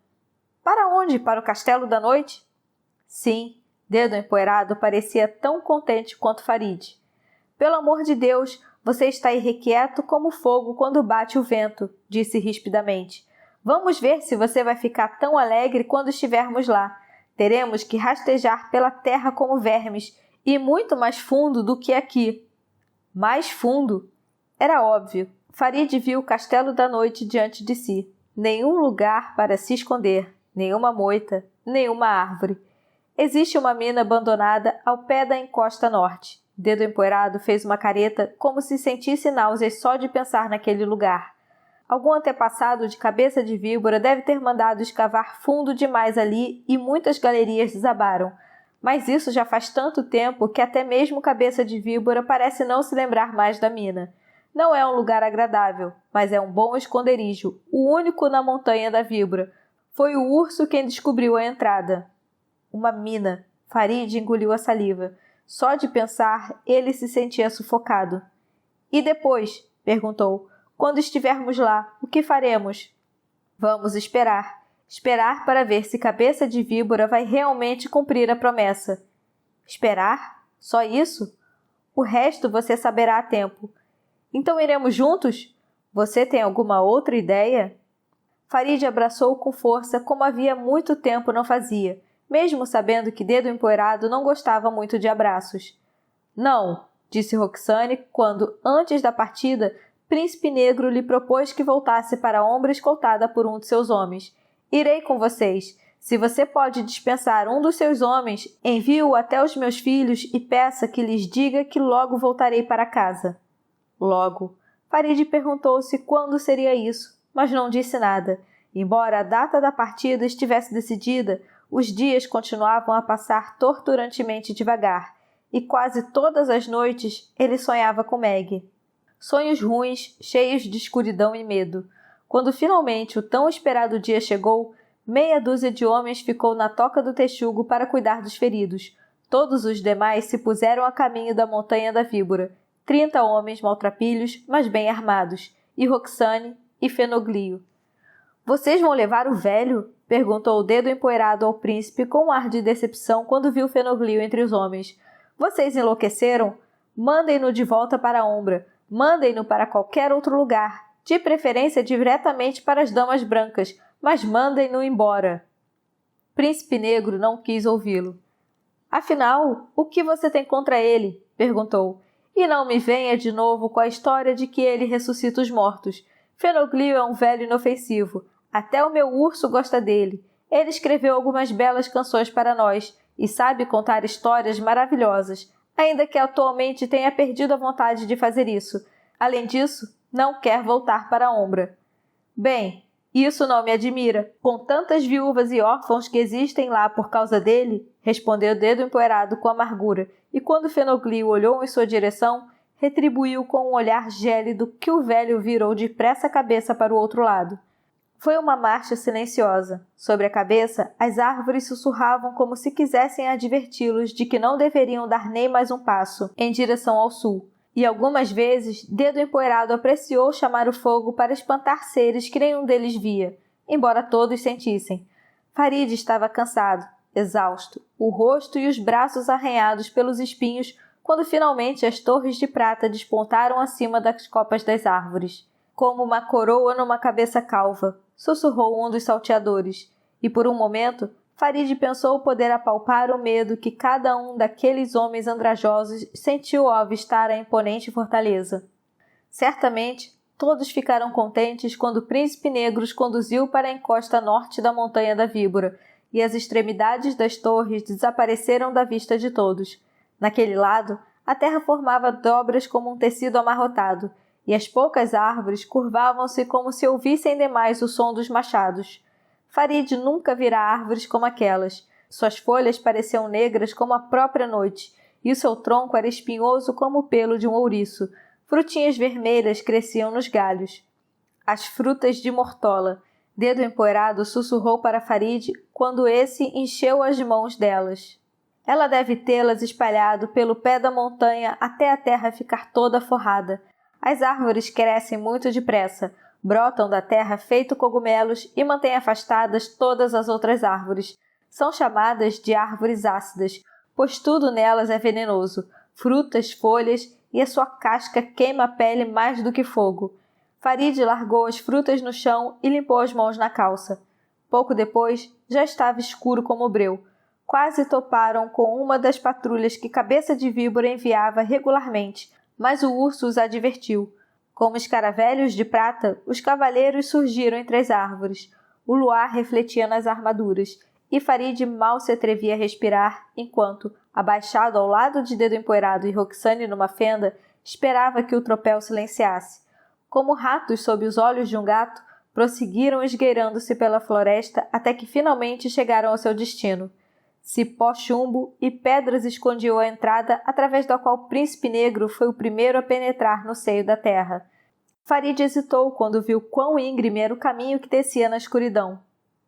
Para onde? Para o Castelo da Noite? Sim, Dedo Empoeirado parecia tão contente quanto Farid. Pelo amor de Deus, você está irrequieto como fogo quando bate o vento, disse rispidamente. Vamos ver se você vai ficar tão alegre quando estivermos lá. Teremos que rastejar pela terra como vermes, e muito mais fundo do que aqui. Mais fundo? Era óbvio. Farid viu o Castelo da Noite diante de si. Nenhum lugar para se esconder, nenhuma moita, nenhuma árvore. Existe uma mina abandonada ao pé da encosta norte. Dedo Empoeirado fez uma careta como se sentisse náuseas só de pensar naquele lugar. Algum antepassado de Cabeça de Víbora deve ter mandado escavar fundo demais ali e muitas galerias desabaram. Mas isso já faz tanto tempo que até mesmo Cabeça de Víbora parece não se lembrar mais da mina. Não é um lugar agradável, mas é um bom esconderijo, o único na montanha da Víbora. Foi o urso quem descobriu a entrada. Uma mina. Farid engoliu a saliva. Só de pensar, ele se sentia sufocado. E depois? Perguntou. Quando estivermos lá, o que faremos? Vamos esperar. Esperar para ver se Cabeça de Víbora vai realmente cumprir a promessa. Esperar? Só isso? O resto você saberá a tempo. Então iremos juntos? Você tem alguma outra ideia? Farid abraçou-o com força como havia muito tempo não fazia, mesmo sabendo que Dedo Empoeirado não gostava muito de abraços. Não, disse Roxane quando, antes da partida, Príncipe Negro lhe propôs que voltasse para a Ombra escoltada por um de seus homens. Irei com vocês. Se você pode dispensar um dos seus homens, envie-o até os meus filhos e peça que lhes diga que logo voltarei para casa. Logo. Farid perguntou-se quando seria isso, mas não disse nada. Embora a data da partida estivesse decidida, os dias continuavam a passar torturantemente devagar, e quase todas as noites ele sonhava com Meg. Sonhos ruins, cheios de escuridão e medo. Quando finalmente o tão esperado dia chegou, meia dúzia de homens ficou na toca do texugo para cuidar dos feridos. Todos os demais se puseram a caminho da Montanha da Víbora. 30 homens maltrapilhos, mas bem armados, e Roxane e Fenoglio. Vocês vão levar o velho? Perguntou o Dedo Empoeirado ao príncipe com um ar de decepção quando viu Fenoglio entre os homens. Vocês enlouqueceram? Mandem-no de volta para a Ombra. Mandem-no para qualquer outro lugar, de preferência diretamente para as Damas Brancas, mas mandem-no embora. Príncipe Negro não quis ouvi-lo. Afinal, o que você tem contra ele? Perguntou. E não me venha de novo com a história de que ele ressuscita os mortos. Fenoglio é um velho inofensivo. Até o meu urso gosta dele. Ele escreveu algumas belas canções para nós e sabe contar histórias maravilhosas, ainda que atualmente tenha perdido a vontade de fazer isso. Além disso, não quer voltar para a Ombra. Bem, isso não me admira. Com tantas viúvas e órfãos que existem lá por causa dele, respondeu Dedo Empoeirado com amargura, e quando Fenoglio olhou em sua direção, retribuiu com um olhar gélido que o velho virou depressa a cabeça para o outro lado. Foi uma marcha silenciosa. Sobre a cabeça, as árvores sussurravam como se quisessem adverti-los de que não deveriam dar nem mais um passo em direção ao sul. E algumas vezes, Dedo Empoeirado apreciou chamar o fogo para espantar seres que nenhum deles via, embora todos sentissem. Farid estava cansado. exausto, o rosto e os braços arranhados pelos espinhos, quando finalmente as torres de prata despontaram acima das copas das árvores. Como uma coroa numa cabeça calva, sussurrou um dos salteadores, e por um momento Farid pensou poder apalpar o medo que cada um daqueles homens andrajosos sentiu ao avistar a imponente fortaleza. Certamente, todos ficaram contentes quando o príncipe negro os conduziu para a encosta norte da Montanha da Víbora, e as extremidades das torres desapareceram da vista de todos. Naquele lado, a terra formava dobras como um tecido amarrotado, e as poucas árvores curvavam-se como se ouvissem demais o som dos machados. Farid nunca vira árvores como aquelas. Suas folhas pareciam negras como a própria noite, e o seu tronco era espinhoso como o pelo de um ouriço. Frutinhas vermelhas cresciam nos galhos. As frutas de mortola. Dedo empoeirado sussurrou para Farid quando esse encheu as mãos delas. Ela deve tê-las espalhado pelo pé da montanha até a terra ficar toda forrada. As árvores crescem muito depressa, brotam da terra feito cogumelos e mantêm afastadas todas as outras árvores. São chamadas de árvores ácidas, pois tudo nelas é venenoso, frutas, folhas, e a sua casca queima a pele mais do que fogo. Farid largou as frutas no chão e limpou as mãos na calça. Pouco depois, já estava escuro como breu. Quase toparam com uma das patrulhas que Cabeça de Víbora enviava regularmente, mas o urso os advertiu. Como escaravelhos de prata, os cavaleiros surgiram entre as árvores. O luar refletia nas armaduras, e Farid mal se atrevia a respirar, enquanto, abaixado ao lado de Dedo Empoeirado e Roxane numa fenda, esperava que o tropel silenciasse. Como ratos sob os olhos de um gato, prosseguiram esgueirando-se pela floresta até que finalmente chegaram ao seu destino. Cipó chumbo e pedras escondiam a entrada através da qual o príncipe negro foi o primeiro a penetrar no seio da terra. Farid hesitou quando viu quão íngreme era o caminho que descia na escuridão.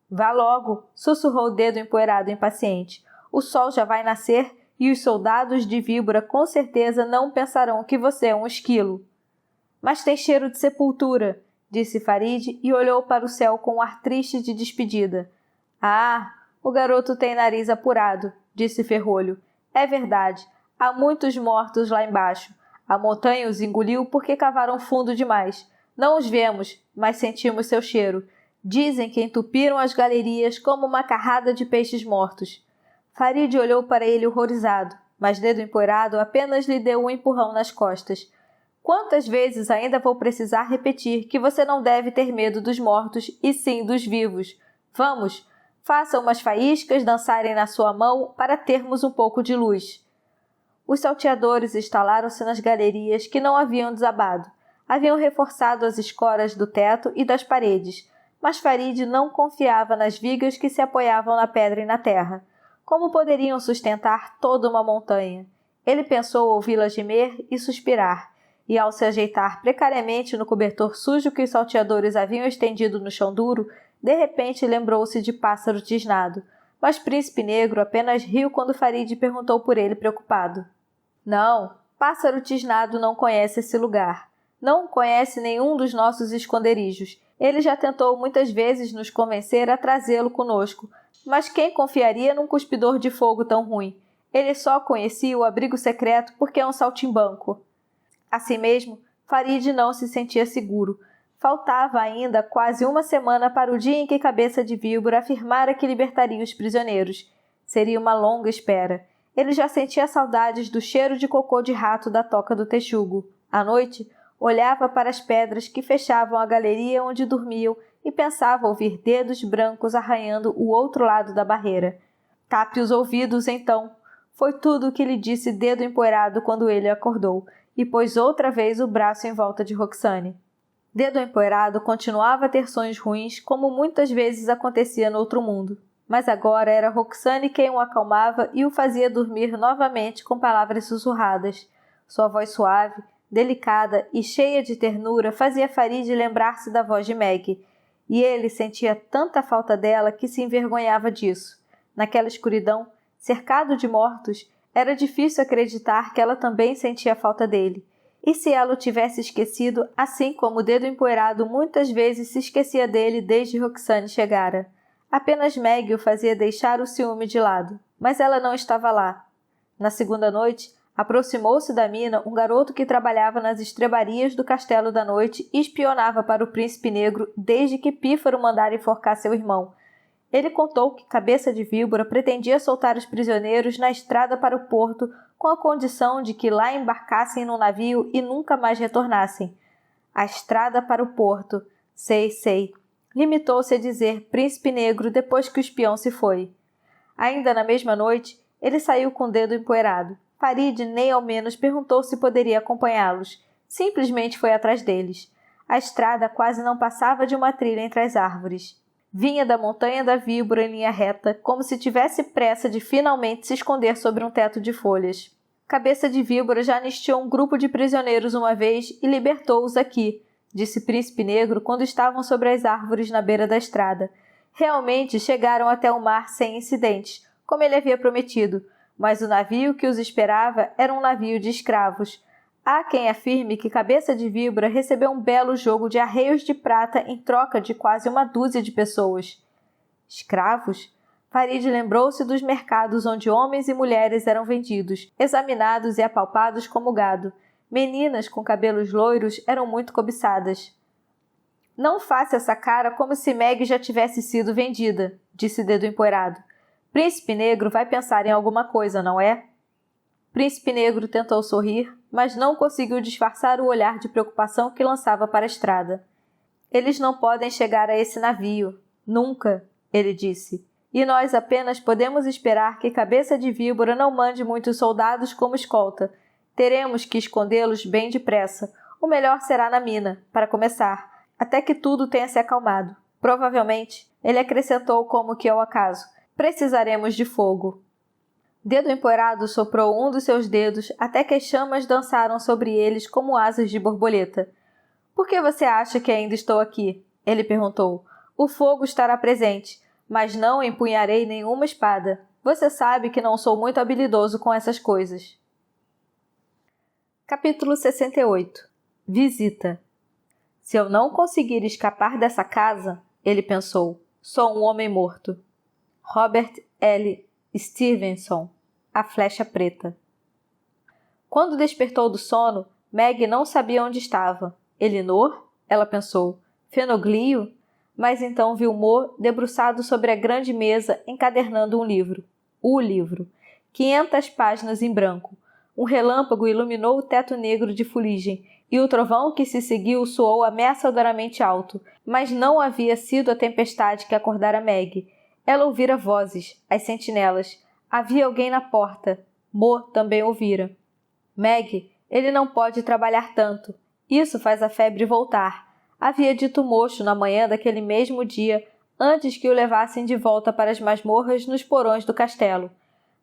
Vá logo, sussurrou o Dedo Empoeirado impaciente. O sol já vai nascer e os soldados de Víbora com certeza não pensarão que você é um esquilo. Mas tem cheiro de sepultura, disse Farid e olhou para o céu com um ar triste de despedida. Ah, o garoto tem nariz apurado, disse Ferrolho. É verdade, há muitos mortos lá embaixo. A montanha os engoliu porque cavaram fundo demais. Não os vemos, mas sentimos seu cheiro. Dizem que entupiram as galerias como uma carrada de peixes mortos. Farid olhou para ele horrorizado, mas Dedo Empoeirado apenas lhe deu um empurrão nas costas. Quantas vezes ainda vou precisar repetir que você não deve ter medo dos mortos e sim dos vivos? Vamos, faça umas faíscas dançarem na sua mão para termos um pouco de luz. Os salteadores instalaram-se nas galerias que não haviam desabado. Haviam reforçado as escoras do teto e das paredes, mas Farid não confiava nas vigas que se apoiavam na pedra e na terra. Como poderiam sustentar toda uma montanha? Ele pensou ouvi-la gemer e suspirar, e ao se ajeitar precariamente no cobertor sujo que os salteadores haviam estendido no chão duro, de repente lembrou-se de Pássaro Tisnado, mas Príncipe Negro apenas riu quando Farid perguntou por ele preocupado. Não, Pássaro Tisnado não conhece esse lugar. Não conhece nenhum dos nossos esconderijos. Ele já tentou muitas vezes nos convencer a trazê-lo conosco, mas quem confiaria num cuspidor de fogo tão ruim? Ele só conhecia o abrigo secreto porque é um saltimbanco. Assim mesmo, Farid não se sentia seguro. Faltava ainda quase uma semana para o dia em que Cabeça de Víbora afirmara que libertaria os prisioneiros. Seria uma longa espera. Ele já sentia saudades do cheiro de cocô de rato da toca do texugo. À noite, olhava para as pedras que fechavam a galeria onde dormiam e pensava ouvir dedos brancos arranhando o outro lado da barreira. Tape os ouvidos, então. Foi tudo o que lhe disse Dedo Empoeirado quando ele acordou, e pôs outra vez o braço em volta de Roxane. Dedo Empoeirado continuava a ter sonhos ruins, como muitas vezes acontecia no outro mundo. Mas agora era Roxane quem o acalmava e o fazia dormir novamente com palavras sussurradas. Sua voz suave, delicada e cheia de ternura fazia Farid lembrar-se da voz de Meg, e ele sentia tanta falta dela que se envergonhava disso. Naquela escuridão, cercado de mortos, era difícil acreditar que ela também sentia falta dele. E se ela o tivesse esquecido, assim como o Dedo Empoeirado muitas vezes se esquecia dele desde Roxane chegara? Apenas Meg o fazia deixar o ciúme de lado, mas ela não estava lá. Na segunda noite, aproximou-se da mina um garoto que trabalhava nas estrebarias do Castelo da Noite e espionava para o Príncipe Negro desde que Pífaro mandara enforcar seu irmão. Ele contou que Cabeça de Víbora pretendia soltar os prisioneiros na estrada para o porto com a condição de que lá embarcassem no navio e nunca mais retornassem. A estrada para o porto, sei, limitou-se a dizer Príncipe Negro depois que o espião se foi. Ainda na mesma noite, ele saiu com o dedo empoeirado. Farid nem ao menos perguntou se poderia acompanhá-los. Simplesmente foi atrás deles. A estrada quase não passava de uma trilha entre as árvores. Vinha da montanha da víbora em linha reta, como se tivesse pressa de finalmente se esconder sobre um teto de folhas. Cabeça de Víbora já anistiou um grupo de prisioneiros uma vez e libertou-os aqui, disse Príncipe Negro quando estavam sobre as árvores na beira da estrada. Realmente chegaram até o mar sem incidentes, como ele havia prometido, mas o navio que os esperava era um navio de escravos. Há quem afirme que Cabeça de Víbora recebeu um belo jogo de arreios de prata em troca de quase uma dúzia de pessoas. Escravos? Farid lembrou-se dos mercados onde homens e mulheres eram vendidos, examinados e apalpados como gado. Meninas com cabelos loiros eram muito cobiçadas. Não faça essa cara como se Meg já tivesse sido vendida, disse Dedo Empoeirado. Príncipe Negro vai pensar em alguma coisa, não é? Príncipe Negro tentou sorrir, mas não conseguiu disfarçar o olhar de preocupação que lançava para a estrada. Eles não podem chegar a esse navio. Nunca, ele disse. E nós apenas podemos esperar que Cabeça de Víbora não mande muitos soldados como escolta. Teremos que escondê-los bem depressa. O melhor será na mina, para começar, até que tudo tenha se acalmado. Provavelmente, ele acrescentou como que ao acaso, precisaremos de fogo. Dedo Empoeirado soprou um dos seus dedos até que as chamas dançaram sobre eles como asas de borboleta. — Por que você acha que ainda estou aqui? Ele perguntou. — O fogo estará presente, mas não empunharei nenhuma espada. Você sabe que não sou muito habilidoso com essas coisas. Capítulo 68. Visita. Se eu não conseguir escapar dessa casa, ele pensou, sou um homem morto. Robert L. Stevenson, A Flecha Preta. Quando despertou do sono, Meg não sabia onde estava. Elinor? Ela pensou. Fenoglio? Mas então viu Mo debruçado sobre a grande mesa, encadernando um livro. O livro. 500 páginas em branco. Um relâmpago iluminou o teto negro de fuligem, e o trovão que se seguiu soou ameaçadoramente alto, mas não havia sido a tempestade que acordara Meg. Ela ouvira vozes, as sentinelas. Havia alguém na porta. Mo também ouvira. Meg, ele não pode trabalhar tanto. Isso faz a febre voltar. Havia dito Mocho na manhã daquele mesmo dia, antes que o levassem de volta para as masmorras nos porões do castelo.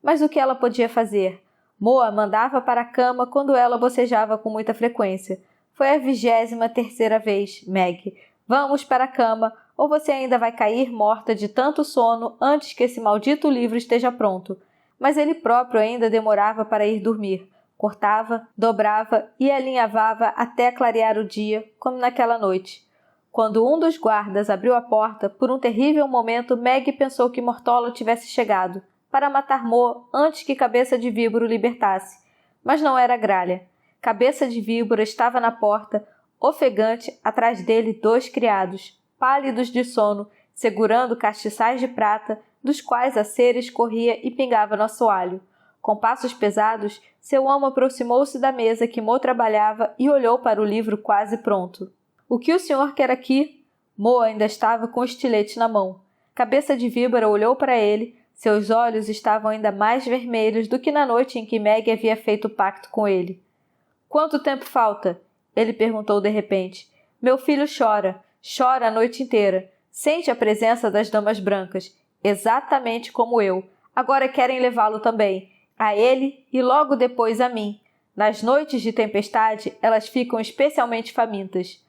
Mas o que ela podia fazer? Moa mandava para a cama quando ela bocejava com muita frequência. Foi a 23ª vez, Meg. Vamos para a cama, ou você ainda vai cair morta de tanto sono antes que esse maldito livro esteja pronto. Mas ele próprio ainda demorava para ir dormir. Cortava, dobrava e alinhavava até clarear o dia, como naquela noite. Quando um dos guardas abriu a porta, por um terrível momento Meg pensou que Mortola tivesse chegado, para matar Mo antes que Cabeça de Víbora o libertasse. Mas não era Gralha. Cabeça de Víbora estava na porta, ofegante, atrás dele 2 criados, pálidos de sono, segurando castiçais de prata, dos quais a cera escorria e pingava no assoalho. Com passos pesados, seu amo aproximou-se da mesa que Mo trabalhava e olhou para o livro quase pronto. — O que o senhor quer aqui? Mo ainda estava com o estilete na mão. Cabeça de Víbora olhou para ele. Seus olhos estavam ainda mais vermelhos do que na noite em que Meg havia feito o pacto com ele. — Quanto tempo falta? Ele perguntou de repente. — Meu filho chora. Chora a noite inteira. Sente a presença das damas brancas. Exatamente como eu. Agora querem levá-lo também. A ele e logo depois a mim. Nas noites de tempestade, elas ficam especialmente famintas.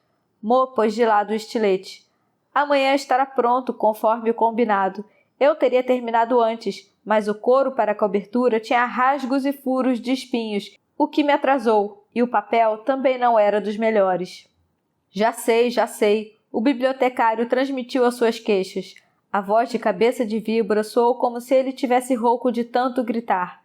Mo pôs de lado o estilete. Amanhã estará pronto, conforme o combinado. Eu teria terminado antes, mas o couro para a cobertura tinha rasgos e furos de espinhos, o que me atrasou, e o papel também não era dos melhores. Já sei. O bibliotecário transmitiu as suas queixas. A voz de Cabeça de Víbora soou como se ele tivesse rouco de tanto gritar.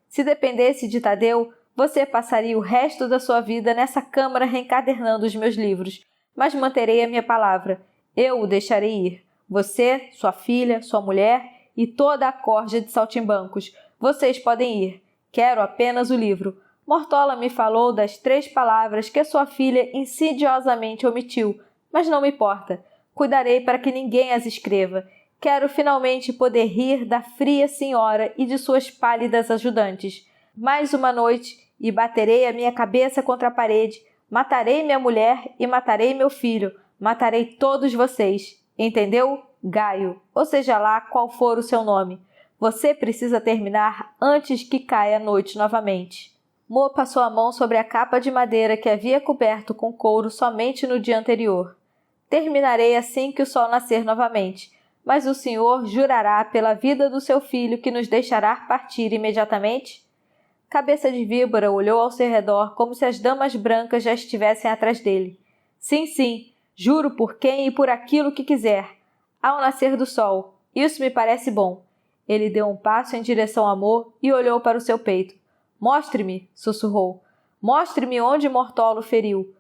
Se dependesse de Tadeu, você passaria o resto da sua vida nessa câmara reencadernando os meus livros, mas manterei a minha palavra. Eu o deixarei ir. Você, sua filha, sua mulher e toda a corja de saltimbancos. Vocês podem ir. Quero apenas o livro. Mortola me falou das 3 palavras que a sua filha insidiosamente omitiu, mas não me importa. Cuidarei para que ninguém as escreva. Quero finalmente poder rir da fria senhora e de suas pálidas ajudantes. Mais uma noite e baterei a minha cabeça contra a parede. Matarei minha mulher e matarei meu filho. Matarei todos vocês. Entendeu? Gaio, ou seja lá qual for o seu nome. Você precisa terminar antes que caia a noite novamente. Mo passou a mão sobre a capa de madeira que havia coberto com couro somente no dia anterior. Terminarei assim que o sol nascer novamente, mas o senhor jurará pela vida do seu filho que nos deixará partir imediatamente? Cabeça de Víbora olhou ao seu redor como se as damas brancas já estivessem atrás dele. Sim, sim, juro por quem e por aquilo que quiser. Ao nascer do sol. Isso me parece bom. Ele deu um passo em direção a Mo e olhou para o seu peito. Mostre-me, sussurrou. Mostre-me onde Mortolo feriu.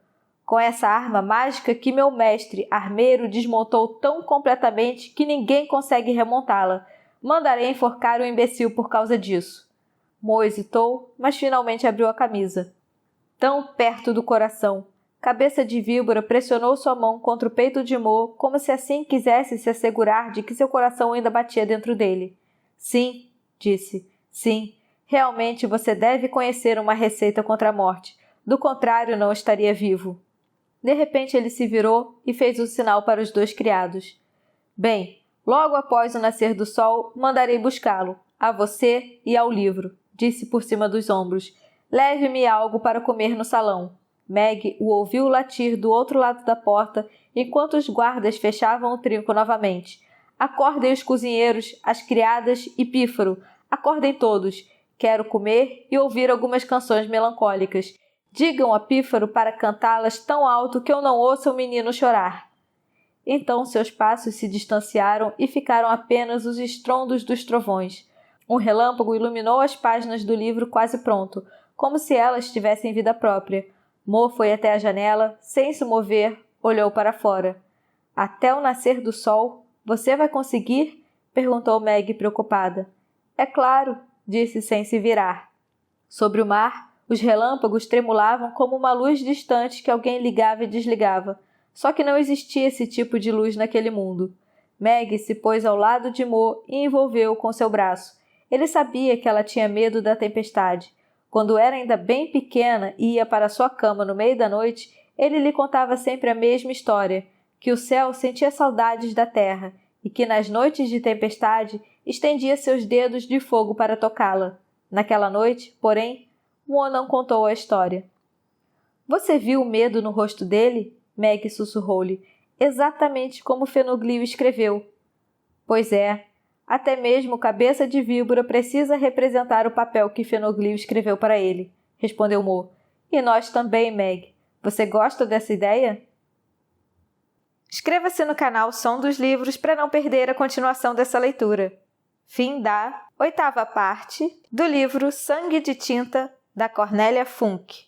Com essa arma mágica que meu mestre, armeiro, desmontou tão completamente que ninguém consegue remontá-la. Mandarei enforcar o imbecil por causa disso. Mo hesitou, mas finalmente abriu a camisa. Tão perto do coração. Cabeça de Víbora pressionou sua mão contra o peito de Mo, como se assim quisesse se assegurar de que seu coração ainda batia dentro dele. Sim, disse. Sim, realmente você deve conhecer uma receita contra a morte. Do contrário, não estaria vivo. De repente ele se virou e fez um sinal para os 2 criados. Bem, logo após o nascer do sol, mandarei buscá-lo, a você e ao livro, disse por cima dos ombros. Leve-me algo para comer no salão. Meg o ouviu latir do outro lado da porta, enquanto os guardas fechavam o trinco novamente. Acordem os cozinheiros, as criadas e Pífaro. Acordem todos. Quero comer e ouvir algumas canções melancólicas. Digam a Pífaro para cantá-las tão alto que eu não ouça o menino chorar. Então seus passos se distanciaram e ficaram apenas os estrondos dos trovões. Um relâmpago iluminou as páginas do livro quase pronto, como se elas tivessem vida própria. Mo foi até a janela, sem se mover, olhou para fora. Até o nascer do sol, você vai conseguir? Perguntou Meg preocupada. É claro, disse sem se virar. Sobre o mar, os relâmpagos tremulavam como uma luz distante que alguém ligava e desligava. Só que não existia esse tipo de luz naquele mundo. Meg se pôs ao lado de Mo e envolveu-o com seu braço. Ele sabia que ela tinha medo da tempestade. Quando era ainda bem pequena e ia para sua cama no meio da noite, ele lhe contava sempre a mesma história, que o céu sentia saudades da terra e que nas noites de tempestade estendia seus dedos de fogo para tocá-la. Naquela noite, porém, Mo não contou a história. Você viu o medo no rosto dele? Meg sussurrou-lhe, exatamente como Fenoglio escreveu. Pois é. Até mesmo Cabeça de Víbora precisa representar o papel que Fenoglio escreveu para ele, respondeu Mo. E nós também, Meg. Você gosta dessa ideia? Inscreva-se no canal Som dos Livros para não perder a continuação dessa leitura. Fim da 8ª parte do livro Sangue de Tinta, da Cornélia Funk.